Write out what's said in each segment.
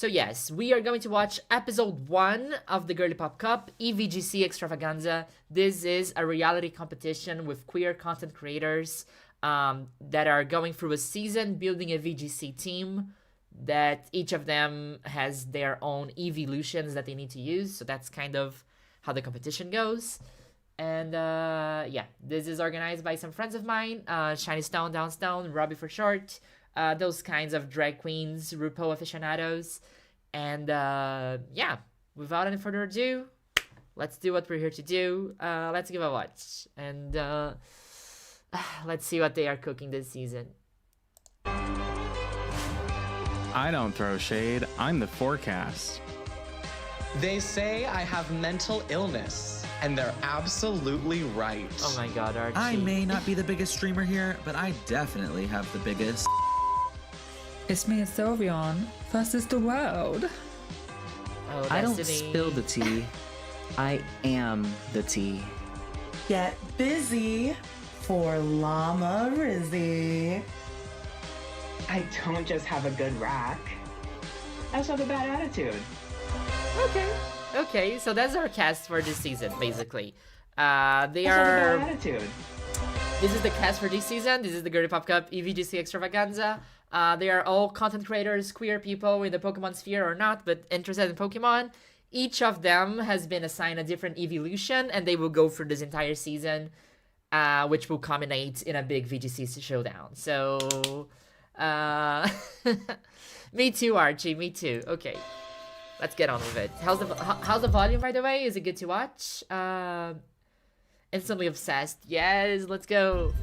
So yes, we are going to watch episode 1 of the Girly Pop Cup, EeeveeGC Extravaganza. This is a reality competition with queer content creators that are going through a season, building a VGC team that each of them has their own evolutions that they need to use. So that's kind of how the competition goes. And yeah, this is organized by some friends of mine, Shiny Stone, Downstone, Robbie for short, those kinds of drag queens, RuPaul aficionados. And yeah, without any further ado, let's do what we're here to do. Let's give a watch. And let's see what they are cooking this season. I don't throw shade, I'm the forecast. They say I have mental illness, and they're absolutely right. Oh my god, Archie. I may not be the biggest streamer here, but I definitely have the biggest. It's me, Sylveon, versus the world. Oh, I don't Destiny. spill the tea. I am the tea. Get busy for Llama Rizzy. I don't just have a good rack. I also have a bad attitude. Okay, so that's our cast for this season, basically. They I also have a are... bad attitude. This is the cast for this season. This is the Girly Pop Cup EeeveeGC Extravaganza. They are all content creators, queer people in the Pokemon sphere or not, but interested in Pokemon. Each of them has been assigned a different evolution, and they will go through this entire season, which will culminate in a big VGC showdown. So, me too, Archie. Me too. Okay, let's get on with it. How's the volume, by the way? Is it good to watch? Instantly obsessed. Yes, let's go.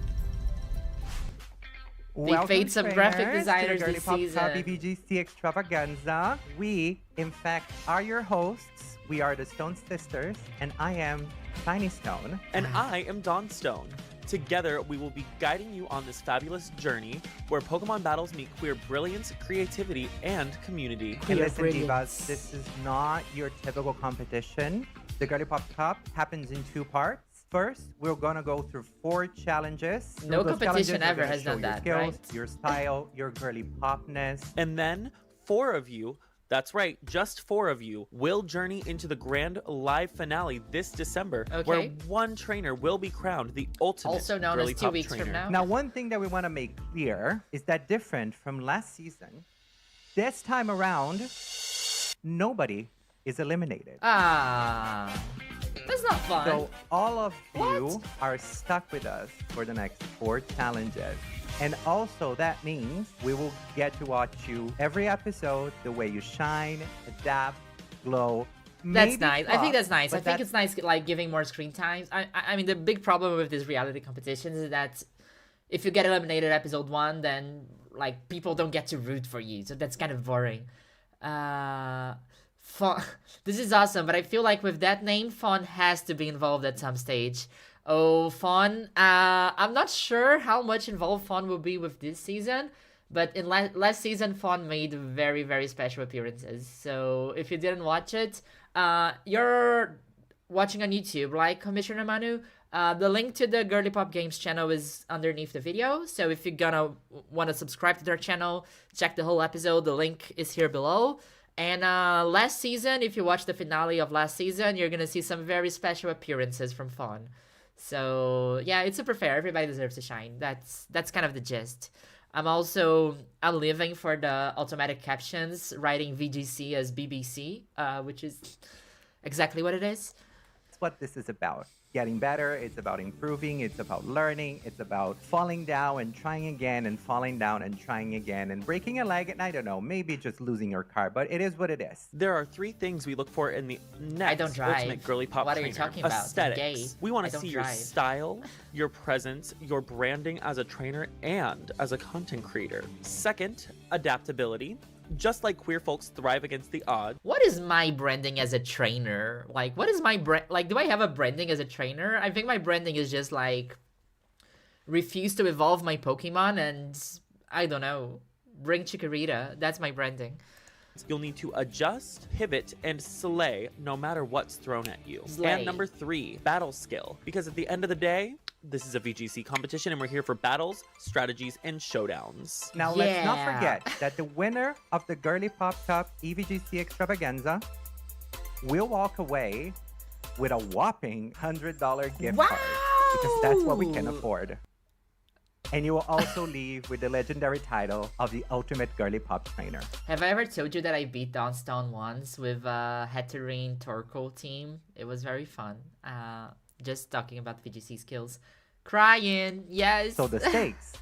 They paid some graphic designers this season. VGC Extravaganza. We, in fact, are your hosts. We are the Stone Sisters, and I am Shiny Stone. And I am Dawnstone. Together, we will be guiding you on this fabulous journey where Pokemon battles meet queer brilliance, creativity, and community. And listen, Divas, this is not your typical competition. The Girly Pop Cup happens in 2 parts. First, we're gonna go through 4 challenges. No competition ever has done that, skills, right? Your style, your girly popness. And then 4 of you, that's right, just 4 of you, will journey into the grand live finale this December, where one trainer will be crowned the ultimate Also known Girly as 2 Pop weeks trainer. from now. Now, one thing that we want to make clear is that different from last season, this time around, nobody is eliminated. That's not fun. So all of you are stuck with us for the next 4 challenges. And also that means we will get to watch you every episode, the way you shine, adapt, glow. That's maybe nice. I flop, think that's nice. I but think it's nice, like, giving more screen times. I mean, the big problem with these reality competitions is that if you get eliminated episode 1, then, like, people don't get to root for you. So that's kind of boring. Fawn. This is awesome, but I feel like with that name, Fawn has to be involved at some stage. Oh, Fawn. I'm not sure how much involved Fawn will be with this season, but in last season, Fawn made very, very special appearances. So if you didn't watch it, you're watching on YouTube, like Commissioner Manu. The link to the Girly Pop Games channel is underneath the video. So if you're gonna want to subscribe to their channel, check the whole episode. The link is here below. And last season, if you watch the finale of last season, you're gonna see some very special appearances from Fawn. So yeah, it's super fair. Everybody deserves to shine. That's kind of the gist. I'm living for the automatic captions, writing VGC as BBC, which is exactly what it is. That's what this is about. Getting better, it's about improving, it's about learning, it's about falling down and trying again and falling down and trying again and breaking a leg and I don't know, maybe just losing your car, but it is what it is. There are 3 things we look for in the next Ultimate Girly Pop What are trainer. you talking about? I'm gay. Aesthetics. We want I to don't see your drive. style, your presence, your branding as a trainer and as a content creator. Second, adaptability. Just like queer folks thrive against the odds. What is my branding as a trainer? Like, what is my brand? Like, do I have a branding as a trainer? I think my branding is just like refuse to evolve my Pokemon and I don't know, bring Chikorita. That's my branding. You'll need to adjust, pivot, and slay no matter what's thrown at you. Slay. And number 3, battle skill. Because at the end of the day, This is a VGC competition, and we're here for battles, strategies, and showdowns. Now, let's not forget that the winner of the Girly Pop Top EeeveeGC Extravaganza will walk away with a whopping $100 gift card. Because that's what we can afford. And you will also leave with the legendary title of the Ultimate Girly Pop Trainer. Have I ever told you that I beat Dawnstone once with Heterine Torkoal team? It was very fun. Just talking about VGC skills. Crying, yes. So the stakes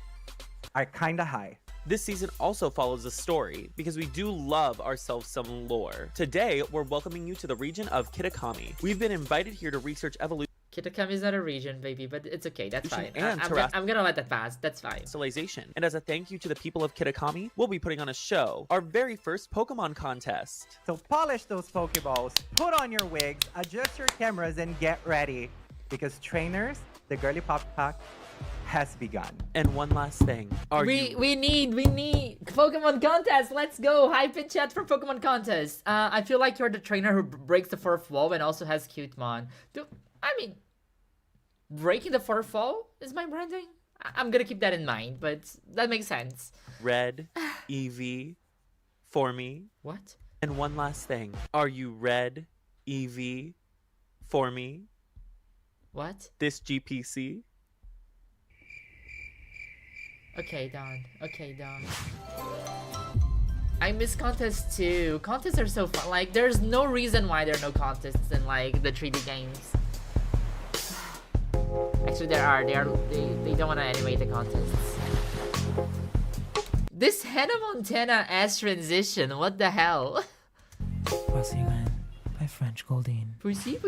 are kinda high. This season also follows a story because we do love ourselves some lore. Today, we're welcoming you to the region of Kitakami. We've been invited here to research evolution. Kitakami is not a region, baby, but it's okay. That's fine. And I'm gonna let that pass. That's fine. Civilization. And as a thank you to the people of Kitakami, we'll be putting on a show, our very first Pokemon contest. So polish those Pokeballs, put on your wigs, adjust your cameras, and get ready. Because trainers, the Girly Pop Pack has begun. And one last thing. We need Pokemon contest. Let's go. Hype in chat for Pokemon contest. I feel like you're the trainer who breaks the fourth wall and also has cute mon. I mean, breaking the fourth wall is my branding. I'm gonna keep that in mind, but that makes sense. Red, Eevee, for me. What? And one last thing. Are you red, Eevee, for me? What? This GPC? Okay, Dawn. Okay, Dawn. I miss contests too. Contests are so fun. Like, there's no reason why there are no contests in like the 3D games. Actually, there are. They don't want to animate the contests. This Hannah Montana ass transition. What the hell? Pussyland by French Goldine. Pussy.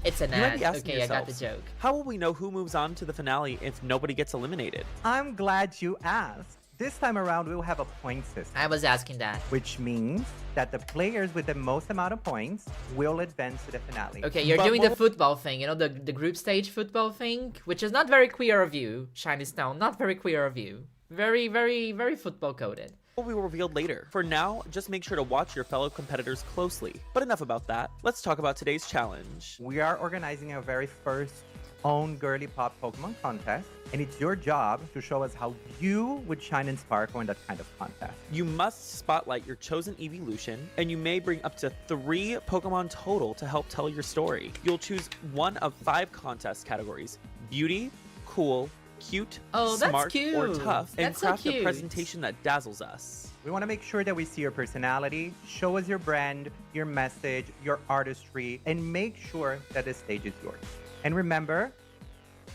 It's an ad. Okay, I got the joke. How will we know who moves on to the finale if nobody gets eliminated? I'm glad you asked. This time around, we'll have a point system. I was asking that. Which means that the players with the most amount of points will advance to the finale. Okay, you're doing the football thing, you know, the group stage football thing, which is not very queer of you, Shiny Stone. Not very queer of you. Very, very, very football coded. Will be revealed later. For now, just make sure to watch your fellow competitors closely. But enough about that. Let's talk about today's challenge. We are organizing our very first own Girly Pop Pokemon contest, and it's your job to show us how you would shine and sparkle in that kind of contest. You must spotlight your chosen evolution, and you may bring up to 3 Pokemon total to help tell your story. You'll choose one of 5 contest categories: beauty, cool, cute, smart, or tough, and craft a presentation that dazzles us. We want to make sure that we see your personality, show us your brand, your message, your artistry, and make sure that the stage is yours. And remember,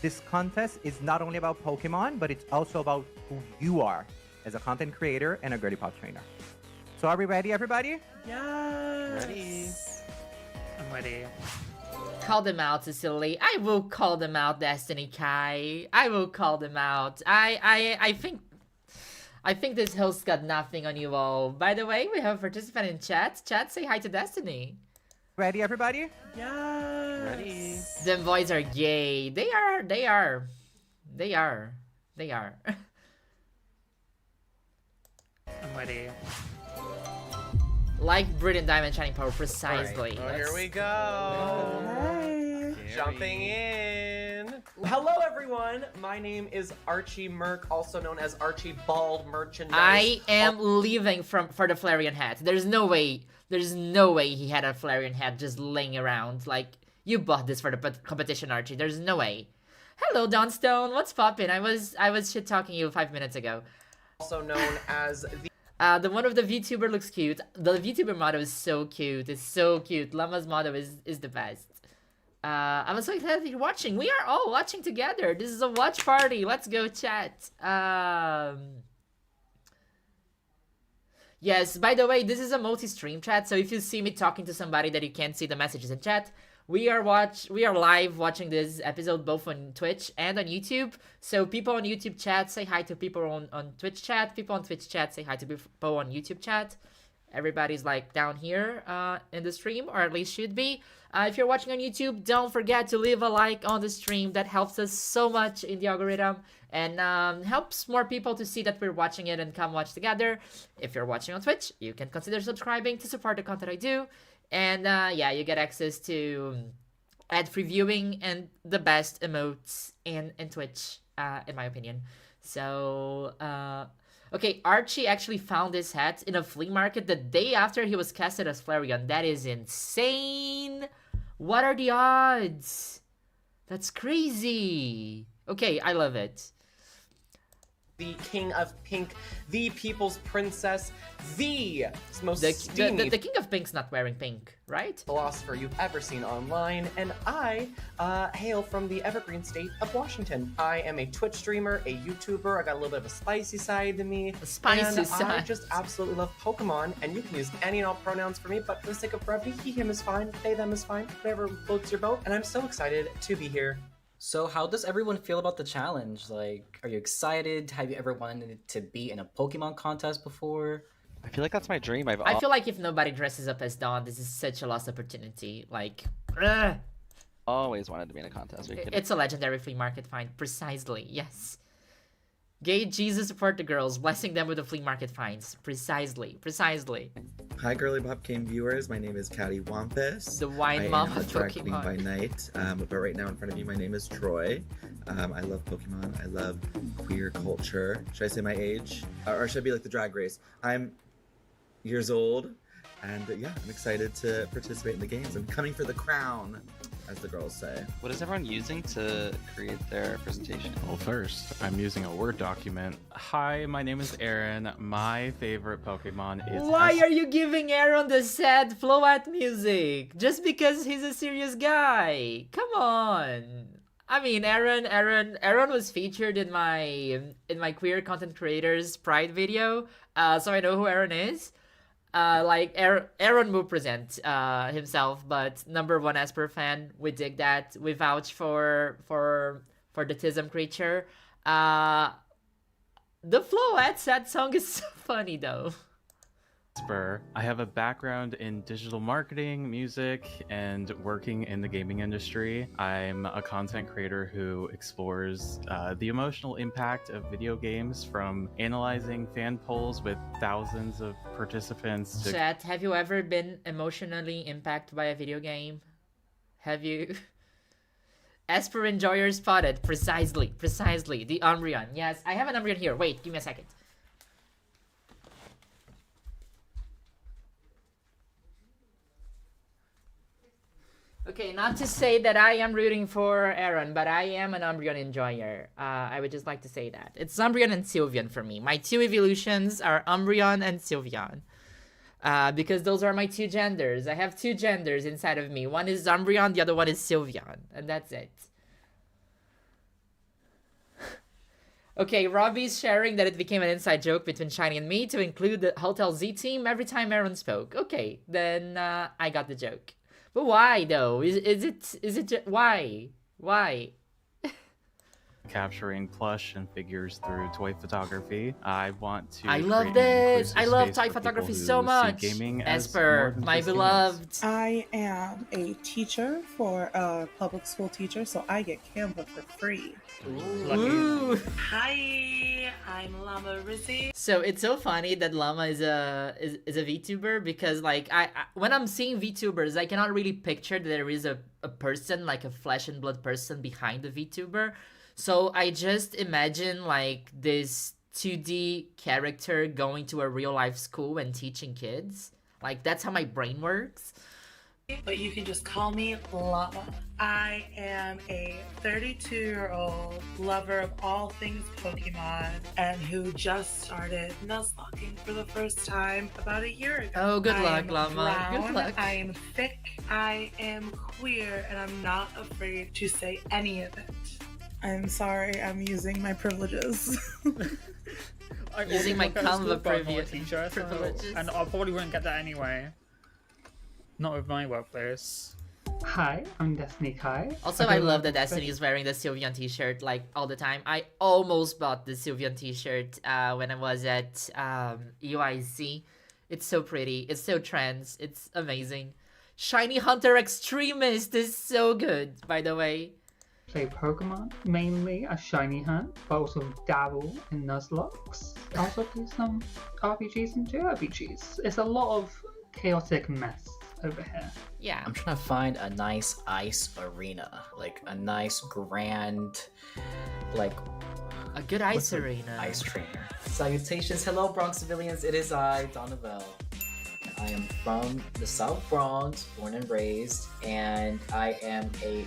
this contest is not only about Pokemon, but it's also about who you are as a content creator and a Girly Pop trainer. So are we ready, everybody? Yes. Ready. I'm ready. Call them out, Cecily. I will call them out, Destiny Kai. I will call them out. I think this host got nothing on you all. By the way, we have a participant in chat. Chat, say hi to Destiny. Ready, everybody? Yes. Ready. Them boys are gay. They are. I'm ready. Like Brilliant Diamond Shining Power, precisely. Right. Here we go. Hey. Jumping in. Hello, everyone. My name is Archie Merc, also known as Archie Bald Merchandise. I am leaving for the Flareon hat. There's no way he had a Flareon hat just laying around. Like, you bought this for the competition, Archie. There's no way. Hello, Dawnstone. What's poppin'? I was shit talking you 5 minutes ago. Also known as the one of the VTuber looks cute. The VTuber motto is so cute. It's so cute. Llama's motto is the best. I'm so excited that you're watching. We are all watching together. This is a watch party. Let's go chat. Yes, by the way, this is a multi-stream chat, so if you see me talking to somebody that you can't see the messages in chat, we are live watching this episode both on Twitch and on YouTube. So people on YouTube chat, say hi to people on Twitch chat. People on Twitch chat, say hi to people on YouTube chat. Everybody's like down here in the stream, or at least should be. If you're watching on YouTube, don't forget to leave a like on the stream. That helps us so much in the algorithm and helps more people to see that we're watching it and come watch together. If you're watching on Twitch, you can consider subscribing to support the content I do. And yeah, you get access to ad free viewing and the best emotes in Twitch, in my opinion. So, okay, Archie actually found this hat in a flea market the day after he was casted as Flareon. That is insane! What are the odds? That's crazy! Okay, I love it. The King of Pink, the People's Princess, the most The steamy King of Pink's not wearing pink, right? philosopher you've ever seen online, and I hail from the evergreen state of Washington. I am a Twitch streamer, a YouTuber. I got a little bit of a spicy side to me. A spicy and side. I just absolutely love Pokemon, and you can use any and all pronouns for me, but for the sake of brevity, he, him is fine, they, them is fine, whatever floats your boat, and I'm so excited to be here. So how does everyone feel about the challenge? Like, are you excited? Have you ever wanted to be in a Pokemon contest before? I feel like that's my dream. I feel like if nobody dresses up as Dawn, this is such a lost opportunity. Like, ugh. Always wanted to be in a contest. It's a legendary flea market find. Precisely, yes. Gay Jesus support the girls, blessing them with the flea market finds. Precisely, precisely. Hi, Girly Pop Game viewers. My name is Caddy Wampus. The wine I mom am of a drag queen Pokemon. by night, but right now in front of you, my name is Troy. I love Pokemon. I love queer culture. Should I say my age? Or should I be like the drag race? I'm years old, and yeah, I'm excited to participate in the games. I'm coming for the crown, as the girls say. What is everyone using to create their presentation? Well, first, I'm using a Word document. Hi, my name is Aaron. My favorite Pokemon is... Why are you giving Aaron the sad Float music? Just because he's a serious guy? Come on. I mean, Aaron was featured in my queer content creators Pride video, so I know who Aaron is. Like Aaron will present himself, but #1 Esper fan, we dig that. We vouch for the Tism creature. The Float sad song is so funny though. I have a background in digital marketing, music, and working in the gaming industry. I'm a content creator who explores the emotional impact of video games, from analyzing fan polls with thousands of participants to... Chat, have you ever been emotionally impacted by a video game? Have you? Esper enjoyer spotted. Precisely. The Umbreon. Yes, I have an Umbreon here. Wait, give me a second. Okay, not to say that I am rooting for Aaron, but I am an Umbreon enjoyer. I would just like to say that. It's Umbreon and Sylveon for me. My two evolutions are Umbreon and Sylveon. Because those are my two genders. I have two genders inside of me. One is Umbreon, the other one is Sylveon. And that's it. Okay, Robbie's sharing that it became an inside joke between Shiny and me to include the Hotel Z team every time Aaron spoke. Okay, then I got the joke. But why though? Is it why? capturing plush and figures through toy photography. I want to... I love this! I love toy photography so much! Esper, my beloved! I am a teacher for a public school teacher, so I get Canva for free. Ooh. Hi, I'm Llama Rizzy. So it's so funny that Llama is a VTuber, because like I when I'm seeing VTubers, I cannot really picture that there is a person, like a flesh and blood person behind the VTuber. So I just imagine like this 2D character going to a real life school and teaching kids. Like that's how my brain works. But you can just call me Llama. I am a 32-year-old lover of all things Pokemon and who just started Nuzlocking for the first time about a year ago. Oh, good luck, I am Llama. brown, Good luck. I am thick, I am queer, and I'm not afraid to say any of it. I'm sorry, I'm using my privileges. I'm using my Canva privileges. And I probably wouldn't get that anyway. Not with my workplace. Hi, I'm Destiny Kai. Also, I love that Destiny is wearing the Sylveon t-shirt like all the time. I almost bought the Sylveon t-shirt when I was at EeeveeGC. It's so pretty. It's so trends. It's amazing. Shiny Hunter Extremist is so good, by the way. Play Pokemon, mainly a shiny hunt, but also dabble in Nuzlocks. Also play some RPGs and JRPGs. It's a lot of chaotic mess. over here. Yeah. I'm trying to find a nice ice arena, like a nice grand, like a good ice arena. Ice trainer. Salutations, hello Bronx civilians. It is I, Donovel. I am from the South Bronx, born and raised, and I am a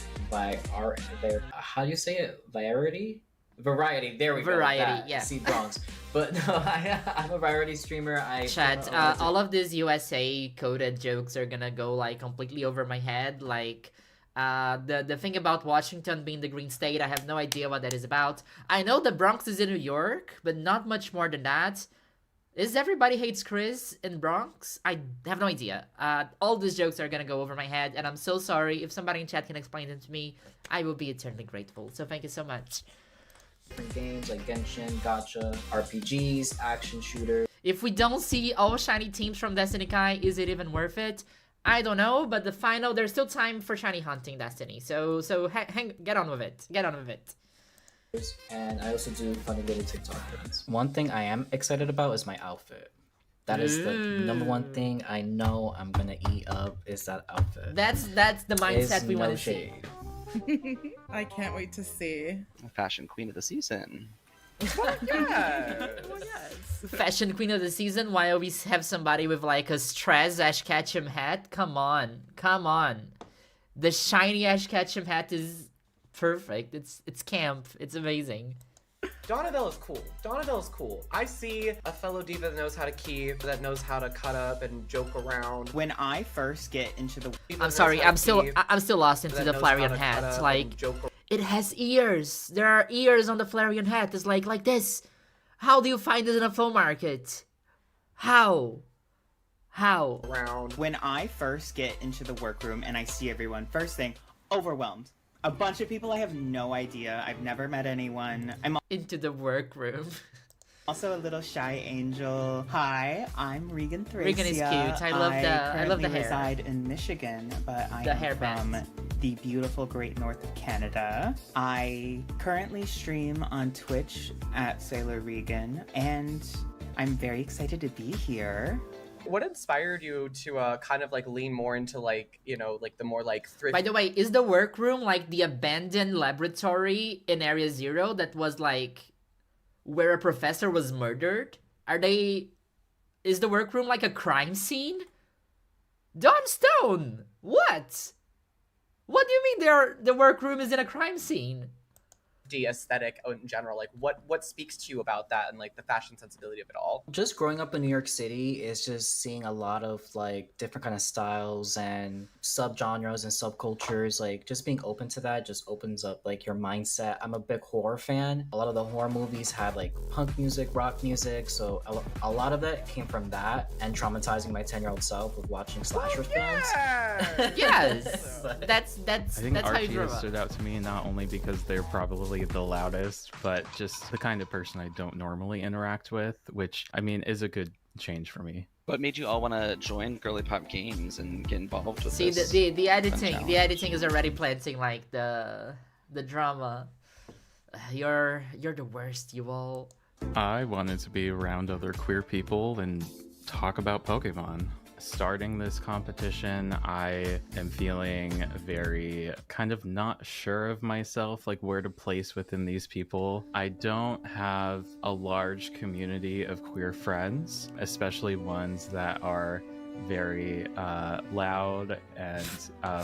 how do you say it? Variety. There we go. Variety, yeah. See Bronx. But no, I'm a variety streamer. Chat, all of these USA coded jokes are gonna go like completely over my head. Like, the thing about Washington being the Green State, I have no idea what that is about. I know the Bronx is in New York, but not much more than that. Is Everybody Hates Chris in Bronx? I have no idea. All these jokes are gonna go over my head, and I'm so sorry. If somebody in chat can explain them to me, I will be eternally grateful. So thank you so much. Different games like Genshin, Gacha, RPGs, action shooters. If we don't see all shiny teams from Destiny Kai, is it even worth it? I don't know, but there's still time for shiny hunting Destiny. So get on with it. Get on with it. And I also do funny little TikTok things. One thing I am excited about is my outfit. That is the number one thing I know I'm gonna eat up is that outfit. That's the mindset we want to see. I can't wait to see. Fashion queen of the season. Fashion queen of the season. Why always have somebody with like a stress Ash Ketchum hat? Come on. The shiny Ash Ketchum hat is perfect. It's camp. It's amazing. Donovel is cool. Donovel is cool. I see a fellow diva that knows how to keep, that knows how to cut up and joke around. When I first get into the... I'm sorry, I'm still lost into the Flareon hat. Like, it has ears. There are ears on the Flareon hat. It's like this. How do you find it in a flow market? How? When I first get into the workroom and I see everyone, first thing, overwhelmed. A bunch of people I have no idea. I've never met anyone. I'm into the workroom. Also a little shy angel. Hi, I'm Regan Thracia. Regan is cute. I love the hair. I reside in Michigan, but I am from the beautiful Great North of Canada. I currently stream on Twitch at Sailor Regan, and I'm very excited to be here. What inspired you to kind of like lean more into like, you know, like the more like thrift? By the way, is the workroom like the abandoned laboratory in Area Zero that was like where a professor was murdered? Is the workroom like a crime scene? Don Stone! What? What do you mean the workroom is in a crime scene? Aesthetic in general, like what speaks to you about that and like the fashion sensibility of it all? Just growing up in New York City is just seeing a lot of like different kind of styles and subgenres and subcultures. Like just being open to that just opens up like your mindset. I'm a big horror fan. A lot of the horror movies had like punk music, rock music, so a lot of that came from that and traumatizing my 10-year-old self with watching slasher films. Yes, that's I think how you grew RTS up. stood out to me not only because they're probably the loudest, but just the kind of person I don't normally interact with, which I mean is a good change for me. What made you all want to join Girly Pop Games and get involved with See, this? the editing is already planting like the drama. You're the worst, you all. I wanted to be around other queer people and talk about Pokemon. Starting this competition, I am feeling very kind of not sure of myself, like where to place within these people. I don't have a large community of queer friends, especially ones that are very loud and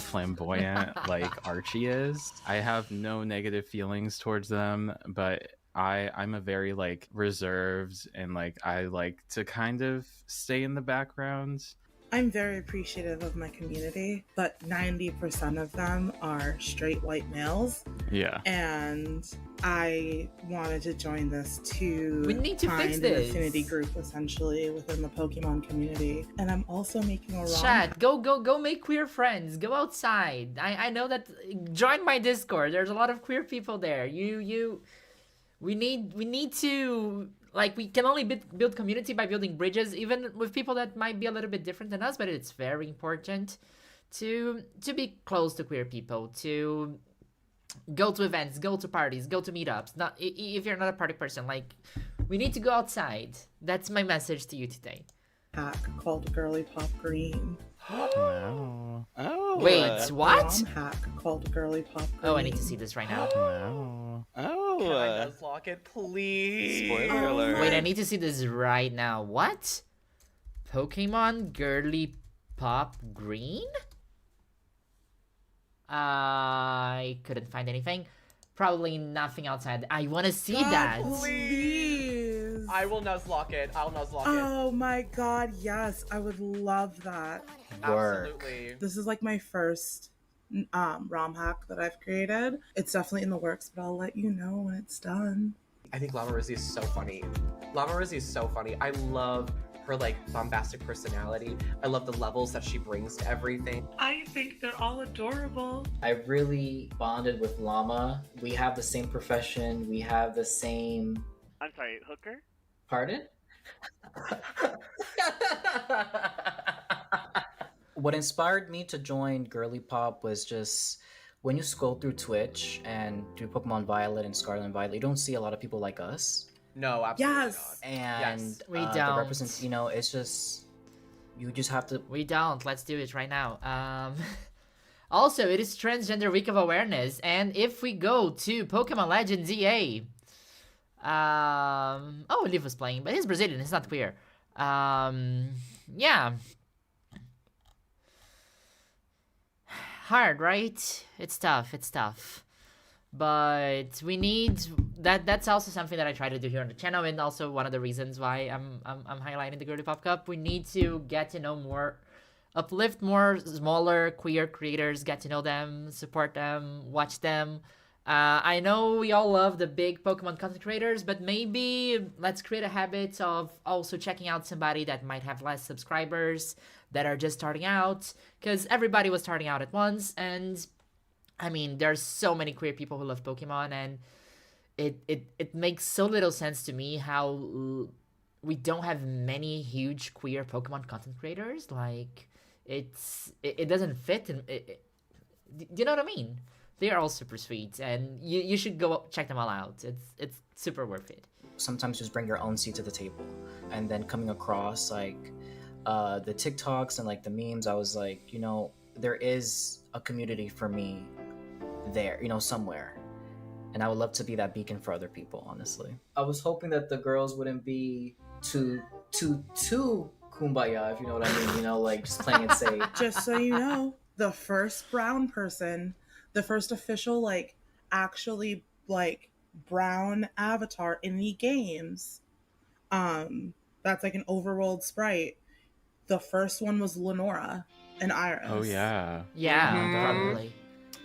flamboyant like Archie is. I have no negative feelings towards them, but I'm a very like reserved and like I like to kind of stay in the background. I'm very appreciative of my community, but 90% of them are straight white males. Yeah. And I wanted to join this to We need to find fix an this. affinity group essentially within the Pokemon community. And I'm also making a ROM. Chat, go make queer friends. Go outside. I know that. Join my Discord. There's a lot of queer people there. We need to. Like, we can only build community by building bridges, even with people that might be a little bit different than us, but it's very important to be close to queer people, to go to events, go to parties, go to meetups. Not if you're not a party person, like, we need to go outside. That's my message to you today. hack called Girly Pop Green. Wow. Oh. Wait, what? ROM hack called Girly Pop Green. Oh, I need to see this right now. Wow. Oh. Can I nuzlocke it, please? Spoiler alert. Wait, I need to see this right now. What? Pokemon Girly Pop Green? I couldn't find anything. Probably nothing outside. I want to see that. Please. I will nuzlocke it. I'll nuzlocke it. Oh my god, yes. I would love that. Absolutely. This is like my first ROM hack that I've created. It's definitely in the works, but I'll let you know when it's done. I think Lava Rizzy is so funny. Lava Rizzy is so funny. I love her like bombastic personality. I love the levels that she brings to everything. I think they're all adorable. I really bonded with Llama. We have the same profession. We have the same... I'm sorry, hooker? Pardon? What inspired me to join Girly Pop was just when you scroll through Twitch and through Pokemon Violet and Scarlet and Violet, you don't see a lot of people like us. No, absolutely Yes. not. And Yes. We the don't. represents, you know, it's just you just have to. We don't. Let's do it right now. Also, it is Transgender Week of Awareness, and if we go to Pokemon Legends EA, oh, Liv was playing, but he's Brazilian. He's not queer. Yeah. Hard, right? It's tough. It's tough. But we need that. That's also something that I try to do here on the channel, and also one of the reasons why I'm highlighting the Girly Pop Cup. We need to get to know more, uplift more smaller queer creators, get to know them, support them, watch them. I know we all love the big Pokemon content creators, but maybe let's create a habit of also checking out somebody that might have less subscribers, that are just starting out, because everybody was starting out at once, and I mean, there's so many queer people who love Pokemon, and it makes so little sense to me how we don't have many huge queer Pokemon content creators. Like, it doesn't fit. Do you know what I mean? They are all super sweet, and you should go check them all out. It's super worth it. Sometimes just bring your own seat to the table, and then coming across like the TikToks and like the memes, I was like, you know, there is a community for me there, you know, somewhere, and I would love to be that beacon for other people. Honestly, I was hoping that the girls wouldn't be too kumbaya, if you know what I mean, you know, like just playing it safe. Just so you know, the first brown person, the first official like actually like brown avatar in the games, that's like an overworld sprite. The first one was Lenora and Iris. Oh yeah. Yeah, probably.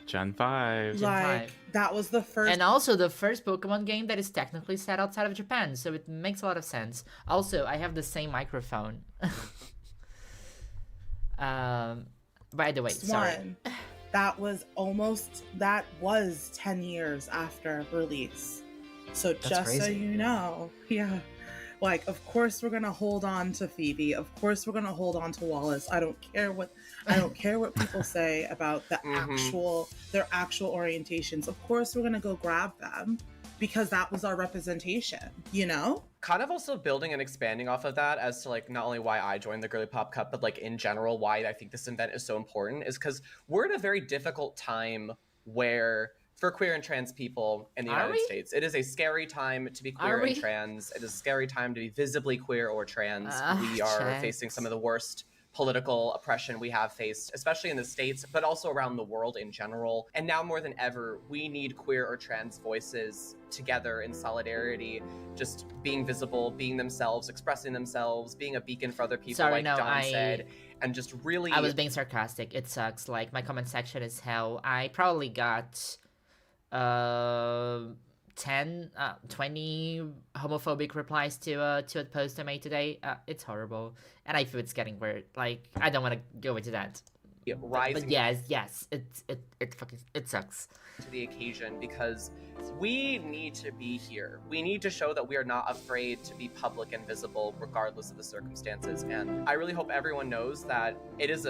Gen 5. Like, that was the first. And also the first Pokemon game that is technically set outside of Japan, so it makes a lot of sense. Also, I have the same microphone. By the way, sorry. That was 10 years after release. So That's just crazy. so you know, yeah. Like, of course we're gonna hold on to Phoebe. Of course we're gonna hold on to Wallace. I don't care what people say about their actual orientations. Of course we're gonna go grab them because that was our representation, you know? Kind of also building and expanding off of that as to like not only why I joined the Girly Pop Cup, but like in general why I think this event is so important is because we're in a very difficult time where for queer and trans people in the United States, it is a scary time to be queer and trans. It is a scary time to be visibly queer or trans. We are facing some of the worst political oppression we have faced, especially in the States, but also around the world in general. And now more than ever, we need queer or trans voices together in solidarity, just being visible, being themselves, expressing themselves, being a beacon for other people, Sorry, like Don said. And just really... I was being sarcastic. It sucks. Like, my comment section is hell. I probably got 20 homophobic replies to a post I made today. It's horrible, and I feel it's getting weird. Like, I don't want to go into that. Rising, but yes, it sucks. To the occasion, because we need to be here. We need to show that we are not afraid to be public and visible regardless of the circumstances. And I really hope everyone knows that it is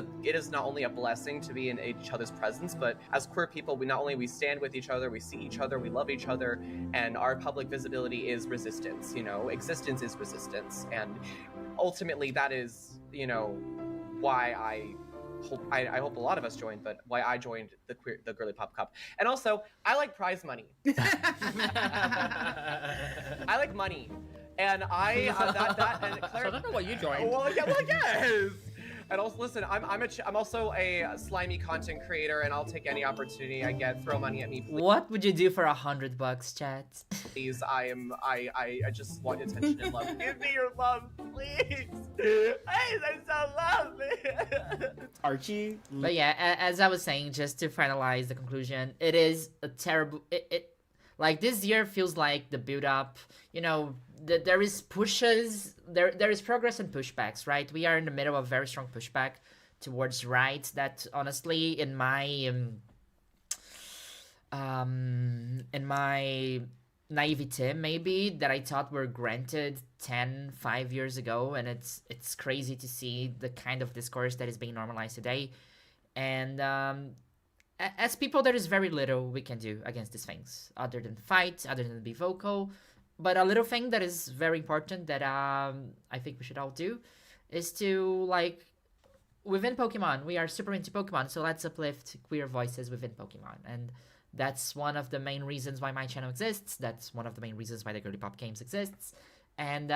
not only a blessing to be in each other's presence, but as queer people, we stand with each other, we see each other, we love each other, and our public visibility is resistance. You know, existence is resistance, and ultimately that is, you know, why I hope a lot of us joined, but why I joined the Girly Pop Cup. And also, I like prize money. I like money. And and So I don't know what you joined. Well, yes. And also, listen, I'm also a slimy content creator, and I'll take any opportunity I get. Throw money at me, please. What would you do for $100, chat? Please, I just want attention and love. Give me your love, please. Please, I'm so lovely. Archie. But yeah, as I was saying, just to finalize the conclusion, it is a terrible. Like this year feels like the build up. You know, there is pushes. There is progress and pushbacks, right? We are in the middle of a very strong pushback towards rights that honestly, in my naivete maybe, that I thought were granted 5 years ago, and it's crazy to see the kind of discourse that is being normalized today. And as people, there is very little we can do against these things other than fight, other than be vocal. But a little thing that is very important that I think we should all do is to, like, within Pokemon, we are super into Pokemon, so let's uplift queer voices within Pokemon. And that's one of the main reasons why my channel exists. That's one of the main reasons why the Girly Pop Games exists. And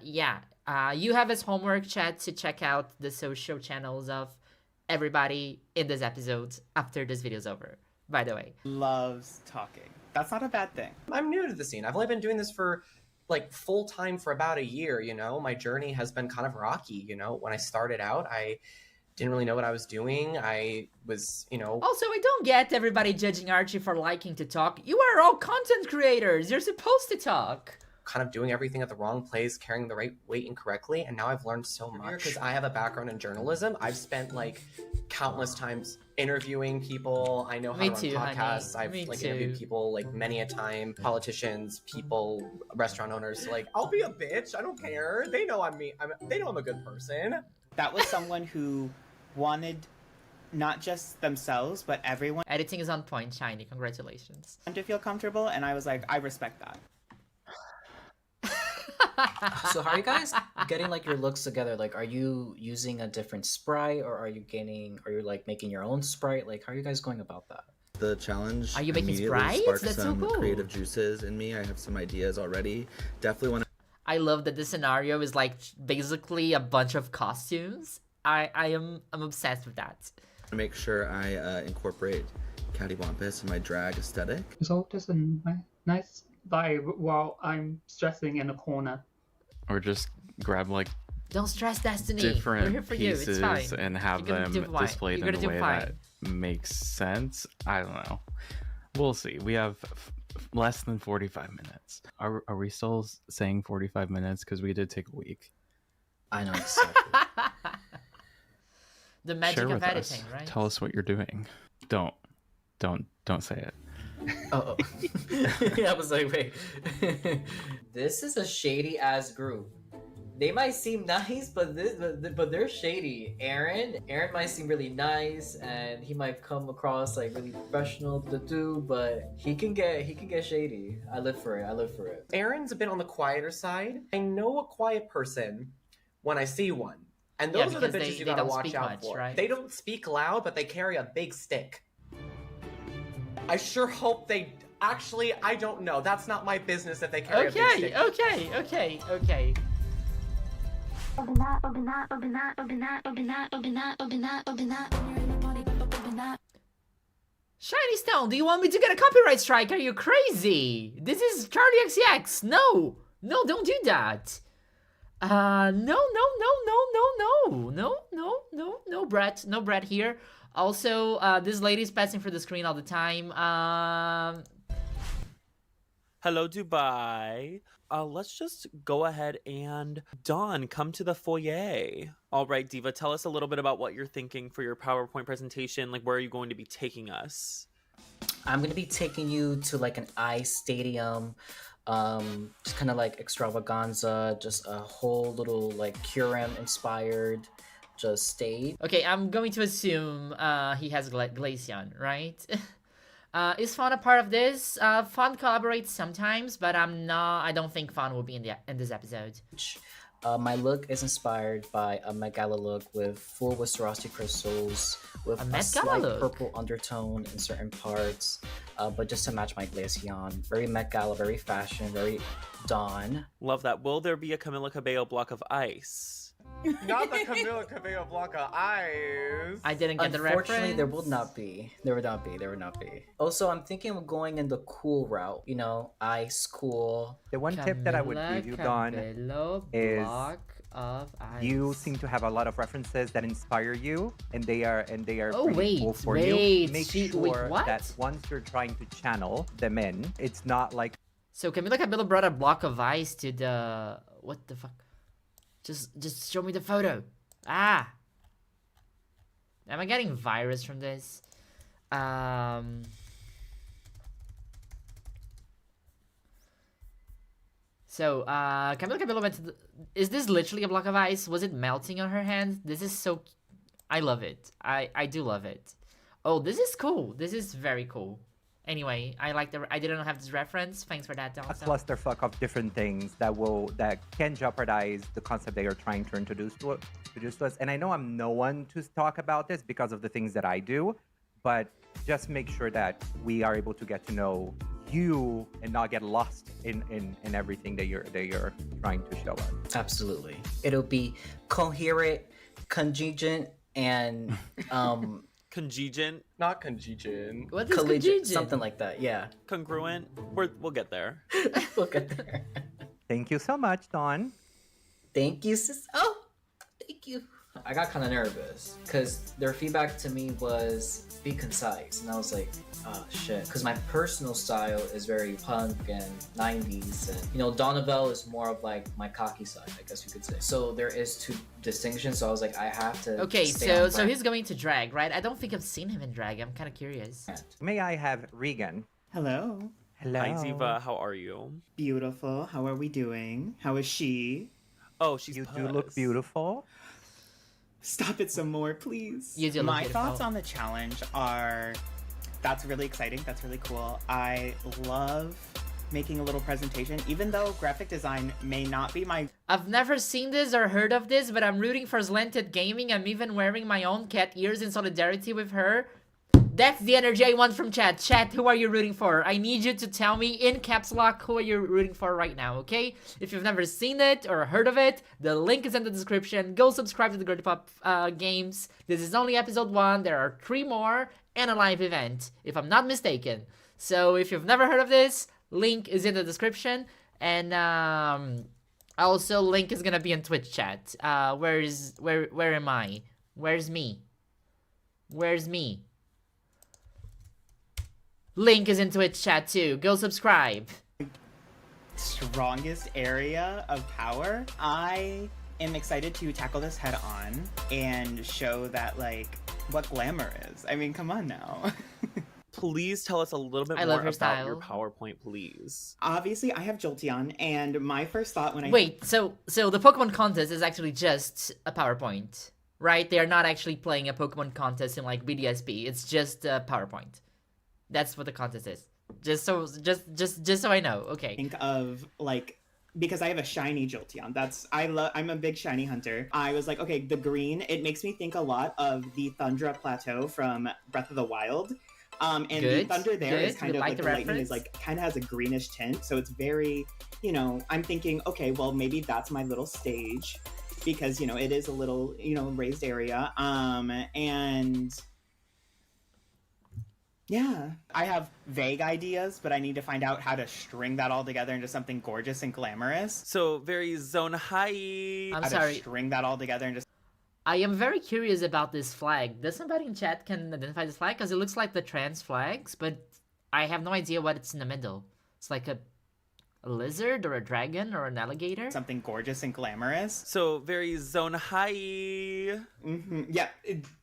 you have as homework, chat, to check out the social channels of everybody in this episode after this video's over, by the way. Loves talking. That's not a bad thing. I'm new to the scene. I've only been doing this for like full time for about a year, you know. My journey has been kind of rocky, you know. When I started out, I didn't really know what I was doing. I was, you know... Also, I don't get everybody judging Archie for liking to talk. You are all content creators. You're supposed to talk. Kind of doing everything at the wrong place, carrying the right weight incorrectly, and now I've learned so much. Because I have a background in journalism, I've spent like countless times interviewing people. I know how to run podcasts. I've interviewed people like many a time, politicians, people, restaurant owners. So, like, I'll be a bitch. I don't care. They know I'm me. They know I'm a good person. That was someone who wanted not just themselves, but everyone. Editing is on point, Shiny. Congratulations. To feel comfortable, and I was like, I respect that. So how are you guys getting like your looks together? Like, are you using a different sprite, or are you like making your own sprite? Like, how are you guys going about that? The challenge are you making sprites? Sparked That's some so cool. creative juices in me. I have some ideas already. Definitely want to. I love that this scenario is like basically a bunch of costumes. I'm obsessed with that. Make sure I incorporate cattywampus in my drag aesthetic. It's all just a nice vibe while I'm stressing in a corner. Or just grab like don't stress, Destiny. different We're here for pieces you. It's fine. and have them displayed in a way that makes sense. I don't know. We'll see. We have less than 45 minutes. Are we still saying 45 minutes? Because we did take a week. I know exactly. The magic Share of with editing, us. right? Tell us what you're doing. Don't say it. Oh. I was like, wait. This is a shady ass group. They might seem nice, but they're shady. Aaron might seem really nice, and he might come across like really professional to do, but he can get shady. I live for it. Aaron's a bit on the quieter side. I know a quiet person when I see one. And those are the bitches you gotta watch out for. Right? They don't speak loud, but they carry a big stick. I sure hope they... Actually, I don't know. That's not my business if they carry a big stick. Okay. Shiny Stone, do you want me to get a copyright strike? Are you crazy? This is Charlie XCX. No, don't do that. No, Brett. No Brett here. Also, this lady's passing for the screen all the time. Hello, Dubai. Let's just go ahead and Dawn, come to the foyer. All right, Diva, tell us a little bit about what you're thinking for your PowerPoint presentation. Like, where are you going to be taking us? I'm going to be taking you to like an ice stadium, just kind of like Extravaganza, just a whole little like Curem inspired just stage. Okay, I'm going to assume he has Glaceon, right? Is Fawn a part of this? Fawn collaborates sometimes, but I don't think Fawn will be in this episode. My look is inspired by a Met Gala look with full with Swarovski crystals, with a slight purple undertone in certain parts, but just to match my glaceon. Very Met Gala, very fashion, very dawn. Love that. Will there be a Camila Cabello block of ice? Not the Camila Cabello block of ice. I didn't get the reference. Unfortunately, there would not be. There would not be. Also, I'm thinking of going in the cool route. You know, ice, cool. The one tip that I would give you, Dawn, is you seem to have a lot of references that inspire you, and they are really cool for you. Make sure that once you're trying to channel them in, it's not like. So Camila Cabello brought a block of ice to the what the fuck? Just show me the photo. Ah. Am I getting virus from this? So, Camila Cabello went to the... Is this literally a block of ice? Was it melting on her hand? This is so... I love it. I do love it. Oh, this is cool. This is very cool. Anyway, I like the... I didn't have this reference. Thanks for that, Don. A clusterfuck of different things that can jeopardize the concept they are trying to introduce to us. And I know I'm no one to talk about this because of the things that I do, but just make sure that we are able to get to know you and not get lost in everything that you're trying to show us. Absolutely. It'll be coherent, congruent, and Congruent? Not congruent. What is congruent? Something like that, yeah. Congruent? We'll get there. We'll get there. Thank you so much, Dawn. Thank you, sis. Oh, thank you. I got kind of nervous because their feedback to me was be concise, and I was like, oh shit, because my personal style is very punk and 90s, and you know, Donovel is more of like my cocky side, I guess you could say. So there is two distinctions, so I was like, I have to. Okay, so he's going to drag, right? I don't think I've seen him in drag. I'm kind of curious. May I have Regan? Hello. Hello. Hi, Ziva. How are you? Beautiful. How are we doing? How is she? Oh, she's You do look beautiful. Stop it some more, please. You do look My beautiful. thoughts on the challenge are, that's really exciting. That's really cool. I love making a little presentation, even though graphic design may not be my... I've never seen this or heard of this, but I'm rooting for Slanted Gaming. I'm even wearing my own cat ears in solidarity with her. That's the energy I want from chat. Chat, who are you rooting for? I need you to tell me in caps lock who are you rooting for right now, okay? If you've never seen it or heard of it, the link is in the description. Go subscribe to the Girly Pop Games. This is only episode 1. There are 3 more and a live event, if I'm not mistaken. So if you've never heard of this, link is in the description. And also link is gonna be in Twitch chat. Where am I? Where's me? Where's me? Link is in Twitch chat too. Go subscribe. Strongest area of power. I am excited to tackle this head on and show that, like, what glamour is. I mean, come on now. Please tell us a little bit more about your PowerPoint, please. Obviously, I have Jolteon, and my first thought when I... Wait, so the Pokemon contest is actually just a PowerPoint, right? They are not actually playing a Pokemon contest in, like, BDSP. It's just a PowerPoint. That's what the contest is. Just so I know. Okay. Think of, like, because I have a shiny Jolteon. I'm a big shiny hunter. I was like, okay, the green, it makes me think a lot of the Thundra Plateau from Breath of the Wild. And the thunder there is kind of like the lightning is like kind of has a greenish tint, so it's very, you know, I'm thinking, okay, well maybe that's my little stage because, you know, it is a little, you know, raised area. And yeah, I have vague ideas, but I need to find out how to string that all together into something gorgeous and glamorous. So very zone high. I'm sorry. To string that all together and just... I am very curious about this flag. Does somebody in chat can identify this flag? Because it looks like the trans flags, but I have no idea what it's in the middle. It's like a lizard or a dragon or an alligator. Something gorgeous and glamorous. So very zone high. Yeah,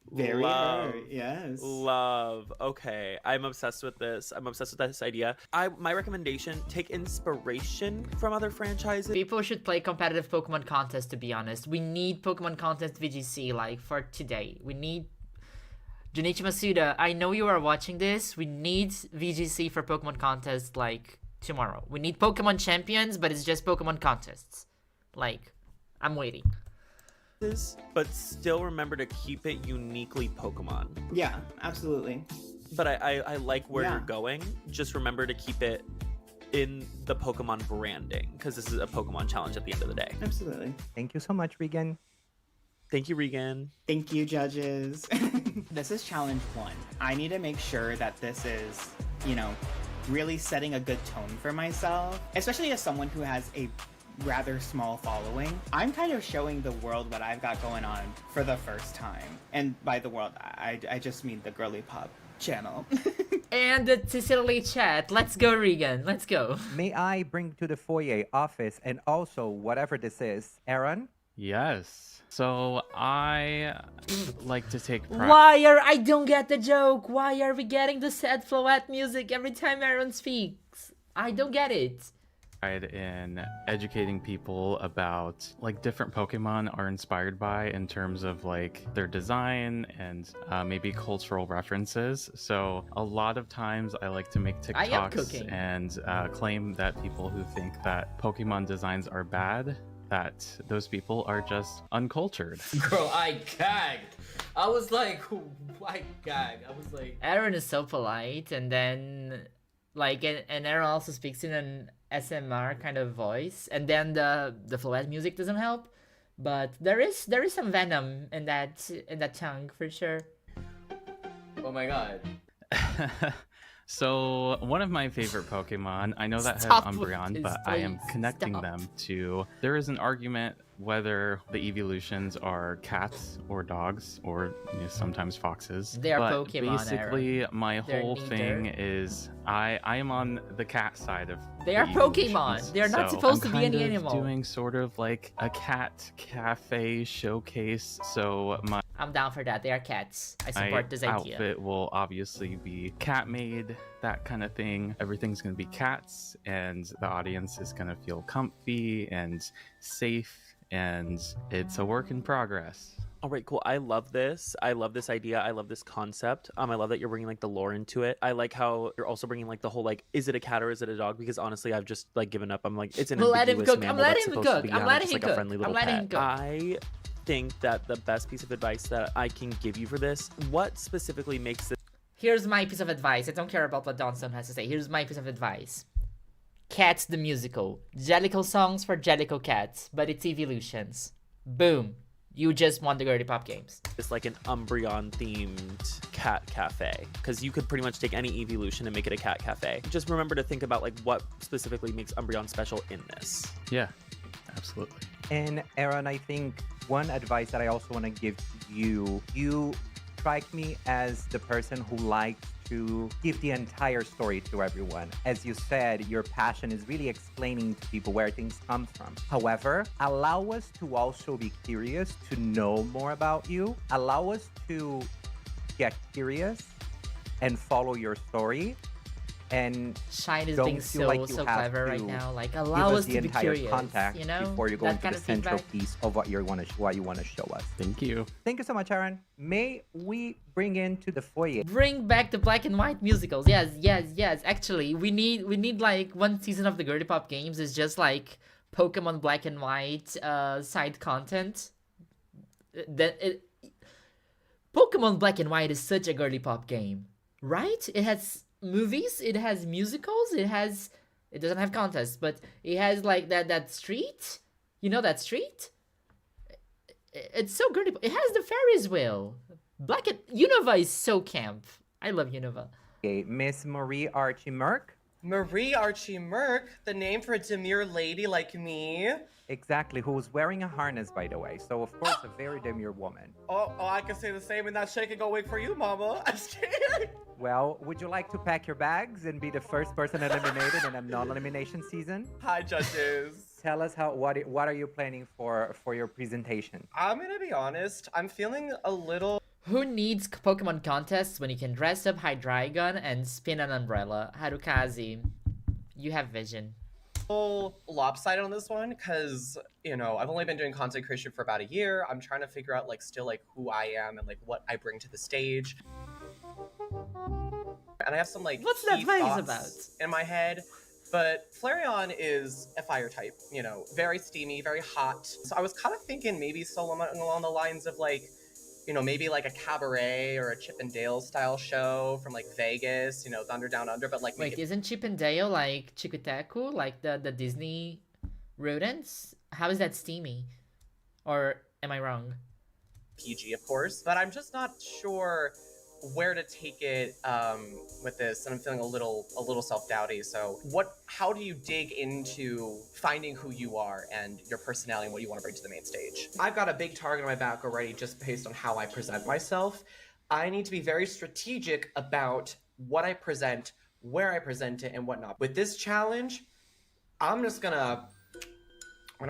very love. Yes. Love. Okay, I'm obsessed with this. I'm obsessed with this idea. My recommendation: take inspiration from other franchises. People should play competitive Pokemon contest. To be honest, we need Pokemon contest VGC like for today. We need. Junichi Masuda, I know you are watching this. We need VGC for Pokemon contest like tomorrow. We need Pokemon champions, but it's just Pokemon contests. Like, I'm waiting. But still remember to keep it uniquely Pokemon. Yeah, absolutely. But I like where Yeah. you're going. Just remember to keep it in the Pokemon branding, because this is a Pokemon challenge at the end of the day. Absolutely. Thank you so much, Regan. Thank you, Regan. Thank you, judges. This is challenge 1. I need to make sure that this is, really setting a good tone for myself, especially as someone who has a rather small following. I'm kind of showing the world what I've got going on for the first time. And by the world, I just mean the Girly Pop channel. And the Cecily chat. Let's go, Regan. Let's go. May I bring to the foyer office and also whatever this is, Aaron? Yes. So I like to take pride. I don't get the joke. Why are we getting the sad float music every time Aaron speaks? I don't get it. In educating people about like different Pokemon are inspired by in terms of like their design and maybe cultural references. So a lot of times I like to make TikToks and claim that people who think that Pokemon designs are bad, that those people are just uncultured. Bro, I gagged. I was like, Aaron is so polite, and then and Aaron also speaks in an SMR kind of voice, and then the float music doesn't help, but there is some venom in that tongue for sure. Oh my god. So one of my favorite Pokemon, I know that Stop have with Umbreon, this, but I am please. connecting Stop. them to, there is an argument whether the evolutions are cats or dogs or sometimes foxes. They are but Pokemon, basically Aaron. my They're whole neither. thing is I am on the cat side of They the are Pokemon. evolutions. They are not So supposed I'm to be any kind of animal. doing sort of like a cat cafe showcase. So I'm down for that. They are cats. I support this idea. outfit will obviously be cat made, that kind of thing. Everything's going to be cats, and the audience is going to feel comfy and safe, and it's a work in progress. All right, cool. I love this. I love this idea. I love this concept. I love that you're bringing like the lore into it. I like how you're also bringing like the whole like, is it a cat or is it a dog? Because honestly, I've just like given up. I'm like, it's an Let him ambiguous cook. mammal I'm letting that's him supposed to cook. be I'm on letting just him like a cook. friendly I'm little letting him pet. cook. I think that the best piece of advice that I can give you for this, what specifically makes this? Here's my piece of advice. I don't care about what Dawnstone has to say. Here's my piece of advice. Cats the musical. Jellicle songs for Jellicle cats, but it's evolutions. Boom. You just won the Girly Pop games. It's like an Umbreon themed cat cafe, because you could pretty much take any evolution and make it a cat cafe. Just remember to think about like what specifically makes Umbreon special in this. Yeah, absolutely. And Aaron, I think one advice that I also want to give to you, you strike me as the person who likes to give the entire story to everyone. As you said, your passion is really explaining to people where things come from. However, allow us to also be curious to know more about you. Allow us to get curious and follow your story. And Shine is don't being feel so like you so have clever right to now. Like give allow us the to be entire curious. contact You know before you go that into kind the of central feedback. piece of what you want to show us. Thank you. Thank you so much, Aaron. May we bring into the foyer? Bring back the black and white musicals. Yes. Actually, we need like one season of the Girly Pop games is just like Pokemon Black and White side content. Pokemon Black and White is such a Girly Pop game, right? It has movies, it has musicals, it doesn't have contests, but it has like that street. You know that street? It's so Girly Pop. It has the Ferris wheel. Unova is so camp. I love Unova. Okay, Miss Marie Archie Merck. Marie Archie Merck, the name for a demure lady like me. Exactly, who's wearing a harness, by the way. So, of course, a very demure woman. Oh, I can say the same in that shake and go wig for you, mama. I'm scared. Well, would you like to pack your bags and be the first person eliminated in a non-elimination season? Hi, judges. Tell us what are you planning for your presentation? I'm gonna be honest. I'm feeling a little. Who needs Pokemon contests when you can dress up Hydreigon and spin an umbrella? Harukaze, you have vision. Lopsided on this one because I've only been doing content creation for about a year. I'm trying to figure out who I am and what I bring to the stage. And I have some What's that key face thoughts about? in my head. But Flareon is a fire type, you know, very steamy, very hot. So I was kind of thinking maybe along the lines of like, you know, maybe like a cabaret or a Chip and Dale style show from like Vegas, you know, Thunder Down Under, but like... Wait, isn't Chip and Dale like Chikuteku, like the Disney rodents? How is that steamy? Or am I wrong? PG, of course, but I'm just not sure where to take it with this, and I'm feeling a little self-doubty. So how do you dig into finding who you are and your personality and what you want to bring to the main stage? I've got a big target on my back already just based on how I present myself. I need to be very strategic about what I present, where I present it, and whatnot. With this challenge, I'm gonna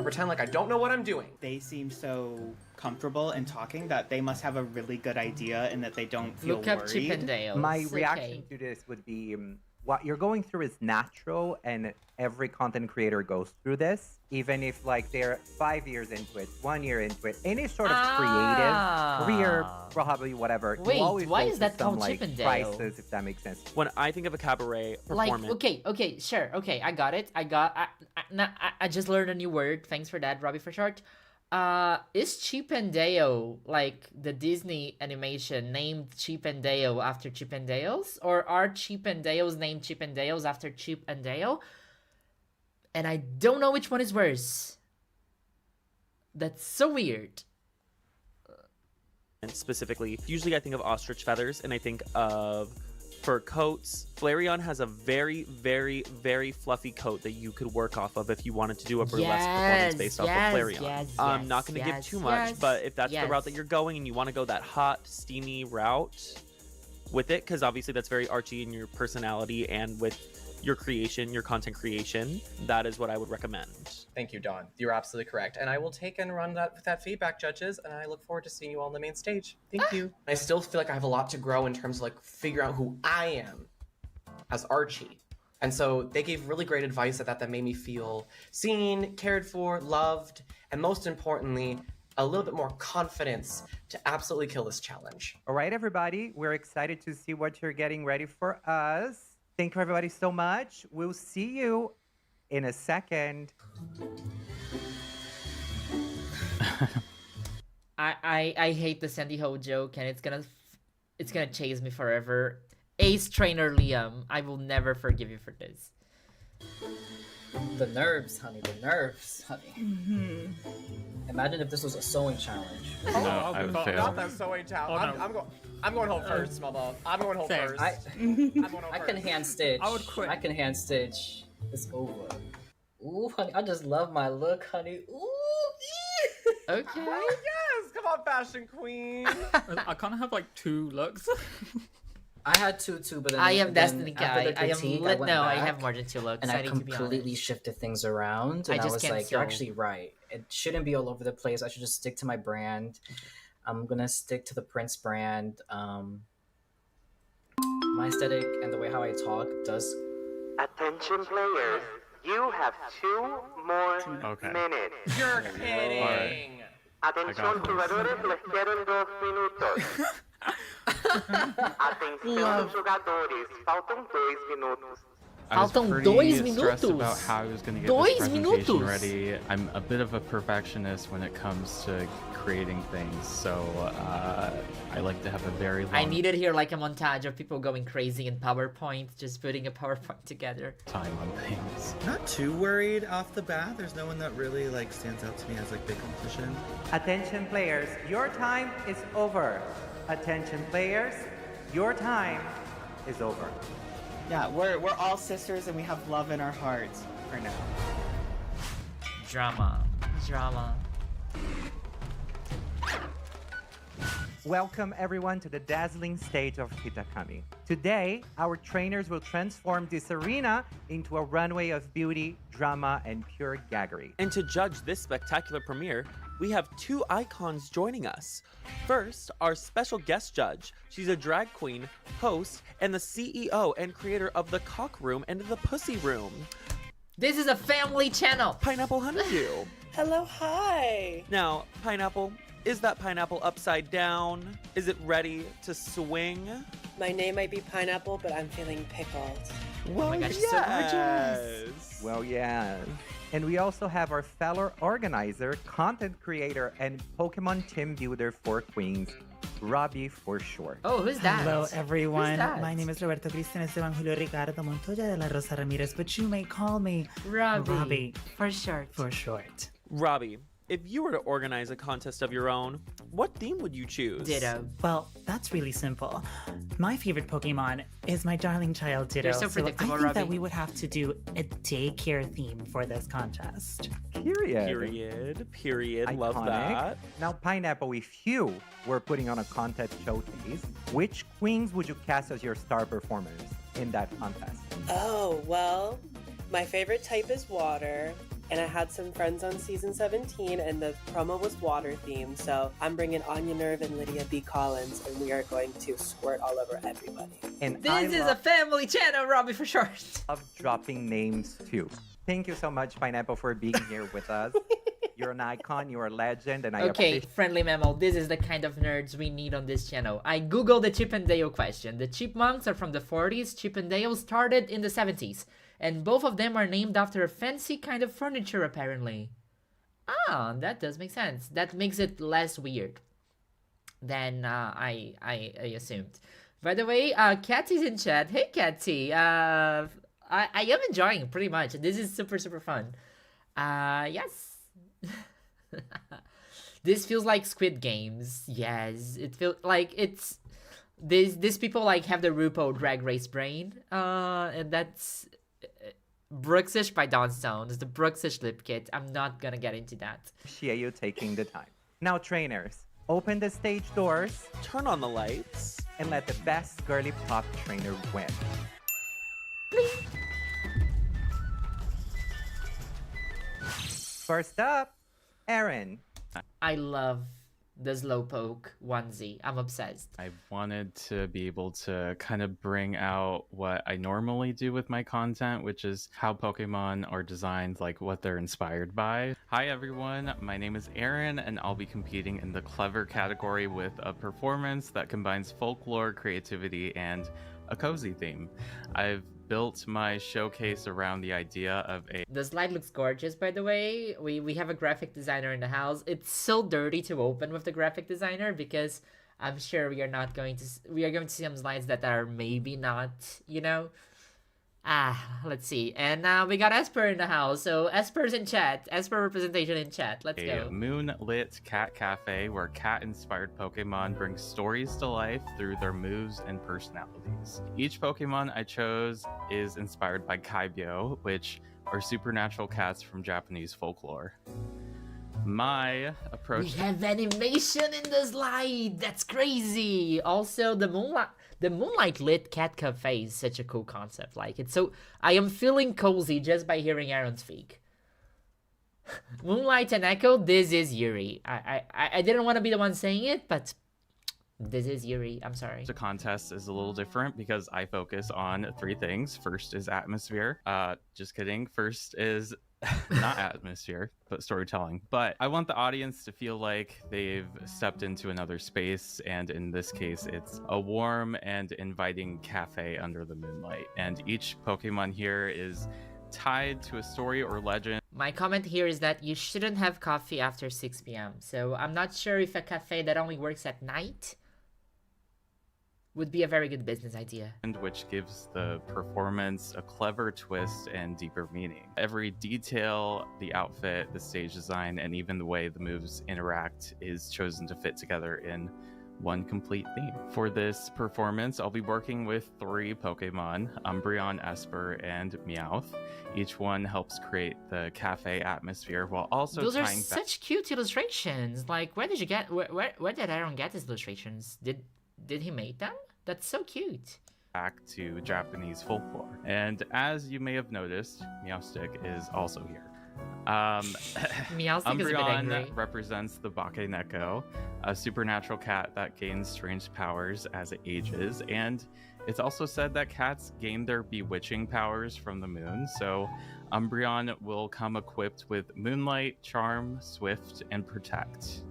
pretend like I don't know what I'm doing. They seem so comfortable in talking that they must have a really good idea and that they don't feel Look up worried. Chip and Dale. My reaction to this would be what you're going through is natural, and every content creator goes through this, even if like they're 5 years into it, 1 year into it, any sort of creative career, probably whatever. Wait, you always why go is through that some, called like, Chip and Dale? crisis, if that makes sense. When I think of a cabaret Like, performance, okay, sure, okay, I got it. I just learned a new word. Thanks for that, Robbie for short. Is Chip and Dale like the Disney animation named Chip and Dale after Chip and Dale's? Or are Chip and Dale's named Chip and Dale's after Chip and Dale? And I don't know which one is worse. That's so weird. and specifically, usually I think of ostrich feathers and I think of fur coats. Flareon has a very, very, very fluffy coat that you could work off of if you wanted to do a burlesque performance based off of Flareon. I'm not going to give too much, but if that's the route that you're going and you want to go that hot, steamy route with it, because obviously that's very Archie in your personality and with your creation, your content creation, that is what I would recommend. Thank you, Dawn. You're absolutely correct. And I will take and run that feedback, judges, and I look forward to seeing you all on the main stage. Thank you. I still feel like I have a lot to grow in terms of like figure out who I am as Archie. And so they gave really great advice that made me feel seen, cared for, loved, and most importantly, a little bit more confidence to absolutely kill this challenge. All right, everybody, we're excited to see what you're getting ready for us. Thank you, everybody, so much. We'll see you in a second. I hate the Sandy Ho joke, and it's gonna chase me forever. Ace Trainer Liam, I will never forgive you for this. The nerves, honey. The nerves, honey. Mm-hmm. Imagine if this was a sewing challenge. No, I would fail. Not that sewing challenge. I'm going home first, Mama. I'm going home first. I'm going home I can hand stitch. I would quit. I can hand stitch. It's over. Ooh, honey, I just love my look, honey. Ooh. Okay. Oh, yes. Come on, fashion queen. I kind of have like 2 looks. I had 2 too, but then I am then Destiny after guy. the I am critique, lit. went No, I back, have more than 2 looks. and I I need to be completely honest. shifted things around. And I just was can't like, "You're sew. actually right. It shouldn't be all over the place. I should just stick to my brand. I'm gonna stick to the Prince brand. My aesthetic and the way how I talk does." Attention, players. You have 2 more minutes. You're kidding. Atención, jugadores, les quedan 2 minutos. Atención, jogadores, faltam 2 minutos. I was Faltam pretty 2 stressed minutos. about how I was going to get 2 this presentation minutos. ready. I'm a bit of a perfectionist when it comes to creating things, so I like to have a very long I needed here like a montage of people going crazy in PowerPoint, just putting a PowerPoint together. time on things. Not too worried off the bat. There's no one that really like stands out to me as like big competition. Attention, players. Your time is over. Attention, players. Your time is over. Yeah, we're all sisters and we have love in our hearts for now. Drama. Welcome everyone to the dazzling stage of Kitakami. Today, our trainers will transform this arena into a runway of beauty, drama, and pure gaggery. And to judge this spectacular premiere, we have 2 icons joining us. First, our special guest judge. She's a drag queen, host, and the CEO and creator of the Cock Room and the Pussy Room. This is a family channel. Pineapple Honeydew. Hello, hi. Now, Pineapple, is that pineapple upside down? Is it ready to swing? My name might be Pineapple, but I'm feeling pickled. Well, oh my gosh, she's so gorgeous. Well, yeah. And we also have our fellow organizer, content creator, and Pokemon team builder for Queens, Robbie for short. Oh, who's that? Hello, everyone. Who's that? My name is Roberto Cristian Esteban Julio Ricardo Montoya de la Rosa Ramirez, but you may call me Robbie. For short. For short. Robbie, if you were to organize a contest of your own, what theme would you choose? Ditto. Well, that's really simple. My favorite Pokemon is my darling child Ditto. You're so predictable, I think Robbie. that we would have to do a daycare theme for this contest. Period. Love Iconic. that. Now, Pineapple, if you were putting on a contest showcase, which queens would you cast as your star performers in that contest? Oh, well, my favorite type is water. And I had some friends on season 17, and the promo was water themed. So I'm bringing Anya Nerve and Lydia B. Collins, and we are going to squirt all over everybody. And This is a family channel, Robbie for short. Of dropping names too. Thank you so much, Pineapple, for being here with us. You're an icon, you're a legend, and I Okay, appreciate. friendly mammal, this is the kind of nerds we need on this channel. I googled the Chip and Dale question. The Chipmunks are from the 40s, Chip and Dale started in the 70s. And both of them are named after a fancy kind of furniture, apparently. Ah, that does make sense. That makes it less weird than I assumed. By the way, Catsy's in chat. Hey, Catsy. I am enjoying pretty much. This is super, super fun. Yes. This feels like Squid Games. Yes, it feels like it's... These people like have the RuPaul Drag Race brain. And that's... Brooksish by Dawnstone. It's the Brooksish lip kit. I'm not gonna get into that. Appreciate you taking the time. Now, trainers, open the stage doors, turn on the lights, and let the best girly pop trainer win. First up, Aaron. I love the Slowpoke onesie. I'm obsessed. I wanted to be able to kind of bring out what I normally do with my content, which is how Pokemon are designed, like what they're inspired by. Hi everyone, my name is Aaron, and I'll be competing in the clever category with a performance that combines folklore, creativity, and a cozy theme. I've built my showcase around the idea of a... The slide looks gorgeous, by the way. We have a graphic designer in the house. It's so dirty to open with the graphic designer because I'm sure we are going to see some slides that are maybe not, you know. Let's see. And now we got Esper in the house. So Esper's in chat. Esper representation in chat. Let's go. A moonlit cat cafe where cat-inspired Pokemon bring stories to life through their moves and personalities. Each Pokemon I chose is inspired by Kaibyo, which are supernatural cats from Japanese folklore. My approach... We have animation in the slide! That's crazy! Also, the Moonlight Lit Cat Cafe is such a cool concept. Like, it's so... I am feeling cozy just by hearing Aaron speak. Moonlight and Echo, this is Yuri. I didn't want to be the one saying it, but this is Yuri. I'm sorry. The contest is a little different because I focus on 3 things. First is atmosphere. Just kidding. First is... not atmosphere, but storytelling. But I want the audience to feel like they've stepped into another space, and in this case, it's a warm and inviting cafe under the moonlight. And each Pokemon here is tied to a story or legend. My comment here is that you shouldn't have coffee after 6 p.m. So I'm not sure if a cafe that only works at night would be a very good business idea. And which gives the performance a clever twist and deeper meaning. Every detail, the outfit, the stage design, and even the way the moves interact is chosen to fit together in one complete theme. For this performance, I'll be working with 3 Pokemon, Umbreon, Esper, and Meowth. Each one helps create the cafe atmosphere while also Those are tying such cute illustrations. Like, where did you get... Where did Aaron get his illustrations? Did he make them? That's so cute. back to Japanese folklore. And as you may have noticed, Meowstick is also here. Meowstick is a bit angry. Umbreon represents the Bakeneko, a supernatural cat that gains strange powers as it ages, and it's also said that cats gain their bewitching powers from the moon, so Umbreon will come equipped with Moonlight, Charm, Swift, and Protect.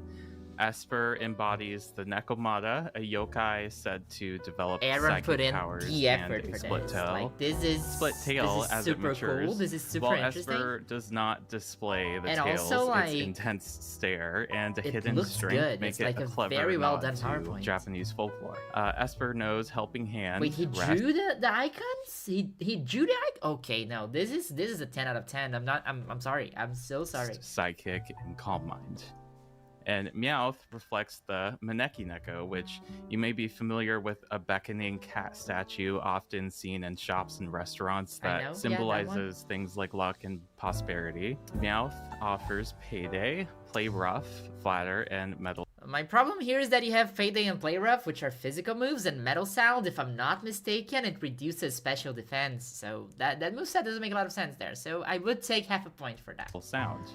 Esper embodies the Nekomata, a yokai said to develop Aaron psychic put in powers the and effort a for split this. tail. Like, this is As it super matures. cool. This is super while interesting. Esper does not display the And tails, also, like, its intense stare and a it hidden looks strength good. make It's it like a a clever very well nod done to PowerPoint. Japanese folklore. Esper knows helping hand. Wait, he rest- drew the icons? He drew the icon? Okay, no, this is a 10 out of 10. I'm sorry. I'm so sorry. Psychic and calm mind. And Meowth reflects the Maneki Neko, which you may be familiar with, a beckoning cat statue often seen in shops and restaurants I know. that Yeah, that symbolizes things like luck and prosperity. Meowth offers payday, play rough, flatter, and metal. My problem here is that you have Payday and Play Rough, which are physical moves, and Metal Sound, if I'm not mistaken, it reduces special defense. So that moveset doesn't make a lot of sense there. So I would take half a point for that. Sound.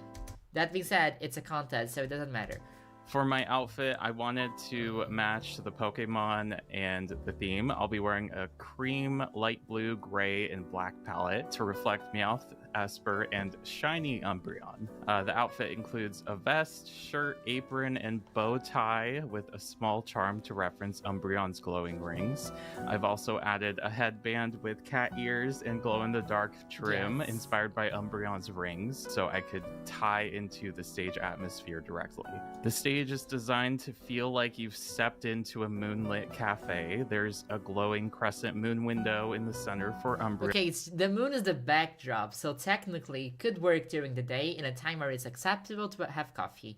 That being said, it's a contest, so it doesn't matter. For my outfit, I wanted to match the Pokemon and the theme. I'll be wearing a cream, light blue, gray, and black palette to reflect Meowth, Esper, and shiny Umbreon. The outfit includes a vest, shirt, apron, and bow tie with a small charm to reference Umbreon's glowing rings. I've also added a headband with cat ears and glow-in-the-dark trim inspired by Umbreon's rings, so I could tie into the stage atmosphere directly. The stage is designed to feel like you've stepped into a moonlit cafe. There's a glowing crescent moon window in the center for Umbreon. Okay, the moon is the backdrop, so technically could work during the day in a time where it's acceptable to have coffee.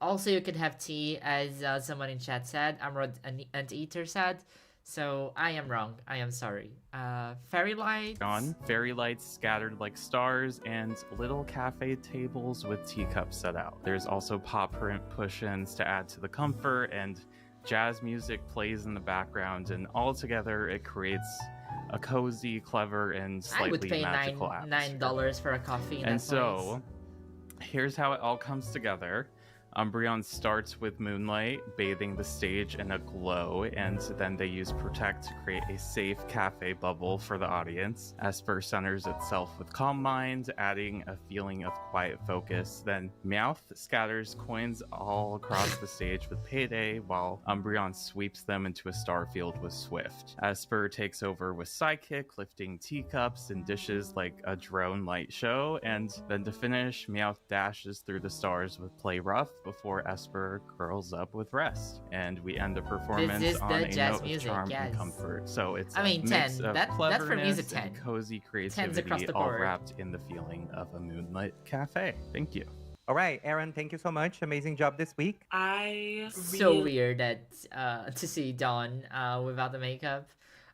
Also, you could have tea, as someone in chat said, Amrod Anteater said. So I am wrong. I am sorry. Fairy lights. Fairy lights scattered like stars and little cafe tables with teacups set out. There's also paw print cushions to add to the comfort, and jazz music plays in the background, and all together it creates a cozy, clever, and slightly I would pay magical atmosphere. $9 for a coffee in And that so, here's how it all comes together. Umbreon starts with moonlight, bathing the stage in a glow, and then they use Protect to create a safe cafe bubble for the audience. Esper centers itself with Calm Mind, adding a feeling of quiet focus. Then Meowth scatters coins all across the stage with Payday, while Umbreon sweeps them into a star field with Swift. Esper takes over with Psychic, lifting teacups and dishes like a drone light show, and then to finish, Meowth dashes through the stars with Play Rough before Esper curls up with Rest. And we end the performance is on the a jazz note music, of charm yes. and comfort. So it's I mean, a mix 10. of That for me is a cleverness 10. and cozy 10s creativity, across the all board. wrapped in the feeling of a moonlit cafe. Thank you. All right, Aaron, thank you so much. Amazing job this week. So weird that to see Dawn without the makeup.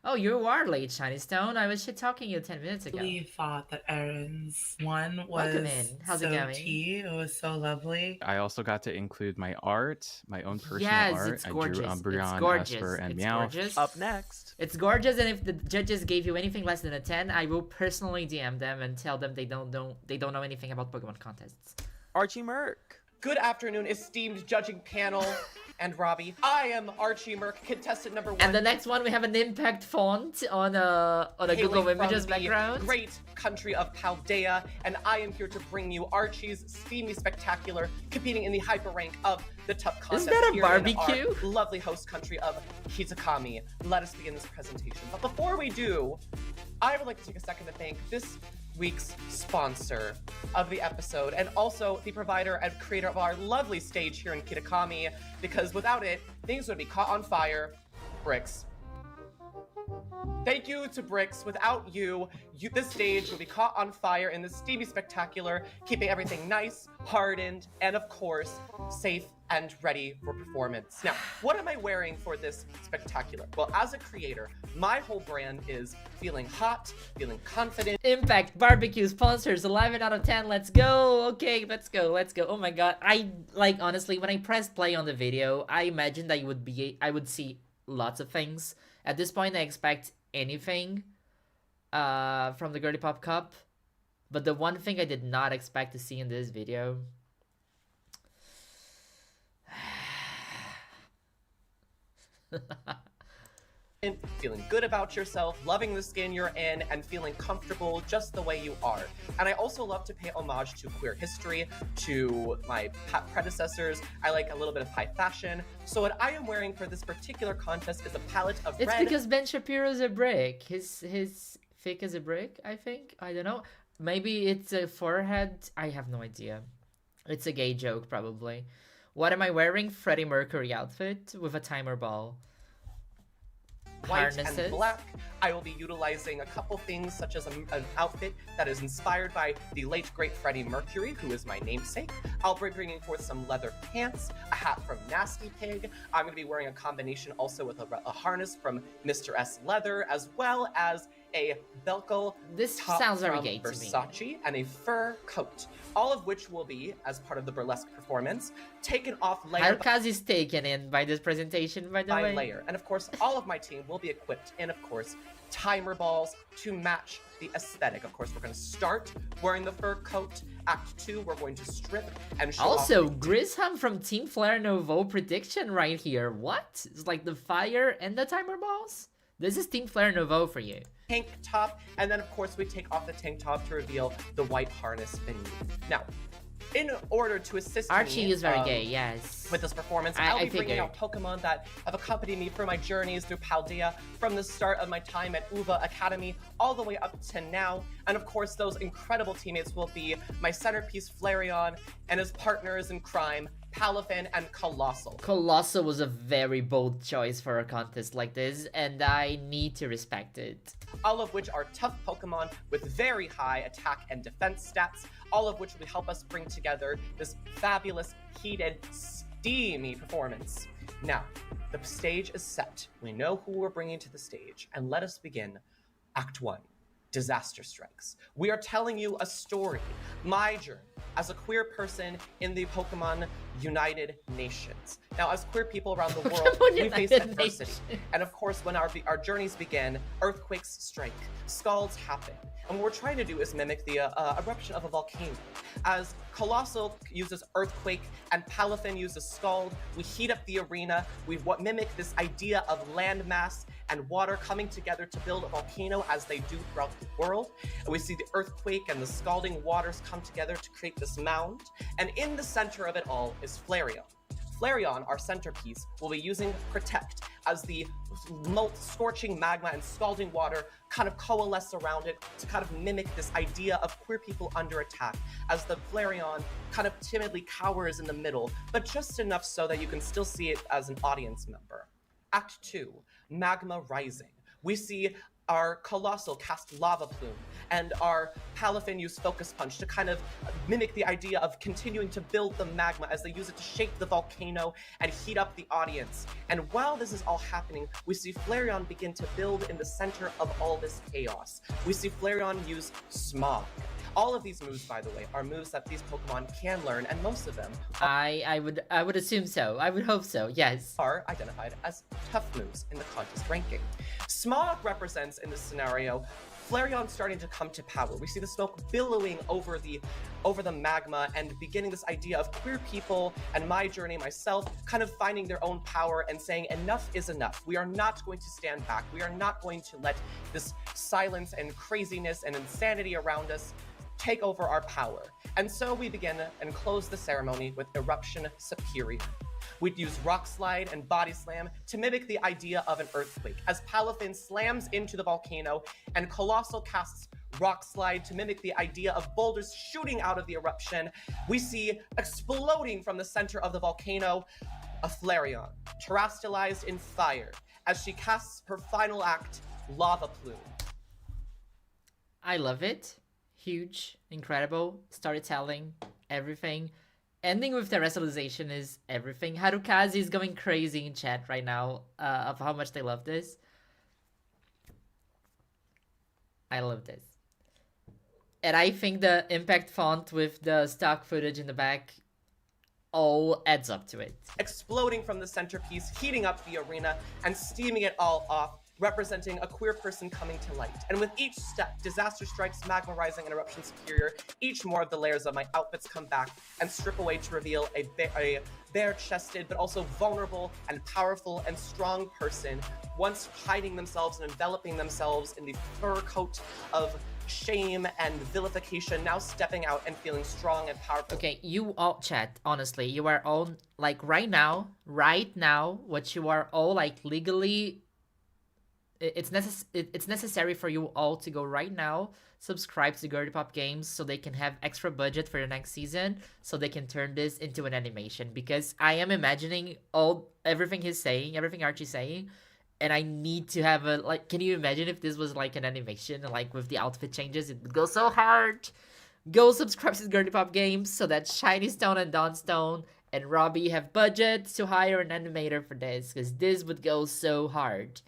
Oh, you are late, Shiny Stone. I was shit talking you 10 minutes ago. I really thought that Aaron's one Welcome was in. How's so it going? tea. It was so lovely. I also got to include my art, my own personal Yes, art. it's gorgeous. I drew Umbreon, It's gorgeous. Esper, and It's Meowth. gorgeous. Up next. It's gorgeous, and if the judges gave you anything less than a 10, I will personally DM them and tell them they don't know anything about Pokemon contests. Archie Merk. Good afternoon, esteemed judging panel and Robbie. I am Archie Merk, contestant number 1. And the next one, we have an impact font on a Google hailing Images from the background. great country of Paldea, and I am here to bring you Archie's Steamy Spectacular, competing in the hyper rank of the Tup contest. that a here in barbecue? our lovely host country of Kitakami. Let us begin this presentation. But before we do, I would like to take a second to thank this week's sponsor of the episode, and also the provider and creator of our lovely stage here in Kitakami, because without it, things would be caught on fire. Bricks. Thank you to Bricks. Without you, this stage would be caught on fire in the Steamy Spectacular, keeping everything nice, hardened, and of course, safe and ready for performance. Now, what am I wearing for this spectacular? Well, as a creator, my whole brand is feeling hot, feeling confident. Impact Barbecue sponsors 11 out of 10. Let's go. Okay, let's go. Oh my god. Honestly, when I pressed play on the video, I imagined I would see lots of things. At this point, I expect anything from the Girly Pop Cup. But the one thing I did not expect to see in this video feeling good about yourself, loving the skin you're in, and feeling comfortable just the way you are. And I also love to pay homage to queer history, to my predecessors. I like a little bit of high fashion. So what I am wearing for this particular contest is a palette of It's red. because Ben Shapiro's a brick. His fake is a brick, I think. I don't know. Maybe it's a forehead. I have no idea. It's a gay joke, probably. What am I wearing? Freddie Mercury outfit with a timer ball. White Harnesses. and black. I will be utilizing a couple things such as an outfit that is inspired by the late great Freddie Mercury, who is my namesake. I'll be bringing forth some leather pants, a hat from Nasty Pig. I'm going to be wearing a combination also with a harness from Mr. S Leather, as well as a Velcro top sounds very from gay to me. Versace and a fur coat. All of which will be, as part of the burlesque performance, taken off layer Harukaze is taken in by this presentation, by the by way. layer. And of course, all of my team will be equipped in, of course, timer balls to match the aesthetic. Of course, we're going to start wearing the fur coat. Act 2, we're going to strip and show Also, off Grissom from Team Flare Novo prediction right here. What? It's like the fire and the timer balls? This is Team Flare Novo for you. tank top, and then of course we take off the tank top to reveal the white harness beneath. Now, in order to assist Archie me, is very gay, yes. with this performance, I'll be bringing out Pokemon that have accompanied me for my journeys through Paldea from the start of my time at UVA Academy all the way up to now. And of course, those incredible teammates will be my centerpiece Flareon and his partners in crime, Palafin and Colossal. Colossal was a very bold choice for a contest like this, and I need to respect it. All of which are tough Pokemon with very high attack and defense stats, all of which will help us bring together this fabulous, heated, steamy performance. Now, the stage is set. We know who we're bringing to the stage, and let us begin Act 1. Disaster strikes. We are telling you a story, my journey as a queer person in the Pokemon United Nations. Now, as queer people around the world, we face adversity. And of course, when our journeys begin, earthquakes strike, scalds happen. And what we're trying to do is mimic the eruption of a volcano. As Colossal uses earthquake and Palafin uses scald, we heat up the arena, we mimic this idea of landmass and water coming together to build a volcano as they do throughout the world. And we see the earthquake and the scalding waters come together to create this mound. And in the center of it all is Flareon. Flareon, our centerpiece, will be using Protect as the scorching magma and scalding water kind of coalesce around it to kind of mimic this idea of queer people under attack, as the Flareon kind of timidly cowers in the middle, but just enough so that you can still see it as an audience member. Act 2, Magma Rising. We see our Colossal cast Lava Plume, and our Palafin use Focus Punch to kind of mimic the idea of continuing to build the magma as they use it to shape the volcano and heat up the audience. And while this is all happening, we see Flareon begin to build in the center of all this chaos. We see Flareon use Smog. All of these moves, by the way, are moves that these Pokemon can learn, and most of them I would assume so. I would hope so, yes. Are identified as tough moves in the contest ranking. Smog represents, in this scenario, Flareon starting to come to power. We see the smoke billowing over the magma and beginning this idea of queer people and my journey, myself, kind of finding their own power and saying enough is enough. We are not going to stand back. We are not going to let this silence and craziness and insanity around us take over our power. And so we begin and close the ceremony with Eruption Superior. We'd use Rock Slide and Body Slam to mimic the idea of an earthquake, as Palafin slams into the volcano and Colossal casts Rock Slide to mimic the idea of boulders shooting out of the eruption. We see exploding from the center of the volcano a Flareon, terrestrialized in fire, as she casts her final act, Lava Plume. I love it. Huge, incredible, storytelling, everything. Ending with terrestrialization is everything. Harukaze is going crazy in chat right now of how much they love this. I love this. And I think the impact font with the stock footage in the back all adds up to it. Exploding from the centerpiece, heating up the arena, and steaming it all off. representing a queer person coming to light. And with each step, disaster strikes, magma rising, and eruption superior, each more of the layers of my outfits come back and strip away to reveal a bare-chested, but also vulnerable and powerful and strong person, once hiding themselves and enveloping themselves in the fur coat of shame and vilification, now stepping out and feeling strong and powerful. Okay, you all, chat, honestly, you are all, like, right now, what you are all, like, legally, it's necessary for you all to go right now, subscribe to Girly Pop Games so they can have extra budget for the next season, so they can turn this into an animation, because I am imagining everything he's saying, everything Archie's saying, and I need to have a, like, can you imagine if this was like an animation, like with the outfit changes, it would go so hard. Go subscribe to Girly Pop Games so that Shiny Stone and Dawn Stone and Robbie have budget to hire an animator for this, because this would go so hard.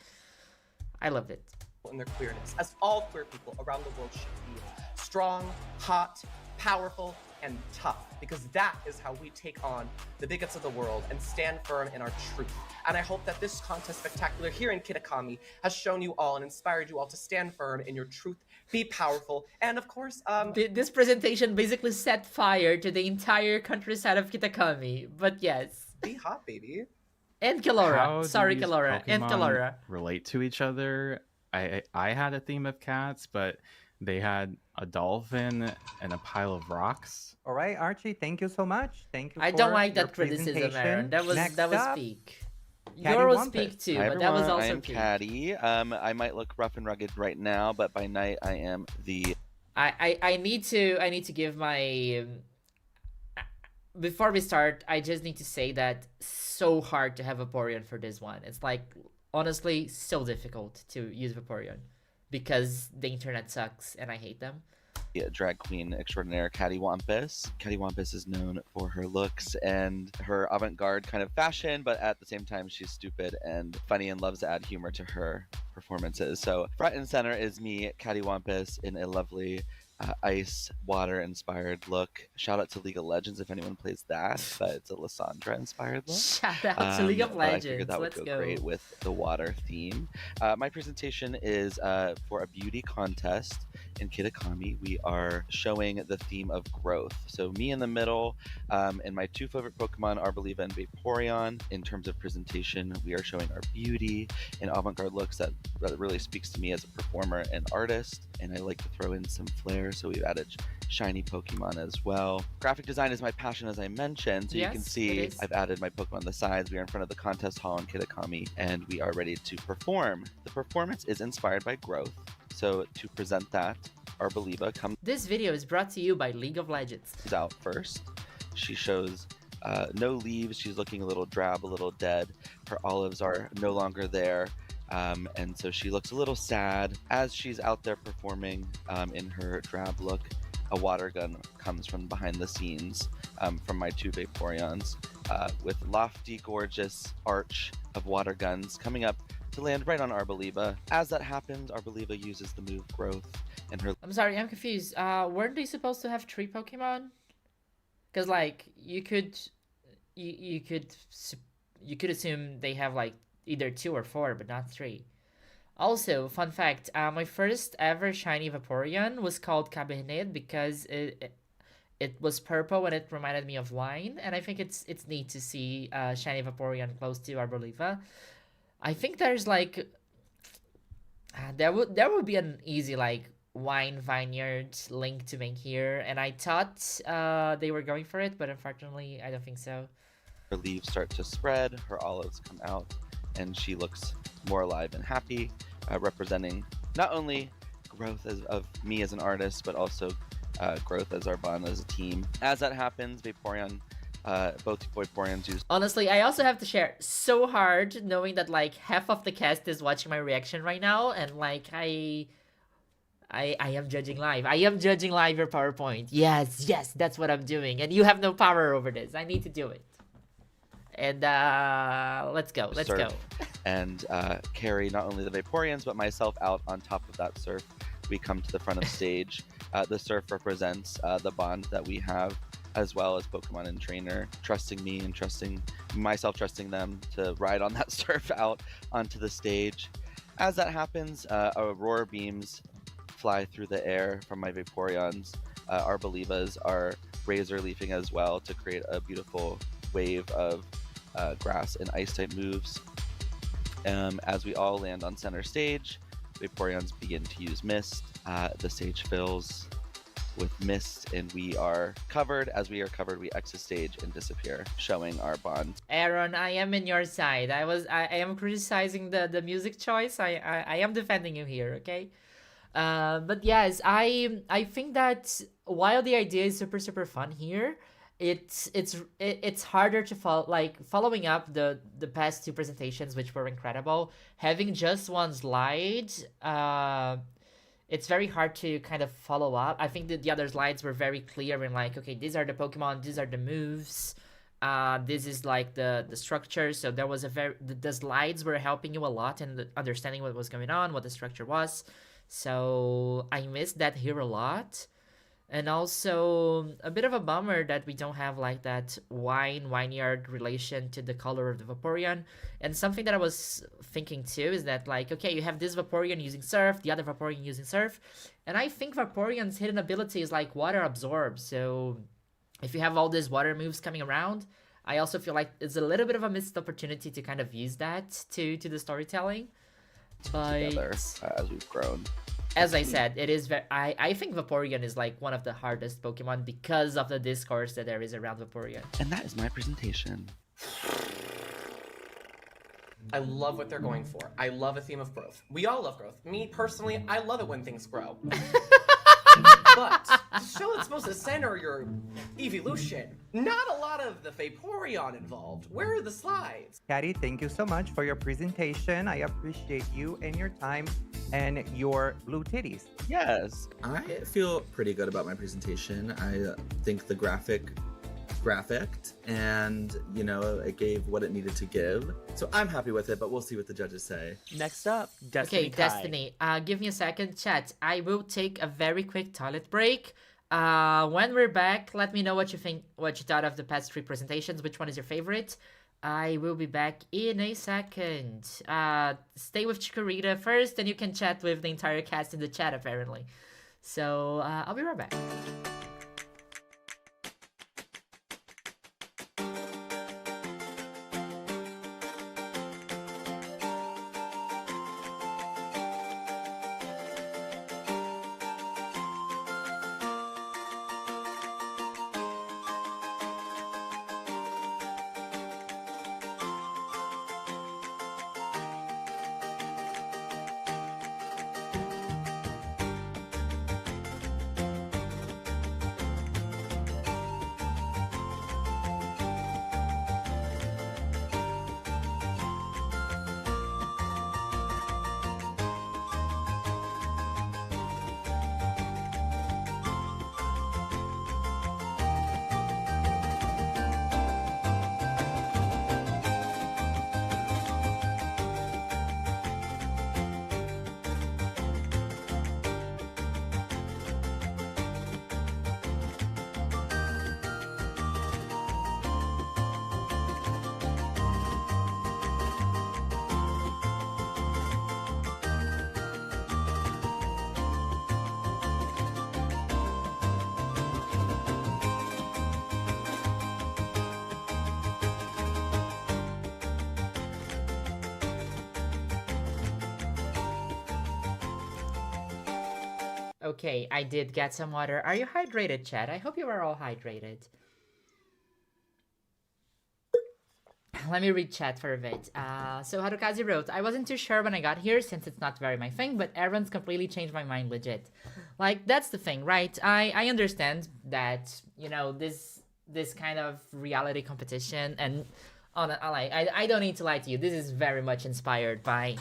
I loved it. In their queerness, as all queer people around the world should be. Strong, hot, powerful, and tough, because that is how we take on the bigots of the world and stand firm in our truth. And I hope that this contest spectacular here in Kitakami has shown you all and inspired you all to stand firm in your truth, be powerful, and of course, this presentation basically set fire to the entire countryside of Kitakami, but yes. Be hot, baby. And Kalora. How Sorry, do these Kalora. And Pokemon Kalora. relate to each other? I had a theme of cats, but they had a dolphin and a pile of rocks. All right, Archie, thank you so much. Thank you. I don't like that criticism, Aaron. That was peak. Yours was peak too, Hi, but that was everyone. also I'm peak. Caddy. I might look rough and rugged right now, but by night I am the. I need to give my. Before we start, I just need to say that so hard to have Vaporeon for this one. It's like honestly so difficult to use Vaporeon because the internet sucks and I hate them. Drag queen extraordinaire Caddy Wampus. Caddy Wampus is known for her looks and her avant-garde kind of fashion, but at the same time she's stupid and funny and loves to add humor to her performances. So front and center is me, Caddy Wampus, in a lovely ice water inspired look. Shout out to League of Legends if anyone plays that, but it's a Lysandra inspired look. Shout out to League of Legends. I figured that would go great with the water theme. My presentation is for a beauty contest in Kitakami. We are showing the theme of growth. So me in the middle, and my two favorite Pokemon, Arboliva and Vaporeon. In terms of presentation, we are showing our beauty and avant-garde looks that really speaks to me as a performer and artist. And I like to throw in some flair, so we've added shiny Pokemon as well. Graphic design is my passion, as I mentioned, so you can see I've added my Pokemon on the sides. We are in front of the contest hall in Kitakami, and we are ready to perform. The performance is inspired by growth, so to present that, Arboliva comes. This video is brought to you by League of Legends. Out first. She shows no leaves. She's looking a little drab, a little dead. Her olives are no longer there. And so she looks a little sad. As she's out there performing in her drab look, a water gun comes from behind the scenes from my two Vaporeons with lofty, gorgeous arch of water guns coming up to land right on Arboliva. As that happens, Arboliva uses the move growth and her. I'm sorry, I'm confused. Weren't they supposed to have 3 Pokemon? Because like you could assume they have like either 2 or 4, but not 3. Also, fun fact, my first ever shiny Vaporeon was called Cabernet because it was purple and it reminded me of wine, and I think it's neat to see shiny Vaporeon close to Arboliva. I think there's like there would be an easy like wine vineyard link to make here, and I thought they were going for it, but unfortunately I don't think so. Her leaves start to spread, her olives come out, and she looks more alive and happy, representing not only growth of me as an artist, but also growth as our bond as a team. As that happens, Vaporeon, both Vaporeons use. Honestly, I also have to share so hard knowing that like half of the cast is watching my reaction right now, and like I am judging live. I am judging live your PowerPoint. Yes, that's what I'm doing, and you have no power over this. I need to do it. And let's go. And carry not only the Vaporeons, but myself out on top of that surf. We come to the front of stage. The surf represents the bond that we have, as well as Pokemon and Trainer trusting me and trusting them to ride on that surf out onto the stage. As that happens, aurora beams fly through the air from my Vaporeons. Our Belivas are razor leafing as well to create a beautiful wave of grass and ice type moves. As we all land on center stage, Vaporeons begin to use mist. The stage fills with mist and we are covered. As we are covered, we exit stage and disappear, showing our bond. Aaron, I am in your side. I am criticizing the music choice. I am defending you here, okay? But yes, I think that while the idea is super fun here, it's harder to follow, like following up the past two presentations, which were incredible. Having just one slide, it's very hard to kind of follow up. I think that the other slides were very clear and like, okay, these are the Pokemon, these are the moves, this is like the structure. So there was the slides were helping you a lot in understanding what was going on, what the structure was. So I missed that here a lot. And also a bit of a bummer that we don't have like that vineyard relation to the color of the Vaporeon. And something that I was thinking too is that like, okay, you have this Vaporeon using Surf, the other Vaporeon using Surf. And I think Vaporeon's hidden ability is like water absorb. So if you have all these water moves coming around, I also feel like it's a little bit of a missed opportunity to kind of use that to the storytelling. But together as we've grown. As I said, it is I think Vaporeon is like one of the hardest Pokemon because of the discourse that there is around Vaporeon. And that is my presentation. I love what they're going for. I love a theme of growth. We all love growth. Me, personally, I love it when things grow. But to show it's supposed to center your evolution, not a lot of the Vaporeon involved. Where are the slides? Caddy, thank you so much for your presentation. I appreciate you and your time and your blue titties. Yes. I feel pretty good about my presentation. I think the graphic and it gave what it needed to give, so I'm happy with it, but we'll see what the judges say. Next up, Destiny. Okay, Destiny, give me a second, chat. I will take a very quick toilet break. When we're back, let me know what you thought of the past three presentations. Which one is your favorite? I will be back in a second. Stay with Chikorita first, and you can chat with the entire cast in the chat apparently. So I'll be right back. Okay, I did get some water. Are you hydrated, chat? I hope you are all hydrated. Let me read chat for a bit. So Harukazi wrote, I wasn't too sure when I got here since it's not very my thing, but Aaron's completely changed my mind legit. Like, that's the thing, right? I understand that, this kind of reality competition, and I don't need to lie to you, this is very much inspired by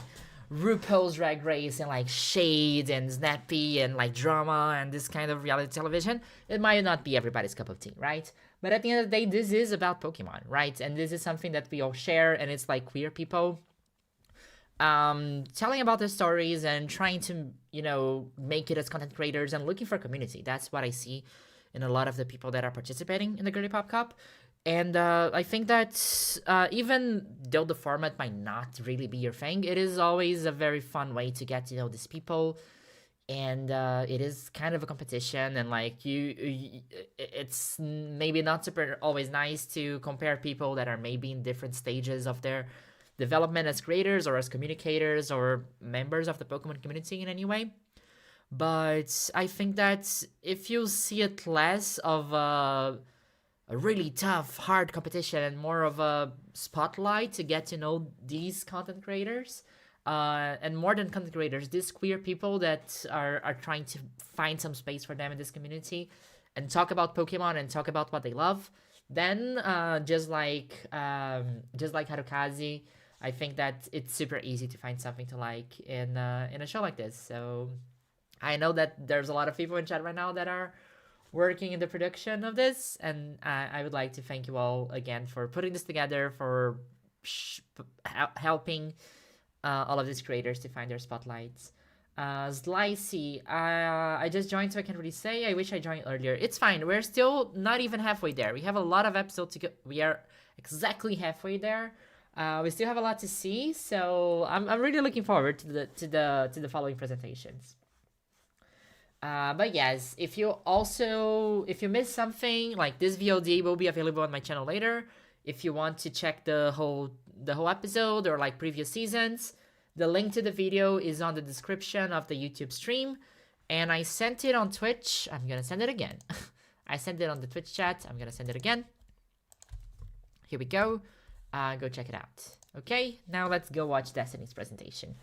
RuPaul's Drag Race and like Shade and Snappy and like drama and this kind of reality television. It might not be everybody's cup of tea, right? But at the end of the day, this is about Pokemon, right? And this is something that we all share, and it's like queer people telling about their stories and trying to, make it as content creators and looking for community. That's what I see in a lot of the people that are participating in the Girly Pop Cup. And I think that even though the format might not really be your thing, it is always a very fun way to get to know these people. And it is kind of a competition, and like it's maybe not super always nice to compare people that are maybe in different stages of their development as creators or as communicators or members of the Pokemon community in any way. But I think that if you see it less of a really tough, hard competition and more of a spotlight to get to know these content creators, and more than content creators, these queer people that are trying to find some space for them in this community and talk about Pokemon and talk about what they love, then just like Harukaze, I think that it's super easy to find something to like in a show like this. So I know that there's a lot of people in chat right now that are working in the production of this, and I would like to thank you all again for putting this together, for helping all of these creators to find their spotlights. Slicey, I just joined, so I can't really say. I wish I joined earlier. It's fine. We're still not even halfway there. We have a lot of episodes to go. We are exactly halfway there. We still have a lot to see, so I'm really looking forward to the following presentations. But yes, if you missed something, like this VOD will be available on my channel later. If you want to check the whole episode or like previous seasons, the link to the video is on the description of the YouTube stream, and I sent it on Twitch. I'm gonna send it again. I sent it on the Twitch chat. I'm gonna send it again. Here we go. Go check it out. Okay, now let's go watch Destiny's presentation.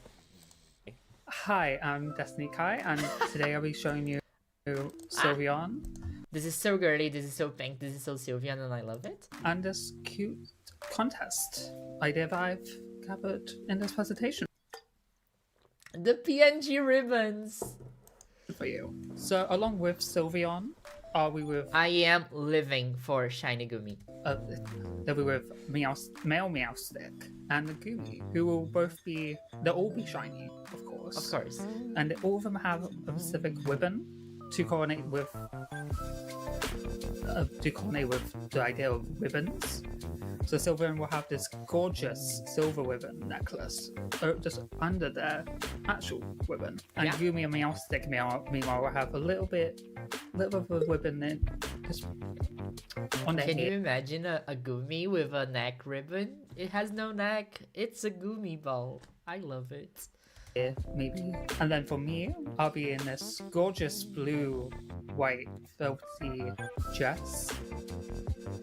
Hi, I'm Destiny Kai, and today I'll be showing you Sylveon. This is so girly, this is so pink, this is so Sylveon, and I love it. And this cute contest idea that I've gathered in this presentation. The PNG ribbons! For you. So, along with Sylveon, we with... I am living for Shiny Gumi. They'll be with Male Meowstic and Gumi, who will both be... They'll all be shiny, of course. Of course. And all of them have a specific ribbon to coordinate with the idea of ribbons. So Sylveon will have this gorgeous silver ribbon necklace just under their actual ribbon. And Gumi and Meowstic meanwhile will have a little bit of a ribbon in just on their Can head. you imagine a Gumi with a neck ribbon? It has no neck. It's a Gumi ball. I love it. Yeah, maybe. And then for me, I'll be in this gorgeous blue, white, felty dress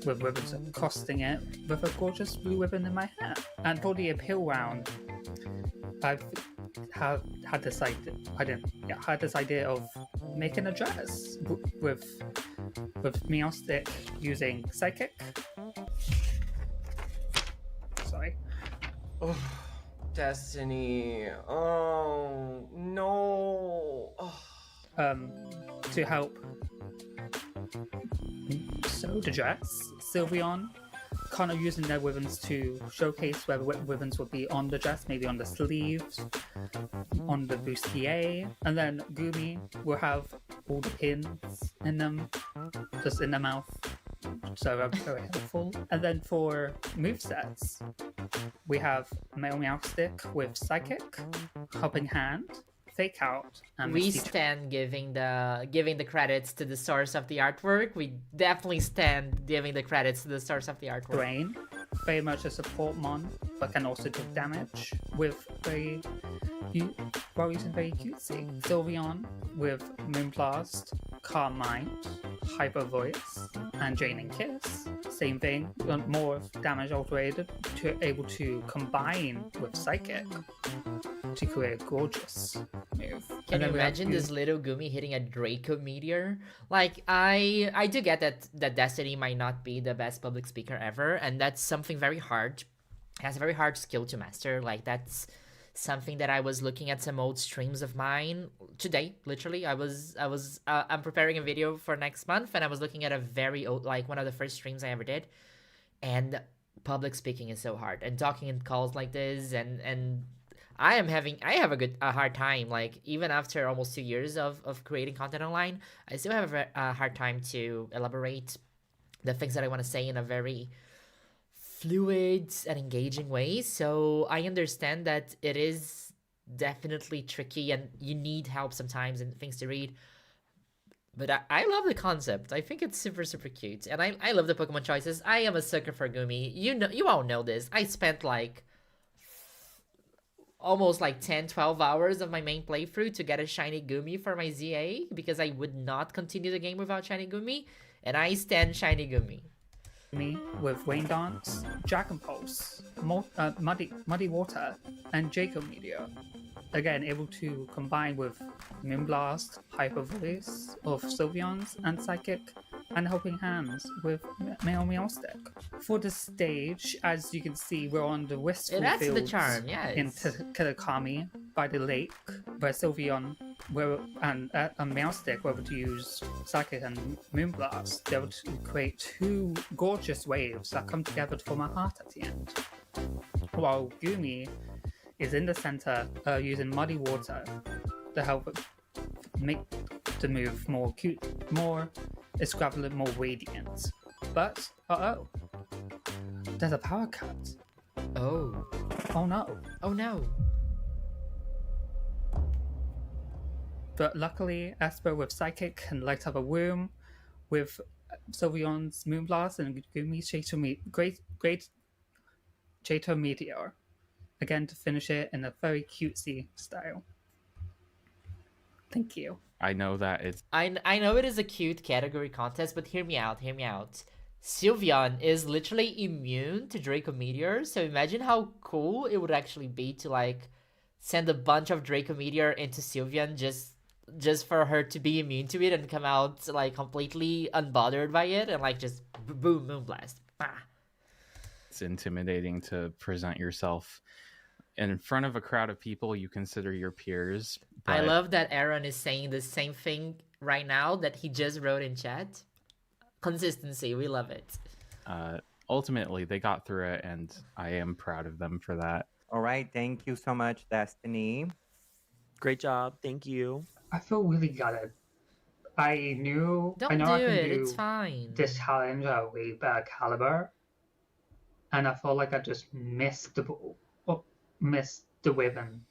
with ribbons accosting it, with a gorgeous blue ribbon in my hair. And for the appeal round, I've had this idea of making a dress with Meowstic using Psychic. Sorry. Oh, Destiny. Oh no. Oh. To help sew the dress, Sylveon kind of using their ribbons to showcase where the ribbons would be on the dress, maybe on the sleeves, on the bustier, and then Gumi will have all the pins in them, just in the mouth, so that's very helpful. And then for movesets, we have Male Meowstic with Psychic, Helping Hand, Fake Out, and we Misty stand giving the credits to the source of the artwork. We definitely stand giving the credits to the source of the artwork. Brain, very much a support mon, but can also do damage with while using very cutesy. Sylveon with Moonblast, Calm Mind, Hyper Voice, and Draining Kiss. Same thing, more damage alterated, able to combine with Psychic to create a gorgeous move. Can you imagine this little Gumi hitting a Draco Meteor? Like, I do get that Destiny might not be the best public speaker ever, and that's something very hard. It has a very hard skill to master. Like, that's something that I was looking at some old streams of mine today. Literally, I'm preparing a video for next month, and I was looking at a very old, like one of the first streams I ever did, and public speaking is so hard, and talking in calls like this, and I have a hard time. Like, even after almost 2 years of creating content online, I still have a hard time to elaborate the things that I want to say in a very fluid and engaging way. So I understand that it is definitely tricky and you need help sometimes and things to read. But I love the concept. I think it's super, super cute. And I love the Pokemon choices. I am a sucker for Gumi. You all know this. I spent like almost like 10-12 hours of my main playthrough to get a shiny Gumi for my ZA because I would not continue the game without shiny Gumi, and I stand shiny Gumi. With Rain Dance, Jack and Pulse, Muddy Water, and Jacob Meteor. Again, able to combine with Moonblast, Hyper Voice of Sylveon's, and Psychic, and Helping Hands with Meowstic. For the stage, as you can see, we're on the wistful That's fields the charm, yes. in Kitakami by the lake, where Sylveon and Meowstic were able to use Psychic and Moonblast. They were able to create two gorgeous waves that come together to form a heart at the end. While Gumi is in the center using Muddy Water to help make the move more cute, more extravagant, more radiant. But, there's a power cut. Oh no. Oh no. But luckily, Esper with Psychic can light up a room with Sylveon's Moonblast and Gumi's Chato Meteor. Again, to finish it in a very cutesy style. Thank you. I know that it's... I know it is a cute category contest, but hear me out. Sylveon is literally immune to Draco Meteor, so imagine how cool it would actually be to, like, send a bunch of Draco Meteor into Sylveon just for her to be immune to it and come out, like, completely unbothered by it and, like, just boom, Moonblast. Bah. It's intimidating to present yourself in front of a crowd of people you consider your peers. I love that Aaron is saying the same thing right now that he just wrote in chat. Consistency, we love it. Ultimately, they got through it, and I am proud of them for that. All right, thank you so much, Destiny. Great job, thank you. I feel really gutted. I know I can do it's fine. This challenge at way better caliber, and I feel like I just missed the ribbon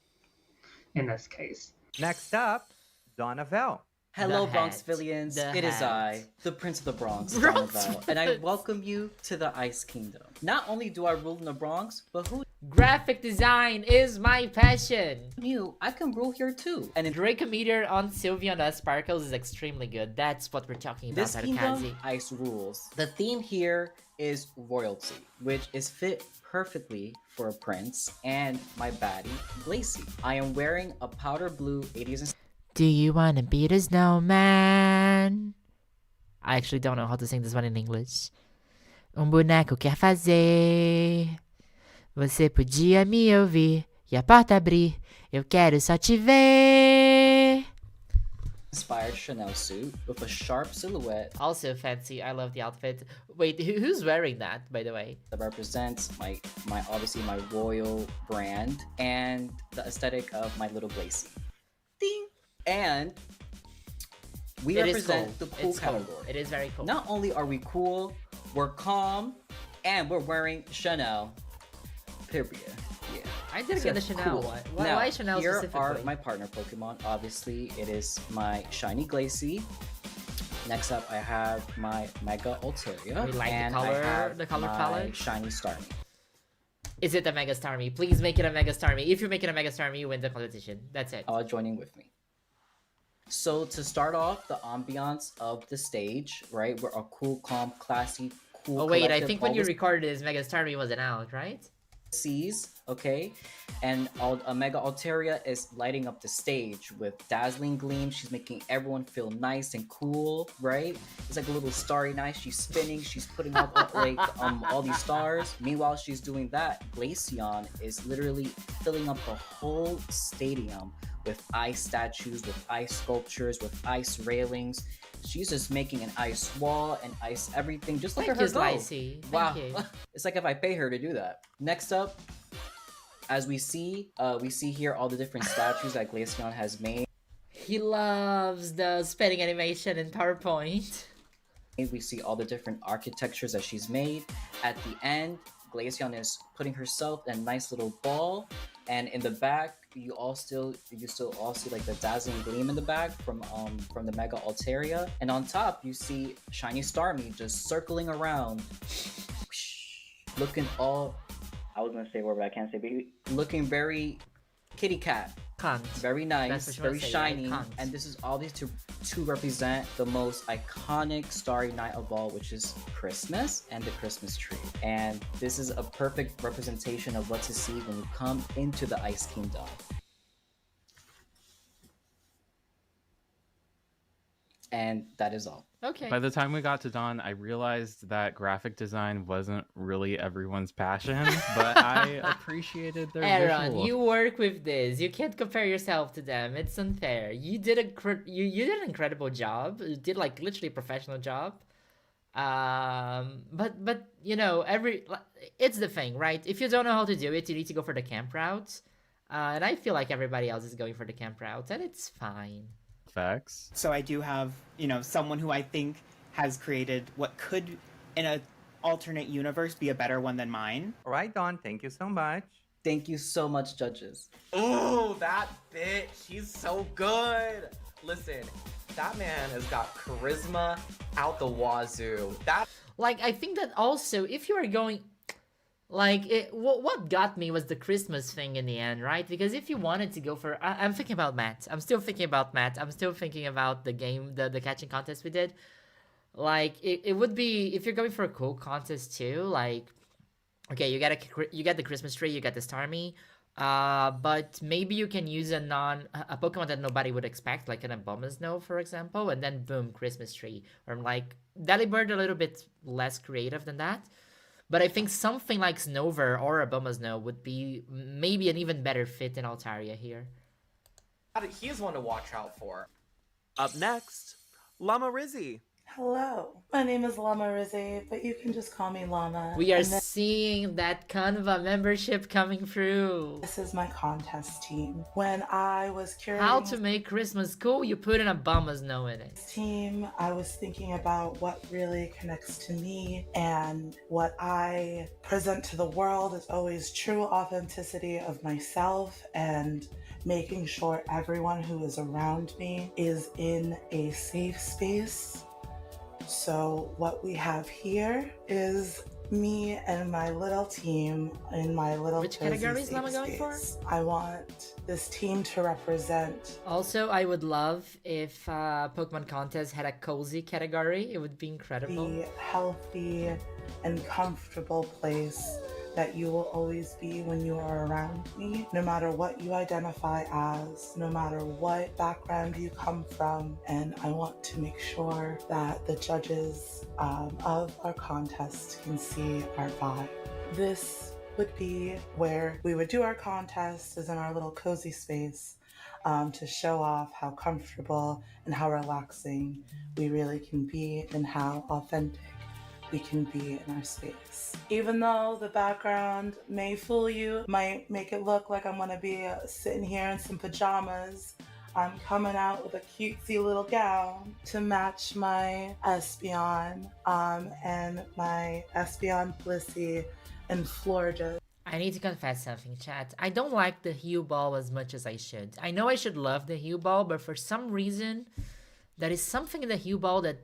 in this case. Next up, Donavel. Hello, Bronxvillians. It is I, the Prince of the Bronx, Donavel, and I welcome you to the Ice Kingdom. Not only do I rule in the Bronx, but who Graphic design is my passion. knew I can rule here too? And Draco Meteor on Sylveon that sparkles is extremely good. That's what we're talking about. This kingdom, ice rules. The theme here is royalty, which is fit perfectly for a prince and my baddie, Glacy. I am wearing a powder blue 80s. Do you want to be the snowman? I actually don't know how to sing this one in English. Boneco quer fazer. Você podia me ouvir e a porta abrir. Eu quero só te ver. Inspired Chanel suit with a sharp silhouette. Also fancy. I love the outfit. Wait, who's wearing that, by the way? That represents my obviously my royal brand and the aesthetic of my little Glacy. Ding! And we represent the cool category. It is very cool. Not only are we cool, we're calm, and we're wearing Chanel. Period. Yeah. I didn't get the Chanel one. Why Chanel here specifically? Are my partner Pokemon. Obviously, it is my shiny Glacy. Next up, I have my Mega Altaria. We like and the color, I have the color my palette. Shiny Starmie. Is it a Mega Starmie? Please make it a Mega Starmie. If you make it a Mega Starmie, you win the competition. That's it. All joining with me. So to start off the ambiance of the stage, right? We're a cool, calm, classy, cool. Oh wait, I think when you recorded this, Mega Starmie wasn't out, right? Seas, okay, and Mega Altaria is lighting up the stage with dazzling gleams. She's making everyone feel nice and cool, right? It's like a little starry night. She's spinning. She's putting up all these stars. Meanwhile, she's doing that. Glaceon is literally filling up the whole stadium with ice statues, with ice sculptures, with ice railings. She's just making an ice wall and ice everything. Just look at her go. Wow. It's like if I pay her to do that. Next up, as we see here all the different statues that Glaceon has made. He loves the spinning animation in PowerPoint. We see all the different architectures that she's made. At the end, Glaceon is putting herself in a nice little ball, and in the back, you still all see like the dazzling gleam in the back from the Mega Altaria, and on top you see Shiny Starmie just circling around, looking all. I was gonna say word, but I can't say. But looking very kitty cat. Cunt. Very nice, That's what you very wanna say, shiny, right? Cunt. and this is obviously to represent the most iconic Starry Night of all, which is Christmas and the Christmas tree. And this is a perfect representation of what to see when you come into the Ice Kingdom. And that is all. Okay. By the time we got to Dawn, I realized that graphic design wasn't really everyone's passion, but I appreciated their Aaron, visual. you work with this. You can't compare yourself to them. It's unfair. You did you did an incredible job. You did like literally a professional job. But you know, it's the thing, right? If you don't know how to do it, you need to go for the camp route. And I feel like everybody else is going for the camp route, and it's fine. Facts. So I do have, someone who I think has created what could, in an alternate universe, be a better one than mine. All right, Dawn, thank you so much. Thank you so much, judges. Ooh, that bitch. He's so good. Listen, that man has got charisma out the wazoo. I think that also, if you are going... what got me was the Christmas thing in the end, right? Because if you wanted to go for... I'm thinking about Matt. I'm still thinking about Matt. I'm still thinking about the game, the catching contest we did. It would be... If you're going for a cool contest too, okay, you get the Christmas tree, you get the Starmie, but maybe you can use a Pokemon that nobody would expect, like an Abomasnow, for example, and then boom, Christmas tree. Or Delibird a little bit less creative than that. But I think something like Snover or Abomasnow would be maybe an even better fit in Altaria here. He's one to watch out for. Up next, Llama Rizzy. Hello, my name is Llama Rizzy, but you can just call me Llama. We are seeing that Canva membership coming through. This is my contest team. When I was curating how to make Christmas cool, you put an Abomasnow in it. Team, I was thinking about what really connects to me, and what I present to the world is always true authenticity of myself, and making sure everyone who is around me is in a safe space. So what we have here is me and my little team in my little Which category is Llama going for? I want this team to represent. Also, I would love if Pokemon Contest had a cozy category. It would be incredible. The healthy and comfortable place that you will always be when you are around me, no matter what you identify as, no matter what background you come from. And I want to make sure that the judges of our contest can see our vibe. This would be where we would do our contest, is in our little cozy space, to show off how comfortable and how relaxing we really can be, and how authentic we can be in our space. Even though the background may fool you, might make it look like I'm gonna be sitting here in some pajamas, I'm coming out with a cutesy little gown to match my Espeon and my Espeon Blissey and Florida. I need to confess something, chat. I don't like the Hue Ball as much as I should. I know I should love the Hue Ball, but for some reason, there is something in the Hue Ball that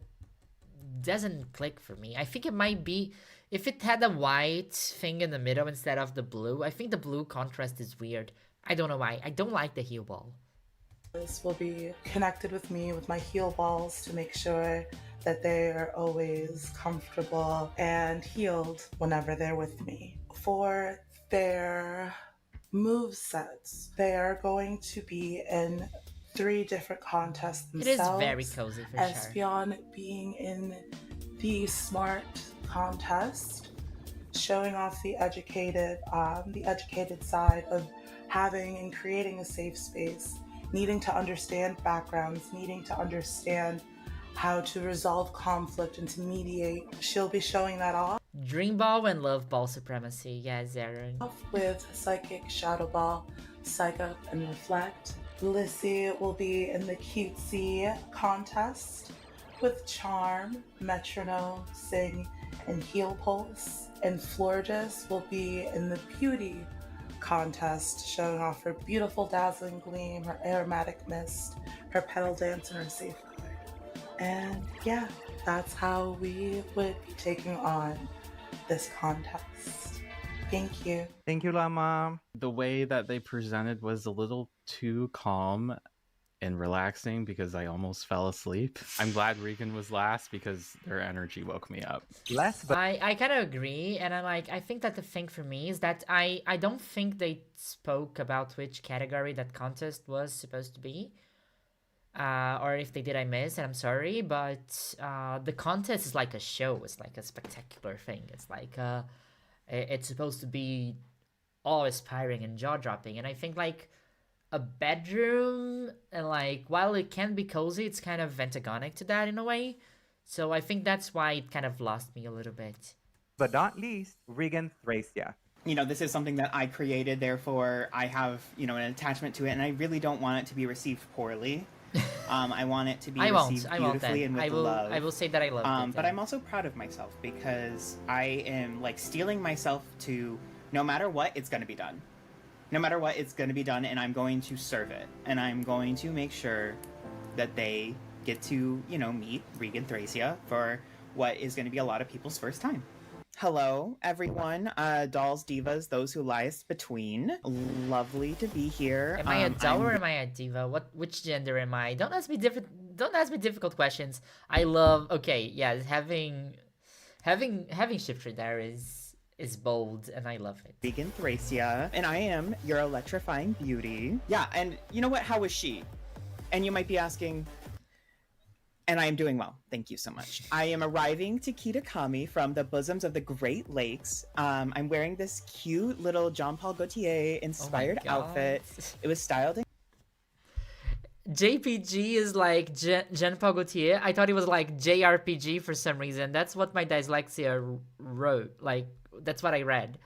doesn't click for me. I think it might be if it had a white thing in the middle instead of the blue. I think the blue contrast is weird. I don't know why. I don't like the Hue Ball. This will be connected with me with my heel balls to make sure that they are always comfortable and healed whenever they're with me. For their move sets, they are going to be in 3 different contests themselves. It is very cozy for Espeon being in the Smart contest, showing off the educated side of having and creating a safe space, needing to understand backgrounds, needing to understand how to resolve conflict and to mediate. She'll be showing that off. Dream Ball and Love Ball Supremacy, yes, Aaron. With Psychic, Shadow Ball, Psych Up, and Reflect. Blissey will be in the Cutesy contest, with Charm, Metronome, Sing, and Heal Pulse. And Florges will be in the Beauty contest, showing off her beautiful dazzling gleam, her aromatic mist, her petal dance, and her safe color. And yeah, that's how we would be taking on this contest. Thank you. Thank you, Llama. The way that they presented was a little too calm and relaxing because I almost fell asleep. I'm glad Regan was last because their energy woke me up. I kind of agree, and I think that the thing for me is that I don't think they spoke about which category that contest was supposed to be. Or if they did, I missed, and I'm sorry, but the contest is like a show. It's like a spectacular thing. It's like it's supposed to be awe-inspiring and jaw-dropping, and I think like a bedroom, and like while it can be cozy, it's kind of antagonic to that in a way. So I think that's why it kind of lost me a little bit. But not least, Regan Thracia. You know, this is something that I created, therefore I have, you know, an attachment to it, and I really don't want it to be received poorly. I want it to be received beautifully and with love. I will say that I love it. But I'm also proud of myself because I am like steeling myself to, no matter what, it's going to be done. No matter what, it's going to be done, and I'm going to serve it. And I'm going to make sure that they get to, you know, meet Regan Thracia for what is going to be a lot of people's first time. Hello, everyone. Dolls, divas, those who lies between. Lovely to be here. Am I a doll or am I a diva? Which gender am I? Don't ask me difficult questions. I love. Okay, yeah, having Shifter there is bold, and I love it. Regan Thracia, and I am your electrifying beauty. Yeah, and you know what? How is she? And you might be asking, and I am doing well. Thank you so much. I am arriving to Kitakami from the bosoms of the Great Lakes. I'm wearing this cute little Jean Paul Gaultier inspired outfit. It was styled in JPG is like Jean Paul Gaultier. I thought it was like JRPG for some reason. That's what my dyslexia wrote. Like, that's what I read.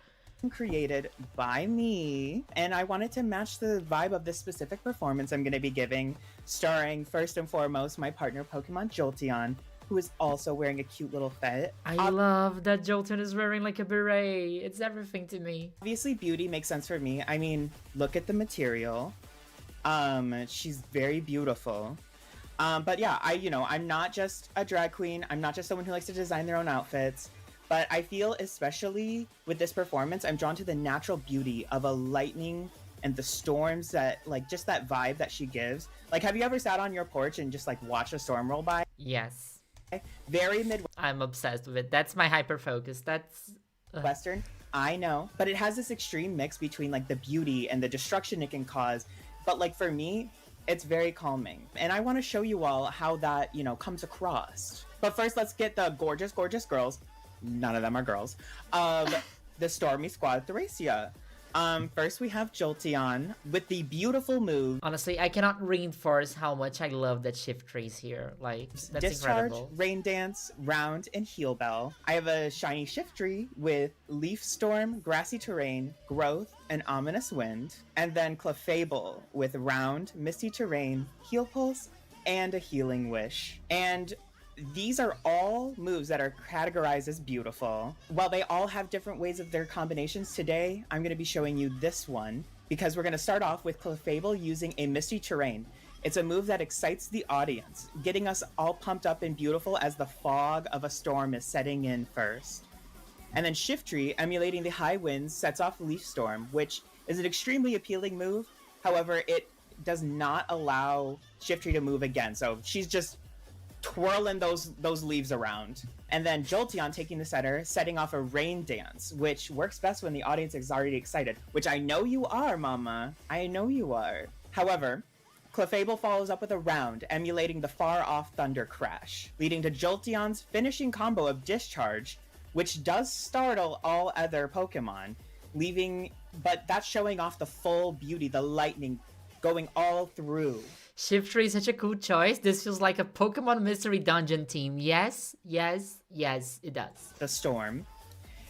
Created by me, and I wanted to match the vibe of this specific performance I'm going to be giving, starring first and foremost my partner Pokemon Jolteon, who is also wearing a cute little fit. I love that Jolteon is wearing like a beret. It's everything to me. Obviously, beauty makes sense for me. I mean, look at the material. She's very beautiful. But yeah, I'm not just a drag queen. I'm not just someone who likes to design their own outfits. But I feel, especially with this performance, I'm drawn to the natural beauty of a lightning and the storms that, like, just that vibe that she gives. Like, have you ever sat on your porch and just, like, watch a storm roll by? Yes. Very I'm obsessed with it. That's my hyper focus. That's Western. I know. But it has this extreme mix between, like, the beauty and the destruction it can cause. But, like, for me, it's very calming. And I want to show you all how that, comes across. But first, let's get the gorgeous, gorgeous girls. None of them are girls. The Stormy Squad Thracia. First we have Jolteon with the beautiful move. Honestly, I cannot reinforce how much I love that shift trace here. Like, that's Discharge, incredible. Rain Dance, Round, and Heal Bell. I have a shiny shift tree with Leaf Storm, Grassy Terrain, Growth, and Ominous Wind. And then Clefable with Round, Misty Terrain, Heal Pulse, and a Healing Wish. And these are all moves that are categorized as beautiful. While they all have different ways of their combinations, today I'm going to be showing you this one because we're going to start off with Clefable using a Misty Terrain. It's a move that excites the audience, getting us all pumped up and beautiful as the fog of a storm is setting in first. And then Shift Tree, emulating the high winds, sets off Leaf Storm, which is an extremely appealing move. However, it does not allow Shift Tree to move again, so she's just twirling those leaves around. And then Jolteon taking the center, setting off a Rain Dance, which works best when the audience is already excited, which I know you are, Mama. I know you are. However, Clefable follows up with a Round, emulating the far-off Thunder Crash, leading to Jolteon's finishing combo of Discharge, which does startle all other Pokemon, but that's showing off the full beauty, the lightning going all through. Shift Tree is such a cool choice. This feels like a Pokemon Mystery Dungeon team. Yes, yes, yes, it does. The Storm.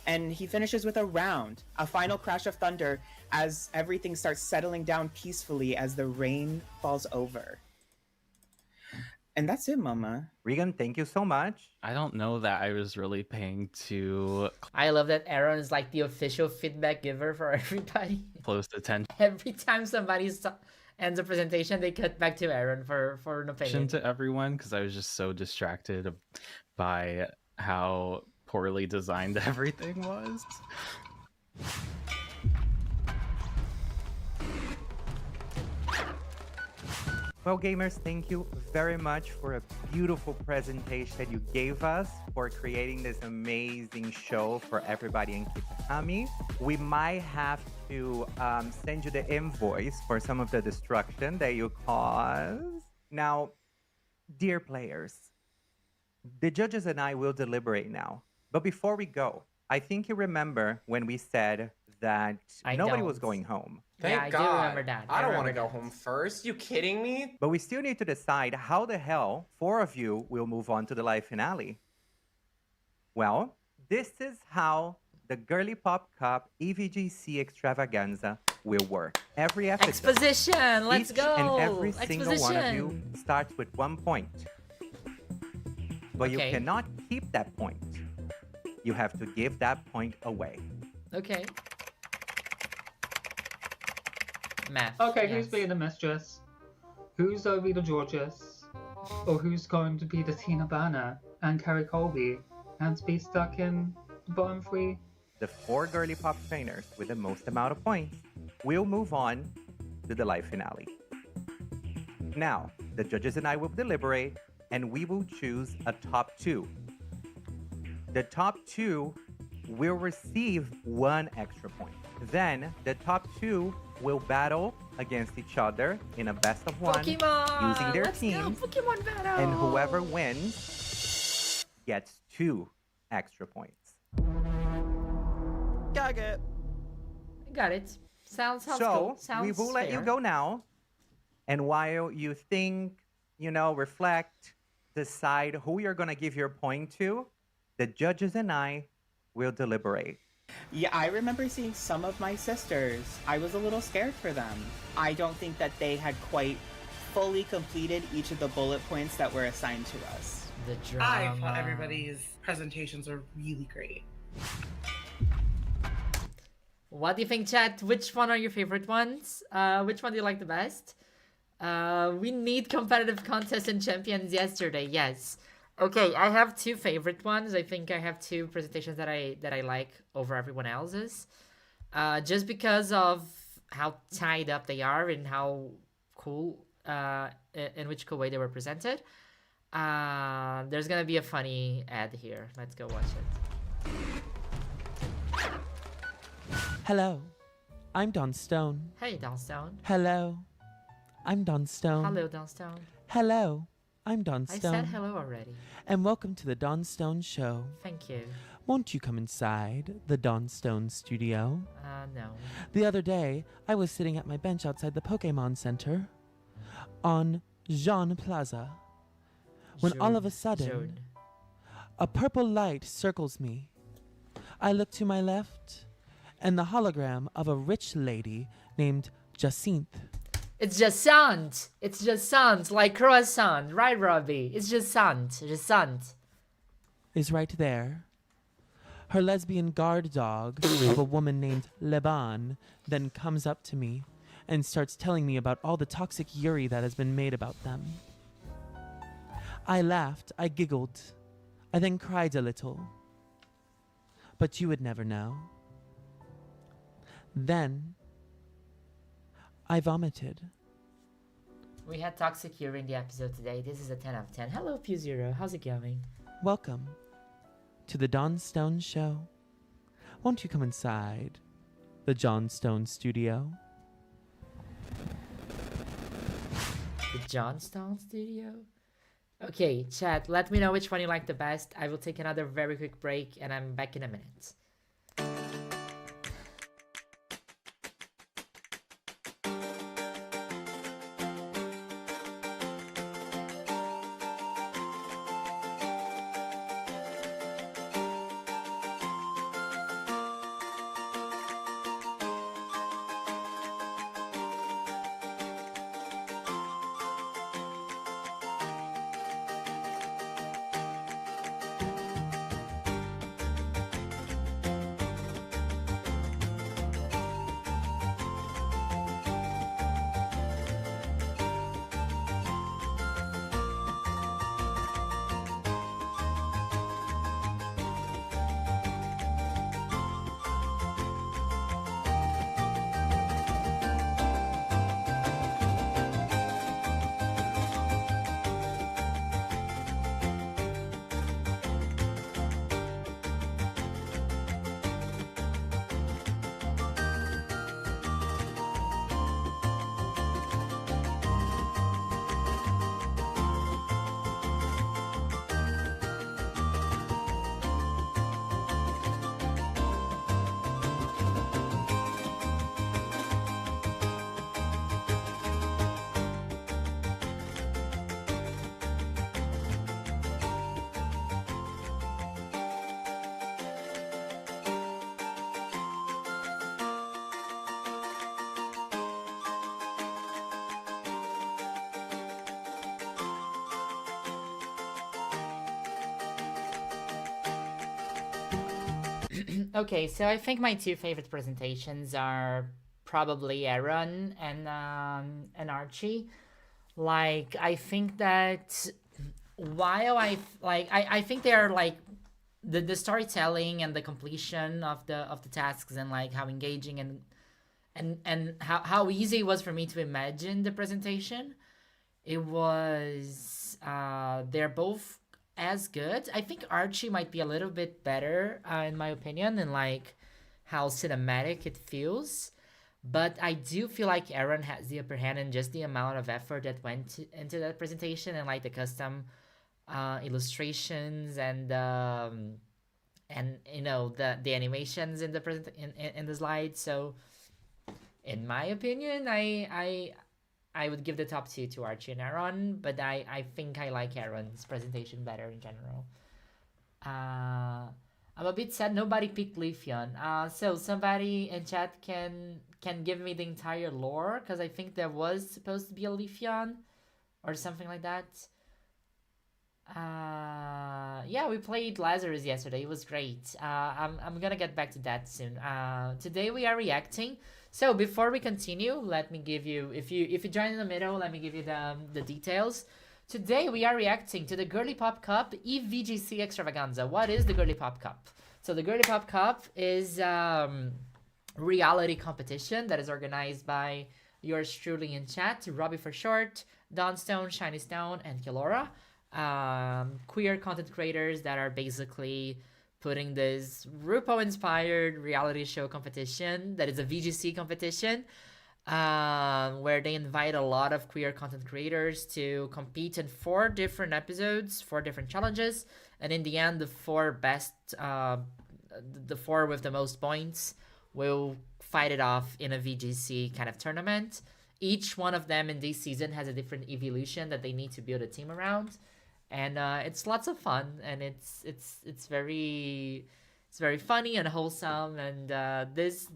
And he finishes with a Round, a final crash of thunder as everything starts settling down peacefully as the rain falls over. And that's it, Mama. Regan, thank you so much. I don't know that I was really paying too I love that Aaron is like the official feedback giver for everybody. close attention Every time somebody ends a presentation, they cut back to Aaron for an opinion. to everyone because I was just so distracted by how poorly designed everything was. Well, gamers, thank you very much for a beautiful presentation you gave us, for creating this amazing show for everybody in Kitakami. We might have to send you the invoice for some of the destruction that you caused. Now, dear players, the judges and I will deliberate now. But before we go, I think you remember when we said that nobody was going home. Thank God. I do remember that. I don't want to go home first. You kidding me? But we still need to decide how the hell 4 of you will move on to the live finale. Well, this is how the Girly Pop Cup EeeveeGC Extravaganza will work. Every episode, Exposition! Let's each go! and every single one of you Exposition! starts with 1 point. But you Okay. cannot keep that point. You have to give that point away. Okay. Math. Okay, yes. who's being the mistress? Who's be the Georges? Or who's going to be the Tina Burner and Carrie Colby and be stuck in the bottom 3? The 4 Girly Pop trainers with the most amount of points will move on to the live finale. Now, the judges and I will deliberate, and we will choose a top 2. The top 2 will receive 1 extra point. Then, the top 2 will battle against each other in a best of 1 Pokemon! using their Let's teams. go, Pokemon battle! And whoever wins gets 2 extra points. Got it. Got it. Sounds So, cool. Sounds we will let you fair. go now. And while you think, reflect, decide who you're going to give your point to, the judges and I will deliberate. Yeah, I remember seeing some of my sisters. I was a little scared for them. I don't think that they had quite fully completed each of the bullet points that were assigned to us. The I drama. thought everybody's presentations were really great. What do you think, chat? Which one are your favorite ones? Which one do you like the best? We need competitive contests and champions yesterday. Yes. Okay, I have 2 favorite ones. I think I have 2 presentations that I like over everyone else's. Just because of how tied up they are and how cool, in which cool way they were presented. There's gonna be a funny ad here. Let's go watch it. Hello, I'm Don Stone. Hey, Downstone. Hello, I'm Don Stone. Hello, Downstone. Hello, I'm Don I Stone. said hello already. And welcome to the Don Stone Show. Thank you. Won't you come inside the Don Stone studio? No. The other day, I was sitting at my bench outside the Pokémon Center on Jean Plaza when all of a sudden, Jean. a purple light circles me. I look to my left, and the hologram of a rich lady named Jacinthe. It's Jacinthe. It's Jacinthe, like croissant, right, Robbie? It's Jacinthe. Jacinthe. Is right there. Her lesbian guard dog of a woman named Leban then comes up to me and starts telling me about all the toxic Yuri that has been made about them. I laughed, I giggled, I then cried a little. But you would never know. Then I vomited. We had Toxic Yuri in the episode today. This is a 10 out of 10. Hello, Pew0. How's it going? Welcome to the Don Stone Show. Won't you come inside the John Stone studio? The Johnstone Studio? Okay, chat, let me know which one you like the best. I will take another very quick break and I'm back in a minute. Okay, so I think my two favorite presentations are probably Aaron and Archie. Like, I think that while I think they are like the storytelling and the completion of the tasks and like how engaging and how easy it was for me to imagine the presentation. It was they're both as good. I think Archie might be a little bit better in my opinion, and like how cinematic it feels. But I do feel like Aaron has the upper hand in just the amount of effort that went into that presentation and like the custom illustrations and you know the animations in the in the slides. So in my opinion, I would give the top two to Archie and Aaron, but I think I like Aaron's presentation better in general. I'm a bit sad nobody picked Leafeon. So somebody in chat can give me the entire lore, because I think there was supposed to be a Leafeon or something like that. Yeah, we played Lazarus yesterday. It was great. I'm gonna get back to that soon. Today we are reacting. So before we continue, let me give you, if you join in the middle, let me give you the details. Today we are reacting to the Girly Pop Cup EeeveeGC Extravaganza. What is the Girly Pop Cup? So the Girly Pop Cup is reality competition that is organized by yours truly in chat, Robbie for short, Dawnstone, Shiny Stone, and Kilora. Queer content creators that are basically putting this RuPaul-inspired reality show competition that is a VGC competition, where they invite a lot of queer content creators to compete in 4 different episodes, 4 different challenges, and in the end, the 4 best, the 4 with the most points will fight it off in a VGC kind of tournament. Each one of them in this season has a different evolution that they need to build a team around. And it's lots of fun, and it's very funny and wholesome, and this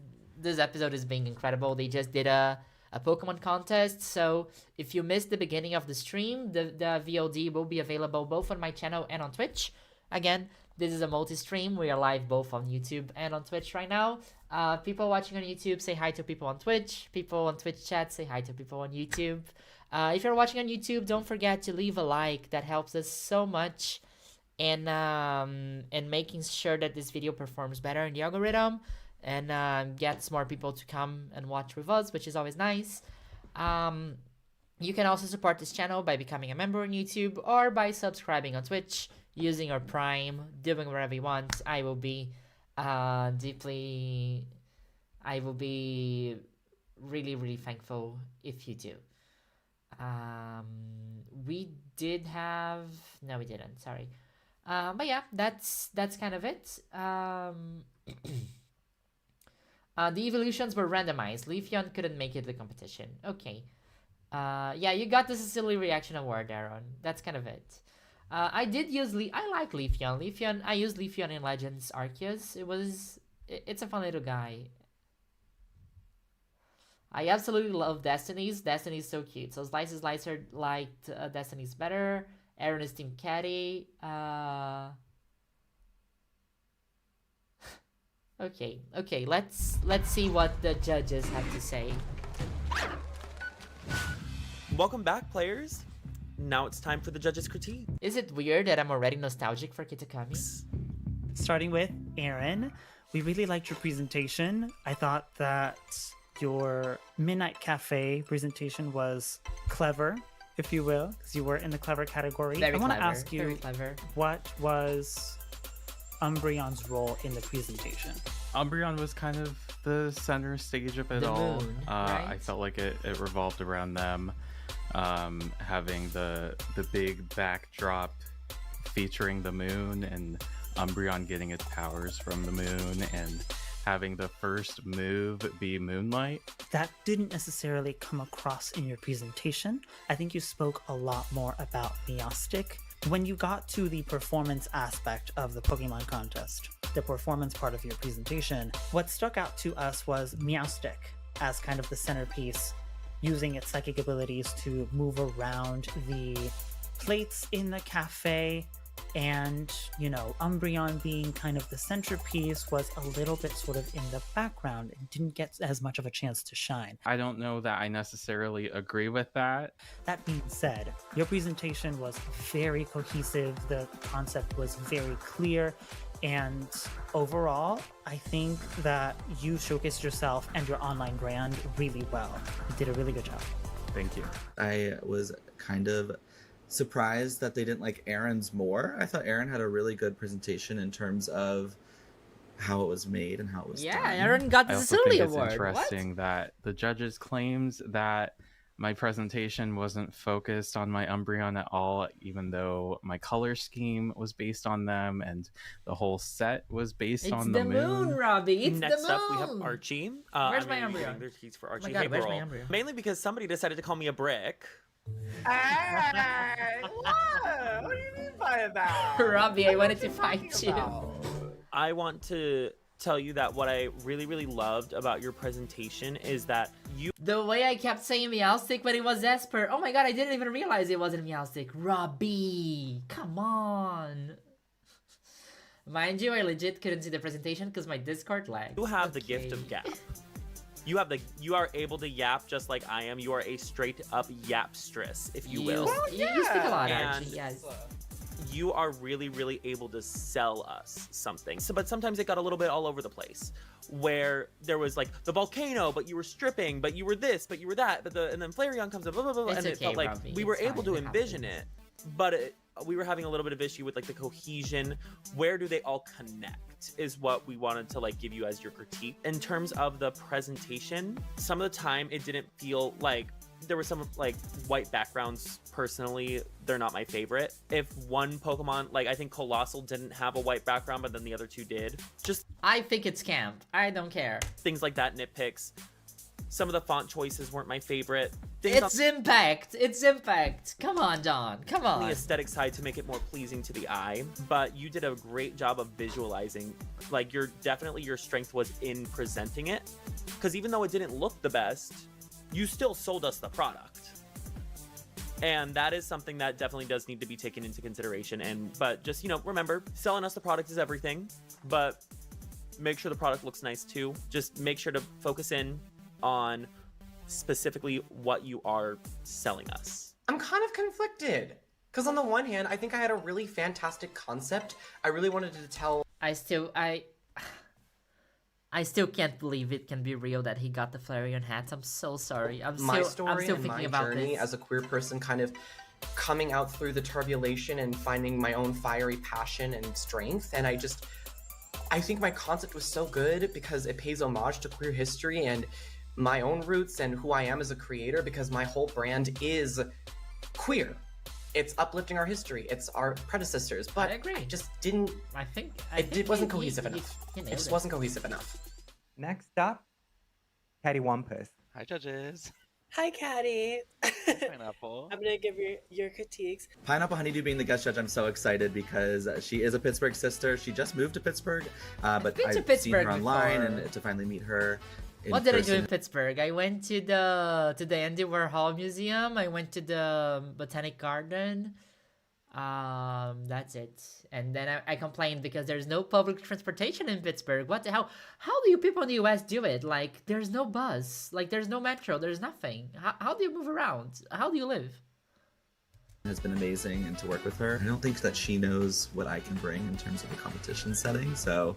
episode is being incredible. They just did a Pokemon contest, so if you missed the beginning of the stream, the VOD will be available both on my channel and on Twitch. Again, this is a multi-stream. We are live both on YouTube and on Twitch right now. People watching on YouTube, say hi to people on Twitch. People on Twitch chat, say hi to people on YouTube. If you're watching on YouTube, don't forget to leave a like. That helps us so much in making sure that this video performs better in the algorithm and gets more people to come and watch with us, which is always nice. You can also support this channel by becoming a member on YouTube or by subscribing on Twitch using our Prime, doing whatever you want. I will be really, really thankful if you do. We did have, no we didn't, sorry. But yeah, that's kind of it. The evolutions were randomized. Leafeon couldn't make it to the competition. Okay. Yeah, you got the Cecily reaction award, Aaron. That's kind of it. I did use I like Leafeon. I used Leafeon in Legends Arceus. It's a fun little guy. I absolutely love Destiny's. Destiny's so cute. So Slices Slicer liked Destiny's better. Aaron is Team Caddy. Okay. Let's see what the judges have to say. Welcome back, players. Now it's time for the judges' critique. Is it weird that I'm already nostalgic for Kitakami? Starting with Aaron, we really liked your presentation. I thought that your Midnight Cafe presentation was clever, if you will, because you were in the clever category. I want to ask you, what was Umbreon's role in the presentation? Umbreon was kind of the center stage of it all. Moon, right? I felt like it revolved around them. Having the big backdrop featuring the moon and Umbreon getting its powers from the moon and having the first move be Moonlight. That didn't necessarily come across in your presentation. I think you spoke a lot more about Meowstic. When you got to the performance aspect of the Pokemon contest, the performance part of your presentation, what stuck out to us was Meowstic as kind of the centerpiece, using its psychic abilities to move around the plates in the cafe And, you know, Umbreon being kind of the centerpiece was a little bit sort of in the background and didn't get as much of a chance to shine. I don't know that I necessarily agree with that. That being said, your presentation was very cohesive, the concept was very clear, and overall, I think that you showcased yourself and your online brand really well. You did a really good job. Thank you. I was kind of surprised that they didn't like Aaron's more. I thought Aaron had a really good presentation in terms of how it was made and how it was done. Aaron got the Cecily Award. It's interesting that the judges claims that my presentation wasn't focused on my Umbreon at all, even though my color scheme was based on them and the whole set was based on the moon. Robbie. It's Next the moon. up, we have Archie. Where's my I'm Umbreon? reading their keys for Archie. Oh my God, Hey, where's girl. my Umbreon? Mainly because somebody decided to call me a brick. Hey, what do you mean by that? Robbie, I wanted to fight you. I want to tell you that what I really, really loved about your presentation is that you... The way I kept saying Meowstic when it was Esper. Oh my God, I didn't even realize it wasn't Meowstic. Robbie, come on. Mind you, I legit couldn't see the presentation because my Discord lagged. You have the gift of gap. You are able to yap just like I am. You are a straight up yapstress, if you will. You speak a lot, And Archie, yes. you are really, really able to sell us something. So, but sometimes it got a little bit all over the place, where there was like the volcano, but you were stripping, but you were this, but you were that, and then Flareon comes up, blah, blah, blah, It's and it okay, felt like Robbie. we were It's able fine, to it envision it, but we were having a little bit of issue with like the cohesion. Where do they all connect? Is what we wanted to like give you as your critique. In terms of the presentation, some of the time it didn't feel like there were some like white backgrounds. Personally, they're not my favorite. If one Pokemon, like I think Colossal didn't have a white background, but then the other two did. Just I think it's camp. I don't care. Things like that, nitpicks. Some of the font choices weren't my favorite. It's Impact. It's Impact. Come on, Don. Come on. The aesthetic side to make it more pleasing to the eye, but you did a great job of visualizing. Like your strength was in presenting it, because even though it didn't look the best, you still sold us the product. And that is something that definitely does need to be taken into consideration. But just, you know, remember, selling us the product is everything, but make sure the product looks nice too. Just make sure to focus in on specifically what you are selling us. I'm kind of conflicted. Because on the one hand, I think I had a really fantastic concept. I really wanted to tell... I still can't believe it can be real that he got the Flareon hats. I'm so sorry. I'm still thinking my about journey this. as a queer person, kind of coming out through the turbulation and finding my own fiery passion and strength. And I think my concept was so good because it pays homage to queer history and my own roots and who I am as a creator, because my whole brand is queer. It's uplifting our history. It's our predecessors. But I agree. I just didn't... It wasn't cohesive enough. It just wasn't cohesive enough. Next up, Caddy Wampus. Hi, judges. Hi, Caddy. Pineapple. I'm gonna give your critiques. Pineapple Honeydew being the guest judge, I'm so excited because she is a Pittsburgh sister. She just moved to Pittsburgh, but been to I've seen her Pittsburgh online, before. and to finally meet her in What did I do person. in Pittsburgh? I went to the Andy Warhol Museum. I went to the Botanic Garden. That's it. And then I complained because there's no public transportation in Pittsburgh. What the hell? How do you people in the US do it? Like, there's no bus. Like, there's no metro. There's nothing. How do you move around? How do you live? It has been amazing, and to work with her. I don't think that she knows what I can bring in terms of the competition setting, so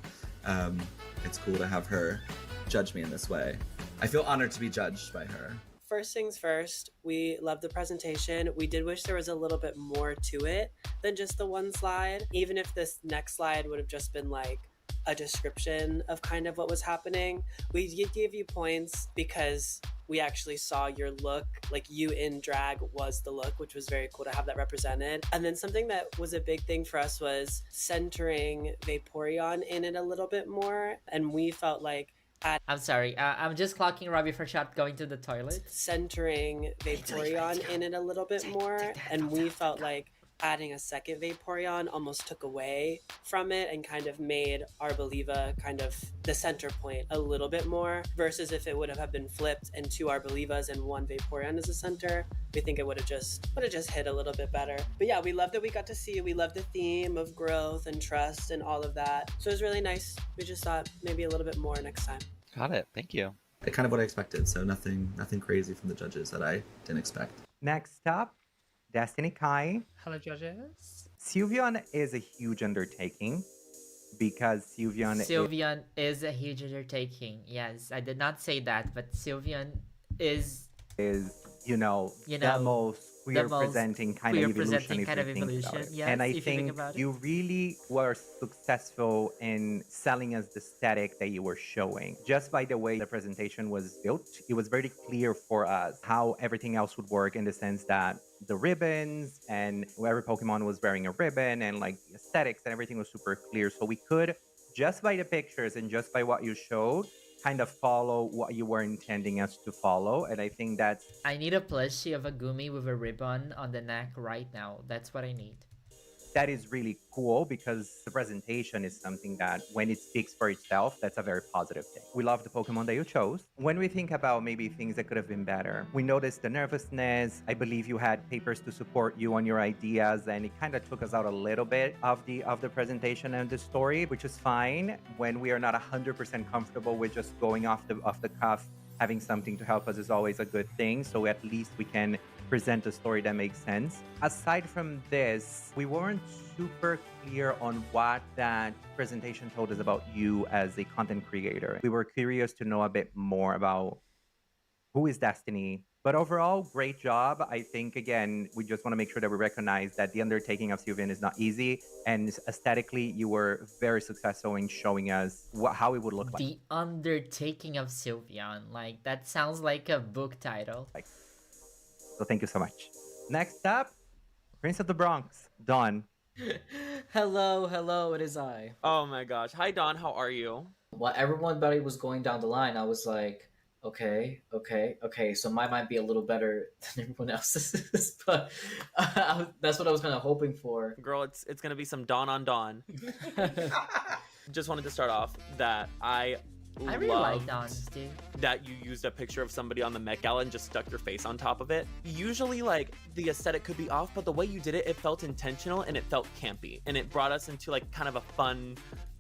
it's cool to have her judge me in this way. I feel honored to be judged by her. First things first, we loved the presentation. We did wish there was a little bit more to it than just the one slide. Even if this next slide would have just been like a description of kind of what was happening. We did give you points because we actually saw your look, like you in drag was the look, which was very cool to have that represented. And then something that was a big thing for us was centering Vaporeon in it a little bit more. And we felt like I'm sorry. I'm just clocking Robbie for shot going to the toilet. Centering Vaporeon in it a little bit more, and we felt like adding a second Vaporeon almost took away from it and kind of made Arboliva kind of the center point a little bit more, versus if it would have been flipped and 2 Arbolivas and 1 Vaporeon as a center, we think it would have just hit a little bit better. But yeah, we love that we got to see it. We love the theme of growth and trust and all of that. So it was really nice. We just thought maybe a little bit more next time. Got it. Thank you. Kind of what I expected, so nothing crazy from the judges that I didn't expect. Next up, Destiny Kai. Hello, judges. Sylveon is a huge undertaking because Sylveon is a huge undertaking. Yes, I did not say that, but Sylveon is the most queer presenting kind of evolution. Yes, and I think you really were successful in selling us the aesthetic that you were showing. Just by the way the presentation was built, it was very clear for us how everything else would work, in the sense that the ribbons and every Pokemon was wearing a ribbon, and like the aesthetics and everything was super clear. So we could, just by the pictures and just by what you showed, kind of follow what you were intending us to follow. And I think that's... I need a plushie of a Gumi with a ribbon on the neck right now. That's what I need. That is really cool, because the presentation is something that, when it speaks for itself, that's a very positive thing. We love the Pokemon that you chose. When we think about maybe things that could have been better, we noticed the nervousness. I believe you had papers to support you on your ideas, and it kind of took us out a little bit of the presentation and the story, which is fine. When we are not 100% comfortable with just going off the cuff, having something to help us is always a good thing. So at least we can present a story that makes sense. Aside from this, we weren't super clear on what that presentation told us about you as a content creator. We were curious to know a bit more about who is Destiny. But overall, great job. I think, again, we just want to make sure that we recognize that the undertaking of Sylveon is not easy. And aesthetically, you were very successful in showing us how it would look like. The undertaking of Sylveon. Like, that sounds like a book title. So thank you so much. Next up, Prince of the Bronx, Dawn. Hello, it is I. Oh my gosh. Hi, Dawn. How are you? While everybody was going down the line, I was like, okay. So mine might be a little better than everyone else's, but that's what I was kind of hoping for. Girl, it's gonna be some Dawn on Dawn. Just wanted to start off that I really like Dawn's, dude. That you used a picture of somebody on the Met Gala and just stuck your face on top of it. Usually, like, the aesthetic could be off, but the way you did it, it felt intentional and it felt campy. And it brought us into, like, kind of a fun...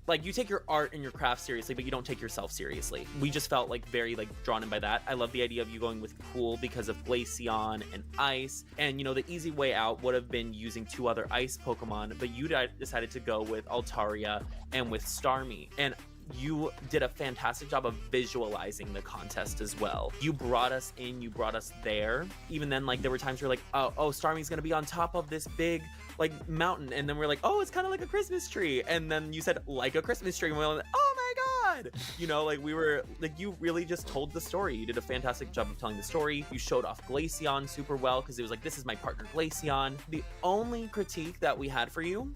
Like, you take your art and your craft seriously, but you don't take yourself seriously. We just felt, like, very, like, drawn in by that. I love the idea of you going with cool because of Glaceon and Ice. And, you know, the easy way out would have been using 2 other Ice Pokemon, but you decided to go with Altaria and with Starmie. And you did a fantastic job of visualizing the contest as well. You brought us in, you brought us there. Even then, like, there were times where you're like, oh, Starmie's gonna be on top of this big, like, mountain. And then we're like, oh, it's kind of like a Christmas tree. And then you said, like a Christmas tree. And we were like, oh my God. You know, like, we were, like, you really just told the story. You did a fantastic job of telling the story. You showed off Glaceon super well, because it was like, this is my partner Glaceon. The only critique that we had for you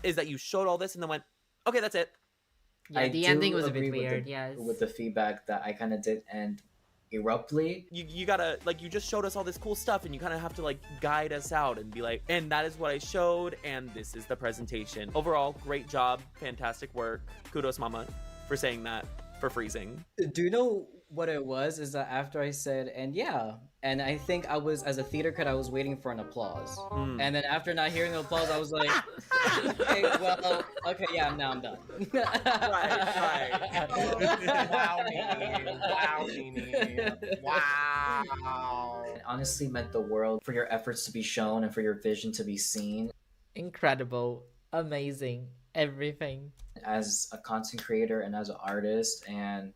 is that you showed all this and then went, okay, that's it. Yeah, the ending was a bit weird, yes. With the feedback that I kind of did end abruptly. You gotta, like, you just showed us all this cool stuff and you kind of have to, like, guide us out and be like, and that is what I showed and this is the presentation. Overall, great job, fantastic work. Kudos, Mama, for saying that, for freezing. Do you know what it was? Is that after I said, and yeah, and I think I was, as a theater kid, I was waiting for an applause. And then after not hearing the applause, I was like, okay, well, okay, yeah, now I'm done. Right. Wow. It honestly meant the world for your efforts to be shown and for your vision to be seen. Incredible. Amazing. Everything. As a content creator and as an artist and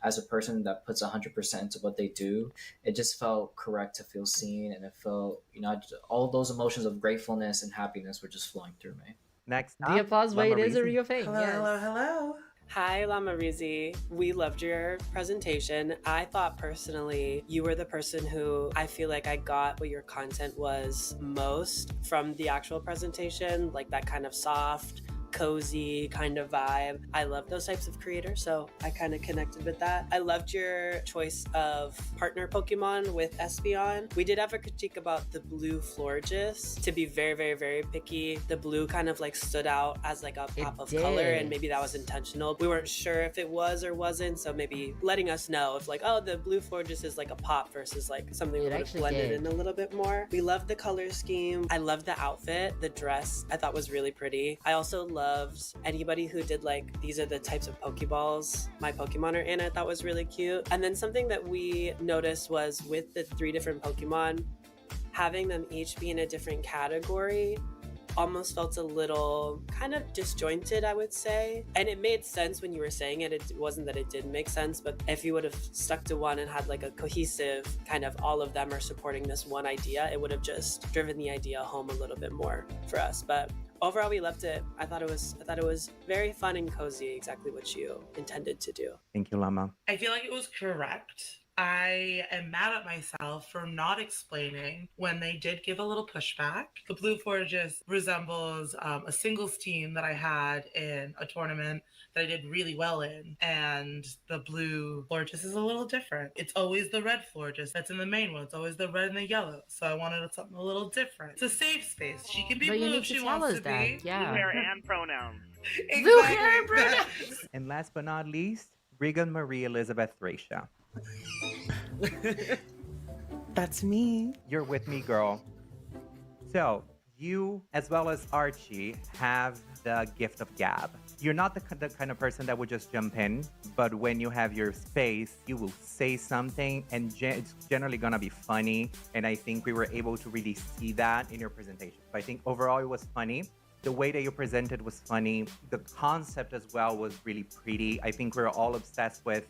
as a person that puts 100% into what they do, it just felt correct to feel seen, and it felt, you know, all those emotions of gratefulness and happiness were just flowing through me. Next the applause wait is a real thing. Hello. Hi, Lamarizi. We loved your presentation. I thought personally you were the person who I feel like I got what your content was most from the actual presentation, like that kind of soft, cozy kind of vibe. I love those types of creators, so I kind of connected with that. I loved your choice of partner Pokemon with Espeon. We did have a critique about the blue Florges. To be very, very, very picky, the blue kind of like stood out as like a pop of color, and maybe that was intentional. We weren't sure if it was or wasn't, so maybe letting us know if like, oh, the blue Florges is like a pop versus like something we would have blended in a little bit more. We loved the color scheme. I loved the outfit. The dress I thought was really pretty. I also loved anybody who did like, these are the types of Pokeballs my Pokemon are in. I thought was really cute. And then something that we noticed was with the 3 different Pokemon, having them each be in a different category almost felt a little kind of disjointed, I would say. And it made sense when you were saying it. It wasn't that it didn't make sense, but if you would have stuck to one and had like a cohesive kind of all of them are supporting this one idea, it would have just driven the idea home a little bit more for us. But overall, we loved it. I thought it was very fun and cozy, exactly what you intended to do. Thank you, Llama. I feel like it was correct. I am mad at myself for not explaining when they did give a little pushback. The Blue Forges resembles a singles team that I had in a tournament that I did really well in. And the Blue Forges is a little different. It's always the red Forges that's in the main one. It's always the red and the yellow. So I wanted something a little different. It's a safe space. She can be blue if she wants to be. Yeah. Blue hair and pronouns. Blue hair and pronouns. And last but not least, Regan Marie Elizabeth Thracia. That's me. You're with me, girl. So, you, as well as Archie, have the gift of gab. You're not the kind of person that would just jump in, but when you have your space, you will say something, and it's generally gonna be funny. And I think we were able to really see that in your presentation. So I think overall it was funny. The way that you presented was funny. The concept as well was really pretty. I think we're all obsessed with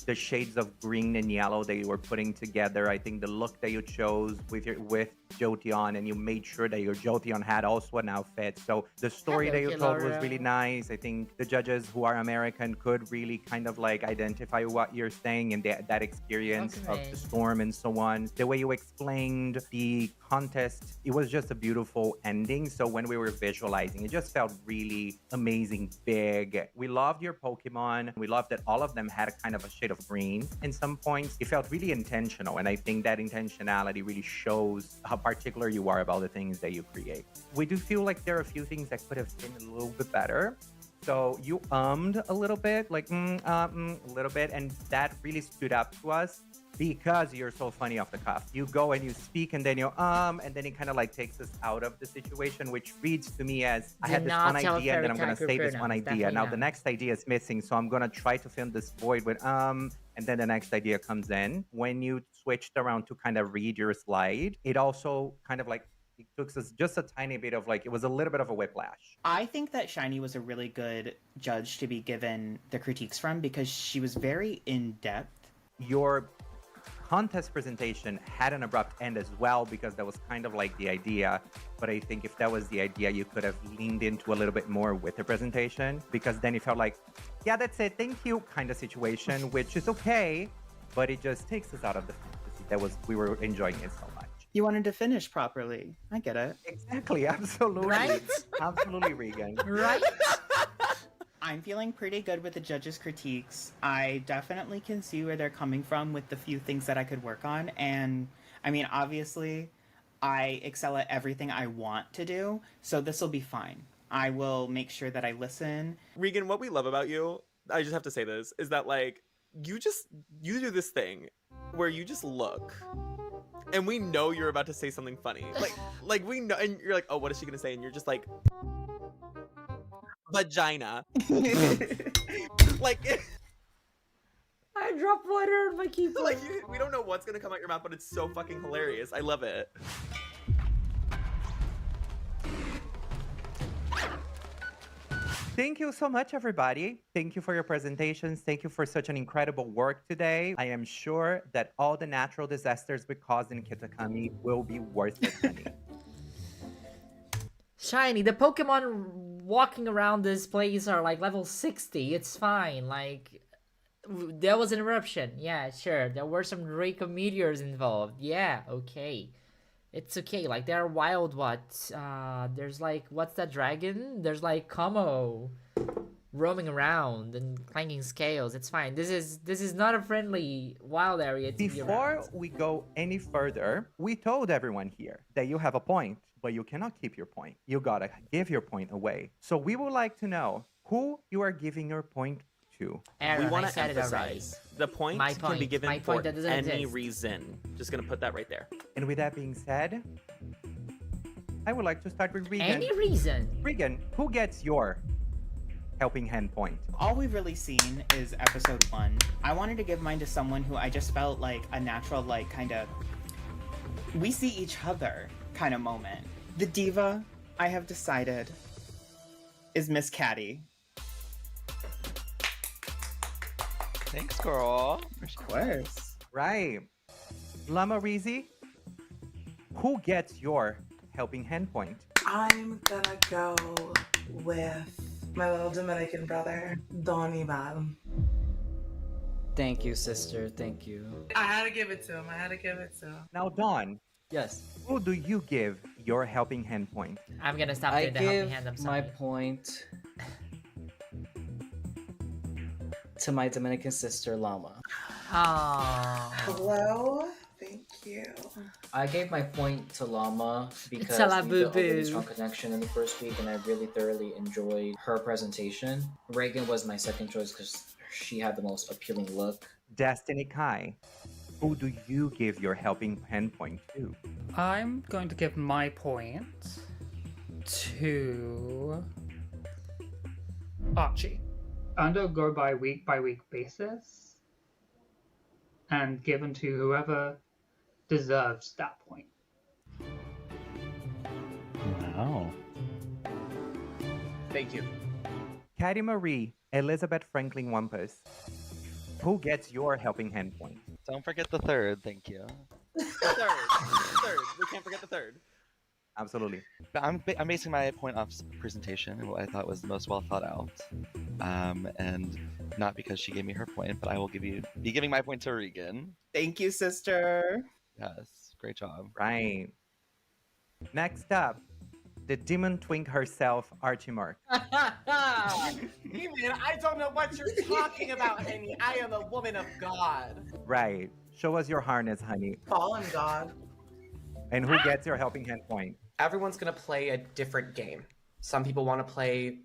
the shades of green and yellow that you were putting together. I think the look that you chose with Jolteon, and you made sure that your Jolteon had also an outfit. So the story that you told was really nice. I think the judges who are American could really kind of like identify what you're saying and that experience of the storm and so on. The way you explained the contest, it was just a beautiful ending. So when we were visualizing, it just felt really amazing, big. We loved your Pokemon. We loved that all of them had a kind of a shade of green. In some points, it felt really intentional. And I think that intentionality really shows how particular you are about the things that you create. We do feel like there are a few things that could have been a little bit better. So you ummed a little bit, like a little bit, and that really stood up to us because you're so funny off the cuff. You go and you speak, and then you and then it kind of like takes us out of the situation, which reads to me as I had this one idea, and then I'm gonna say this one idea. Now the next idea is missing, so I'm gonna try to fill this void with and then the next idea comes in. When you switched around to kind of read your slide, it also kind of like it took us just a tiny bit of like, it was a little bit of a whiplash. I think that Shiny was a really good judge to be given the critiques from because she was very in-depth. Your contest presentation had an abrupt end as well because that was kind of like the idea. But I think if that was the idea, you could have leaned into a little bit more with the presentation because then it felt like, yeah, that's it, thank you kind of situation, which is okay, but it just takes us out of the fantasy. We were enjoying it so much. You wanted to finish properly. I get it. Exactly, absolutely. Right? Absolutely, Regan. Right? I'm feeling pretty good with the judges' critiques. I definitely can see where they're coming from with the few things that I could work on. And I mean, obviously, I excel at everything I want to do, so this will be fine. I will make sure that I listen. Regan, what we love about you, I just have to say this, is that like, you do this thing where you just look and we know you're about to say something funny. Like we know, and you're like, oh, what is she gonna say? And you're just like, vagina. Like, I dropped water on my keyboard. Like, we don't know what's gonna come out your mouth, but it's so fucking hilarious. I love it. Thank you so much, everybody. Thank you for your presentations. Thank you for such an incredible work today. I am sure that all the natural disasters we caused in Kitakami will be worth it, honey. Shiny, the Pokemon walking around this place are like level 60. It's fine. Like, there was an eruption. Yeah, sure. There were some Draco meteors involved. Yeah, okay. It's okay. Like they're wild. What? There's like what's that dragon? There's like Como roaming around and clanging scales. It's fine. This is not a friendly wild area to be Before around. we go any further, we told everyone here that you have a point, but you cannot keep your point. You gotta give your point away. So we would like to know who you are giving your point to. Aaron, we want I to said it already. emphasize the point My can be point. given My for point that doesn't any exist. reason. Just gonna put that right there. And with that being said, I would like to start with Regan. Any reason? Regan, who gets your helping hand point? All we've really seen is episode 1. I wanted to give mine to someone who I just felt like a natural, like, kind of, we see each other kind of moment. The diva, I have decided, is Miss Caddy. Thanks, girl. Of course. Right. Lama Rizi, who gets your helping hand point? I'm gonna go with my little Dominican brother, Don Ivan. Thank you, sister. Thank you. I had to give it to him. Now, Dawn. Yes. Who do you give your helping hand point? I'm gonna stop I doing the helping give hand. I'm my sorry. point to my Dominican sister, Llama. Oh. Hello? Thank you. I gave my point to Llama because a la we built a really boo-boo. strong connection in the first week, and I really thoroughly enjoyed her presentation. Reagan was my second choice because she had the most appealing look. Destiny Kai, who do you give your helping hand point to? I'm going to give my point to Archie. I'm going to go by week basis and given to whoever deserves that point. Wow. Thank you. Caddy Marie, Elizabeth Franklin Wampus, who gets your helping hand point? Don't forget the third, thank you. Third. We can't forget the third. Absolutely. But I'm basing my point off presentation and what I thought was the most well thought out. And not because she gave me her point, but I will be giving my point to Regan. Thank you, sister. Yes, great job. Right. Next up, the demon twink herself, Archie Mark. Even I don't know what you're talking about, honey. I am a woman of God. Right. Show us your harness, honey. Fallen God. And who gets your helping hand point? Everyone's gonna play a different game. Some people want to play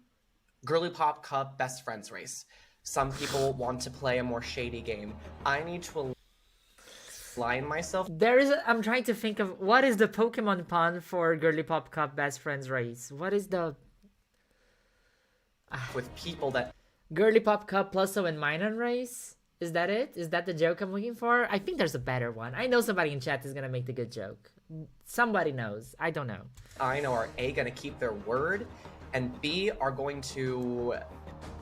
Girly Pop Cup Best Friends Race. Some people want to play a more shady game. I need to align myself. I'm trying to think of what is the Pokemon pun for Girly Pop Cup Best Friends Race. What is the with people that Girly Pop Cup Plusso and Minor Race? Is that it? Is that the joke I'm looking for? I think there's a better one. I know somebody in chat is gonna make the good joke. Somebody knows. I don't know. I know are A, gonna keep their word, and B, are going to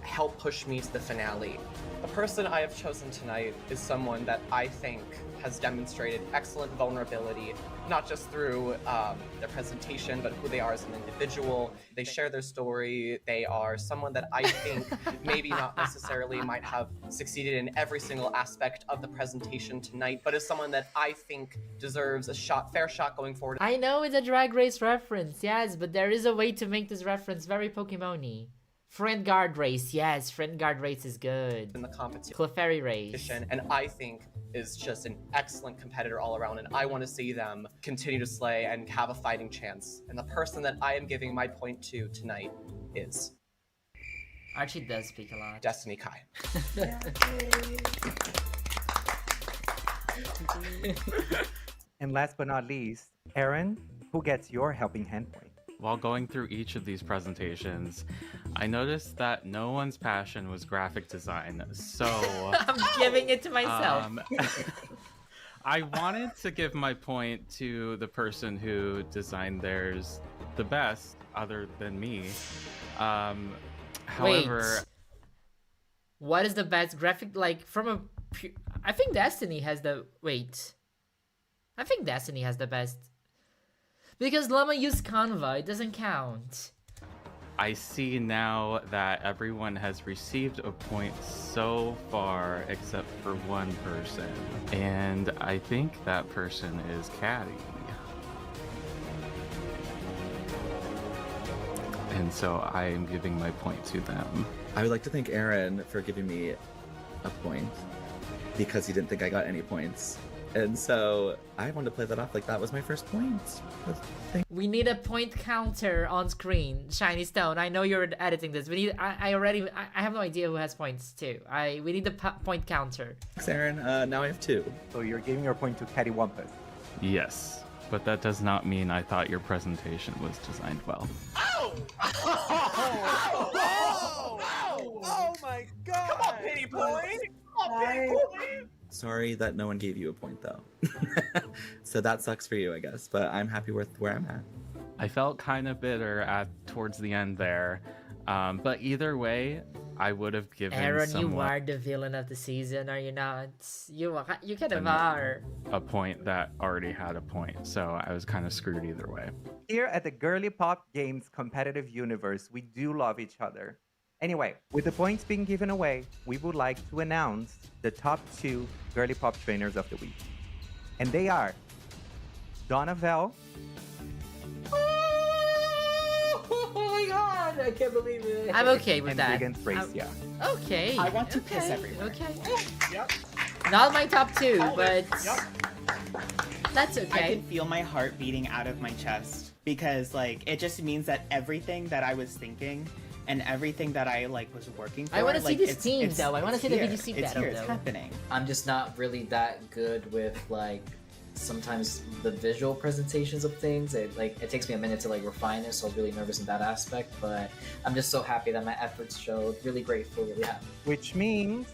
help push me to the finale. The person I have chosen tonight is someone that I think has demonstrated excellent vulnerability, not just through their presentation, but who they are as an individual. They share their story. They are someone that I think maybe not necessarily might have succeeded in every single aspect of the presentation tonight, but is someone that I think deserves a fair shot going forward. I know it's a Drag Race reference, yes, but there is a way to make this reference very Pokemon-y. Friend Guard Race, yes, Friend Guard Race is good. In the competition. Clefairy Race. And I think is just an excellent competitor all around, and I want to see them continue to slay and have a fighting chance. And the person that I am giving my point to tonight is... Archie does speak a lot. Destiny Kai. And last but not least, Aaron, who gets your helping hand point? While going through each of these presentations, I noticed that no one's passion was graphic design, so... I'm giving it to myself. I wanted to give my point to the person who designed theirs the best, other than me. However... Wait. What is the best graphic, like, from a... I think Destiny has the... Wait. I think Destiny has the best... Because Llama used Canva, it doesn't count. I see now that everyone has received a point so far except for one person. And I think that person is Caddy. and so I am giving my point to them. I would like to thank Aaron for giving me a point because he didn't think I got any points. And so I wanted to play that off like that was my first point. We need a point counter on screen, Shiny Stone. I know you're editing this. We need. I have no idea who has points too. We need the point counter. Thanks, Aaron. Now I have 2. So you're giving your point to Cattywampus. Yes, but that does not mean I thought your presentation was designed well. Oh my god! Come on, pity point! Come on, pity point! Sorry that no one gave you a point though. So that sucks for you, I guess. But I'm happy with where I'm at. I felt kind of bitter towards the end there, but either way, I would have given Aaron, someone you are the villain of the season, are you not? You kind of are. a point that already had a point, so I was kind of screwed either way. Here at the Girly Pop Games competitive universe, we do love each other. Anyway, with the points being given away, we would like to announce the top 2 Girly Pop trainers of the week. And they are Donavel. Oh my god, I can't believe it. I'm okay with that. And Regan Okay. I want to piss everywhere. Okay. Yep. Not my top 2, but that's I okay. can feel my heart beating out of my chest because like it just means that everything that I was thinking and everything that I like was working for. I want to see like, this team though. I want to see the here. VGC It's battle here. It's though. happening. I'm just not really that good with like sometimes the visual presentations of things. It takes me a minute to like refine it, so I'm really nervous in that aspect. But I'm just so happy that my efforts showed. Really grateful, really happy. Which means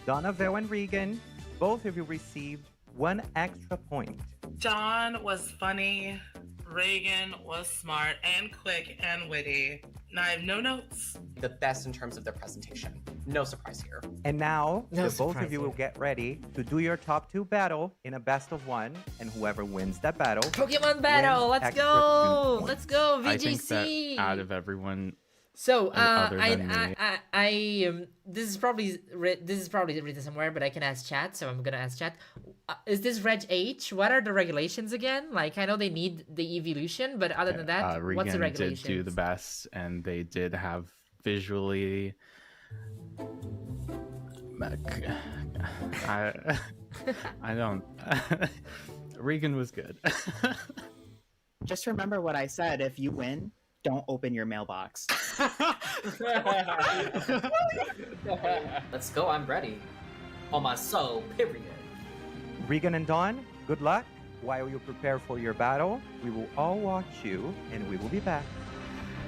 Donavel and Regan, both of you received 1 extra point. John was funny. Reagan was smart and quick and witty. Now I have no notes. The best in terms of their presentation. No surprise here. And now, No the both of surprise you will get ready to do your top 2 battle in a best of 1, and whoever wins that battle. Pokemon battle. wins Let's extra go. 2 points. Let's go. I think VGC. that out of everyone, So other than this is probably written somewhere, but I can ask chat, so I'm gonna ask chat. Is this Reg H? What are the regulations again? Like I know they need the evolution, but other than that, what's the Regan regulations? did do the best, and they did have visually. I don't. Regan was good. Just remember what I said. If you win, don't open your mailbox. Let's go. I'm ready. On my soul. Period. Regan and Dawn, good luck. While you prepare for your battle, we will all watch you, and we will be back.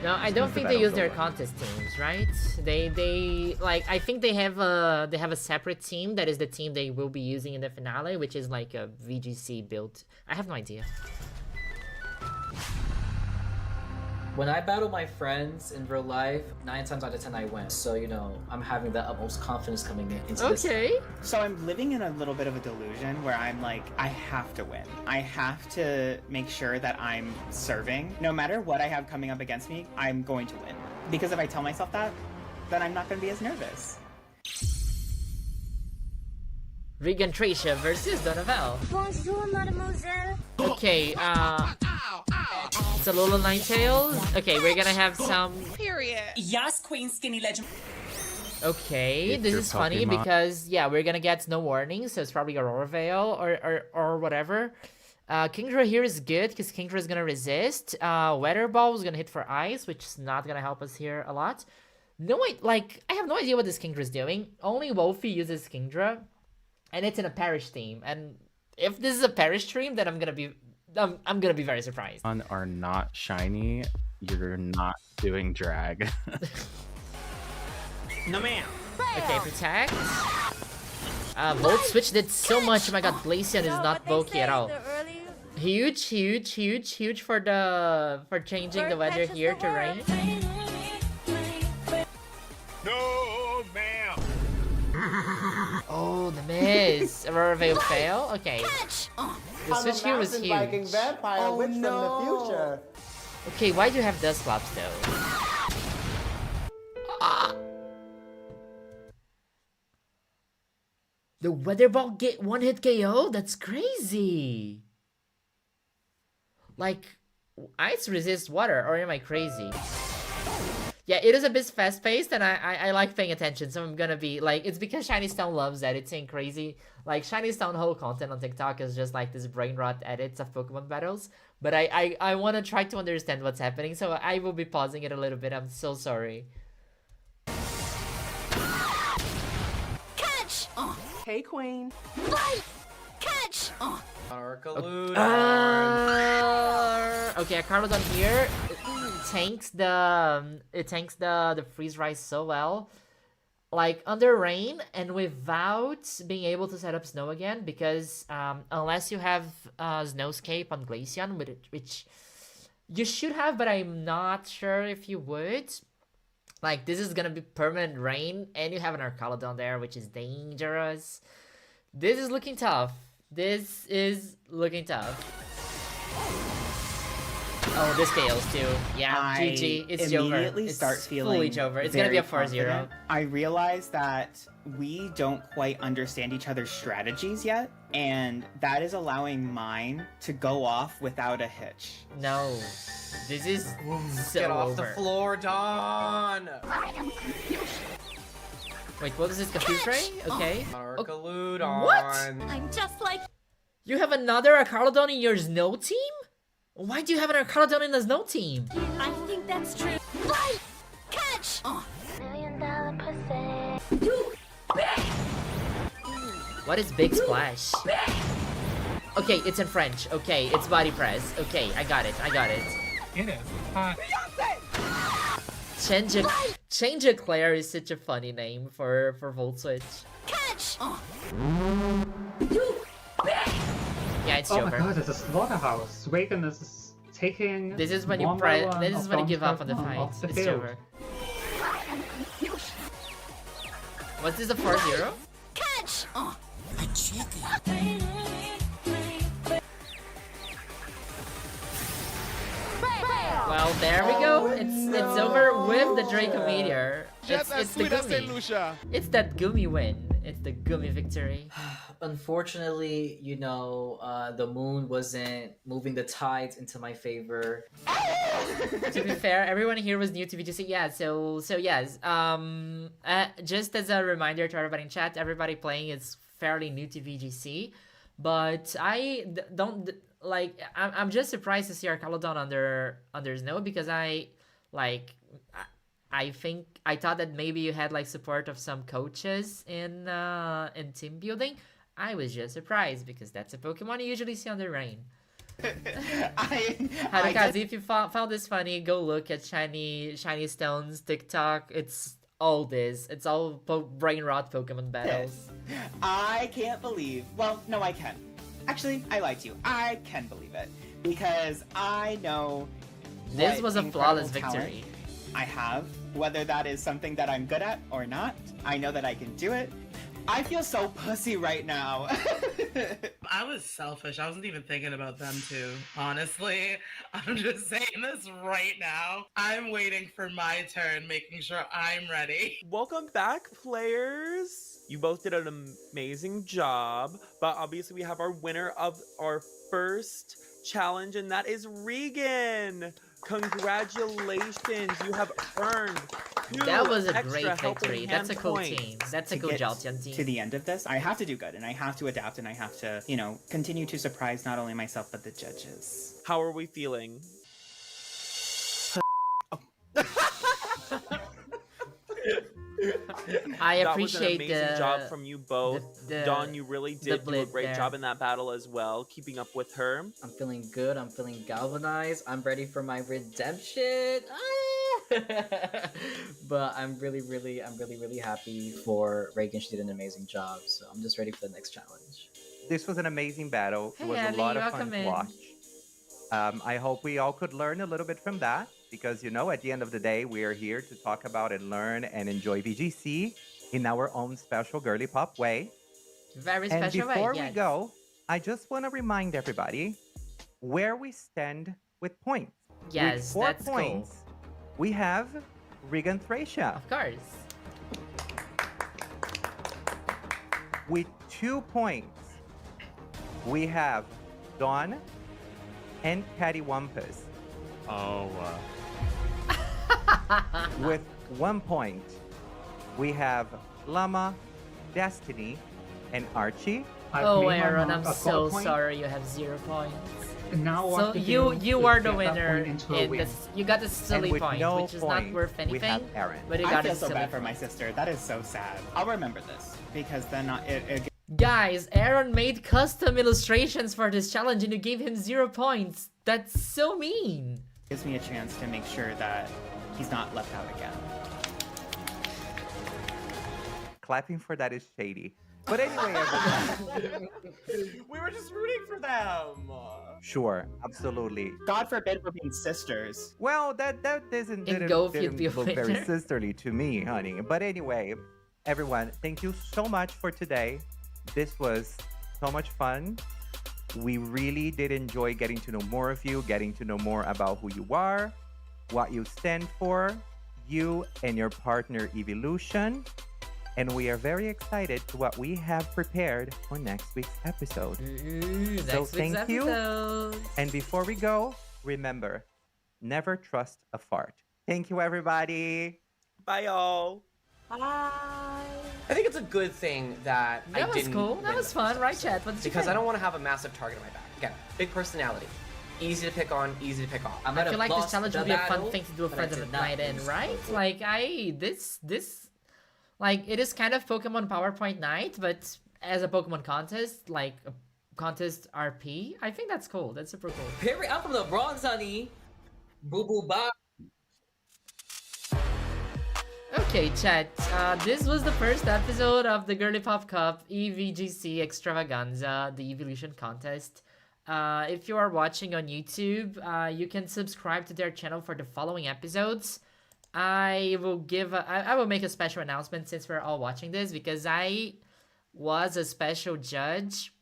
No, I don't think they use their contest teams, right? They like I think they have a separate team that is the team they will be using in the finale, which is like a VGC build. I have no idea. When I battle my friends in real life, 9 times out of 10 I win. So, you know, I'm having the utmost confidence coming into this. Okay. So I'm living in a little bit of a delusion where I'm like, I have to win. I have to make sure that I'm serving. No matter what I have coming up against me, I'm going to win. Because if I tell myself that, then I'm not going to be as nervous. Regan Tracia versus Donavel. Bonjour, mademoiselle. Okay, it's a Lola Ninetales. Okay, we're gonna have some. Period. Yes, Queen Skinny Legend. Okay, It's this your is funny Pokemon. because yeah, we're gonna get no warning, so it's probably Aurora Veil or whatever. Kingdra here is good because Kingdra is gonna resist. Weather Ball is gonna hit for ice, which is not gonna help us here a lot. No, I have no idea what this Kingdra is doing. Only Wolfie uses Kingdra, and it's in a Parish theme. And if this is a Parish stream, then I'm gonna be very surprised. Are not shiny. You're not doing drag. No, ma'am. Okay, protect. Volt Switch did so much. Oh my god, Glaceon is not bulky at all. Huge for changing the weather here to rain. No, ma'am. Oh, the miss. Aurora Veil fail. Okay. The switch here was huge. Vampire witch from the future. Okay, why do you have Dusclops though? The Weather Ball get one-hit KO? That's crazy. Like, ice resists water, or am I crazy? Yeah, it is a bit fast-paced, and I like paying attention, so I'm gonna be, like, it's because Shiny Stone loves editing crazy. Like, Shiny Stone whole content on TikTok is just, like, this brain rot edits of Pokemon battles. But I want to try to understand what's happening, so I will be pausing it a little bit. I'm so sorry. Catch! Hey, Queen. Fight! Catch! Arcaludon. Okay, a Carlodon here. It tanks the freeze rise so well, like under rain and without being able to set up snow again, because unless you have Snowscape on Glaceon, which you should have, but I'm not sure if you would. Like, this is gonna be permanent rain, and you have an Arcalodon there, which is dangerous. This is looking tough. This is looking tough. Oh, this fails too. Yeah, GG. It's Jover. Immediately It's start feeling fully Jover. It's gonna be a very 4-0. confident. I realize that we don't quite understand each other's strategies yet, and that is allowing mine to go off without a hitch. No, this is so Get off over. the floor, Dawn! Wait, what is this? Confuse Ray? Okay. Arcaludon. What? I'm just like... You have another Arcalodon in your Snow team? Why do you have an Arcalodon in the Snow team? I think that's true. Fight! Catch! $1 million pussy. What is Big Splash? Okay, it's in French. Okay, it's body press. Okay, I got it. It is. Change-a-Claire is such a funny name for Volt Switch. Catch! Yeah, it's Oh Jover. my god, it's a slaughterhouse. Reagan is taking. This is when you one by one This is when you give up on the off fight. the It's field. Jover. Was this a 4-0? Catch! A chicken. Well, there we go. It's over with the Draco Meteor. It's the Gumi. It's that Gumi win. It's the Gumi victory. Unfortunately, you know, the moon wasn't moving the tides into my favor. To be fair, everyone here was new to VGC. Yeah, so yes. Just as a reminder to everybody in chat, everybody playing is fairly new to VGC, but I'm just surprised to see Arcalodon under Snow, because I thought that maybe you had like support of some coaches in team building. I was just surprised because that's a Pokemon you usually see under rain. Harukaze, if you found this funny, go look at Shiny Stone's TikTok. It's all this. It's all brain rot Pokemon battles. I can't believe. Well, no, I can. Actually, I lied to you. I can believe it because I know This was a flawless incredible victory. talent I have, whether that is something that I'm good at or not. I know that I can do it. I feel so pussy right now. I was selfish. I wasn't even thinking about them too. Honestly, I'm just saying this right now. I'm waiting for my turn, making sure I'm ready. Welcome back, players. You both did an amazing job, but obviously we have our winner of our first challenge, and that is Regan. Congratulations, you have earned That was a extra great helping victory. That's a hand cool points. team. That's a To cool get Jolteon team. to the end of this, I have to do good, and I have to adapt, and I have to, you know, continue to surprise not only myself but the judges. How are we feeling? I That was appreciate an amazing the job from you both. the- Dawn, you really the did do a blitz great there. job in that battle as well, keeping up with her. I'm feeling good. I'm feeling galvanized. I'm ready for my redemption. But I'm really happy for Reagan. She did an amazing job. So I'm just ready for the next challenge. This was an amazing battle. Hey, It was Abby, a lot of fun welcome to in. watch. I hope we all could learn a little bit from that because, you know, at the end of the day, we are here to talk about and learn and enjoy VGC in our own special girly pop way. Very And special way, before we yes. go, I just want to remind everybody where we stand with points. Yes, with 4 that's cool. points, we have Regan Thracia. Of course. With 2 points, we have Dawn and Cattywampus. Oh, With 1 point, we have Llama, Destiny, and Archie. Oh, Aaron, I'm so sorry you have 0 points. Now what So to you do are is the get that winner point into a in win. this. You got the silly with point, no which is not point, worth we have anything. Aaron. But you I got feel a so silly bad for point. my sister. That is so sad. I'll remember this because then it Guys, Aaron made custom illustrations for this challenge and you gave him 0 points. That's so mean. gives me a chance to make sure that he's not left out again. Clapping for that is shady. But anyway, everyone. We were just rooting for them. Sure, absolutely. God forbid we're being sisters. Well, that didn't Go if you'd be a look very winner. sisterly to me, honey. But anyway, everyone, thank you so much for today. This was so much fun. We really did enjoy getting to know more of you, getting to know more about who you are, what you stand for, you and your partner Eeveelution. And we are very excited to what we have prepared for next week's episode. So thank you. And before we go, remember, never trust a fart. Thank you, everybody. Bye, y'all. Bye. I think it's a good thing that I That was didn't cool. That win was this fun, right, episode, Chad? What did you because I think? don't want to have a massive target on my back. Again, big personality, easy to pick on, easy to pick off. I feel like this challenge would be a fun thing to do with friends of the night in, right? Like like it is kind of Pokemon PowerPoint night, but as a Pokemon contest, like a contest RP, I think that's cool. That's super cool. Perry, I'm from the Bronx, honey. Boo boo bye. Okay, chat. This was the first episode of the Girly Pop Cup EeeveeGC Extravaganza, the Eeveelution contest. If you are watching on YouTube, you can subscribe to their channel for the following episodes. I will make a special announcement since we're all watching this because I was a special judge.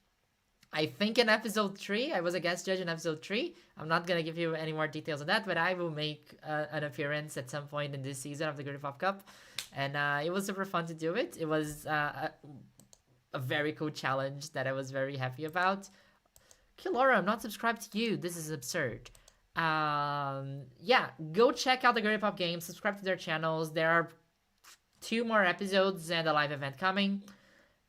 I think in episode 3, I was a guest judge in episode 3. I'm not gonna give you any more details on that, but I will make an appearance at some point in this season of the Girly Pop Cup. And it was super fun to do it. It was a very cool challenge that I was very happy about. Kilora, I'm not subscribed to you. This is absurd. Yeah, go check out the Girly Pop games. Subscribe to their channels. There are 2 more episodes and a live event coming.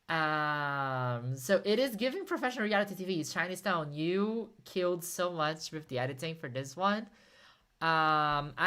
So it is giving professional reality TV. Shiny Stone, you killed so much with the editing for this one.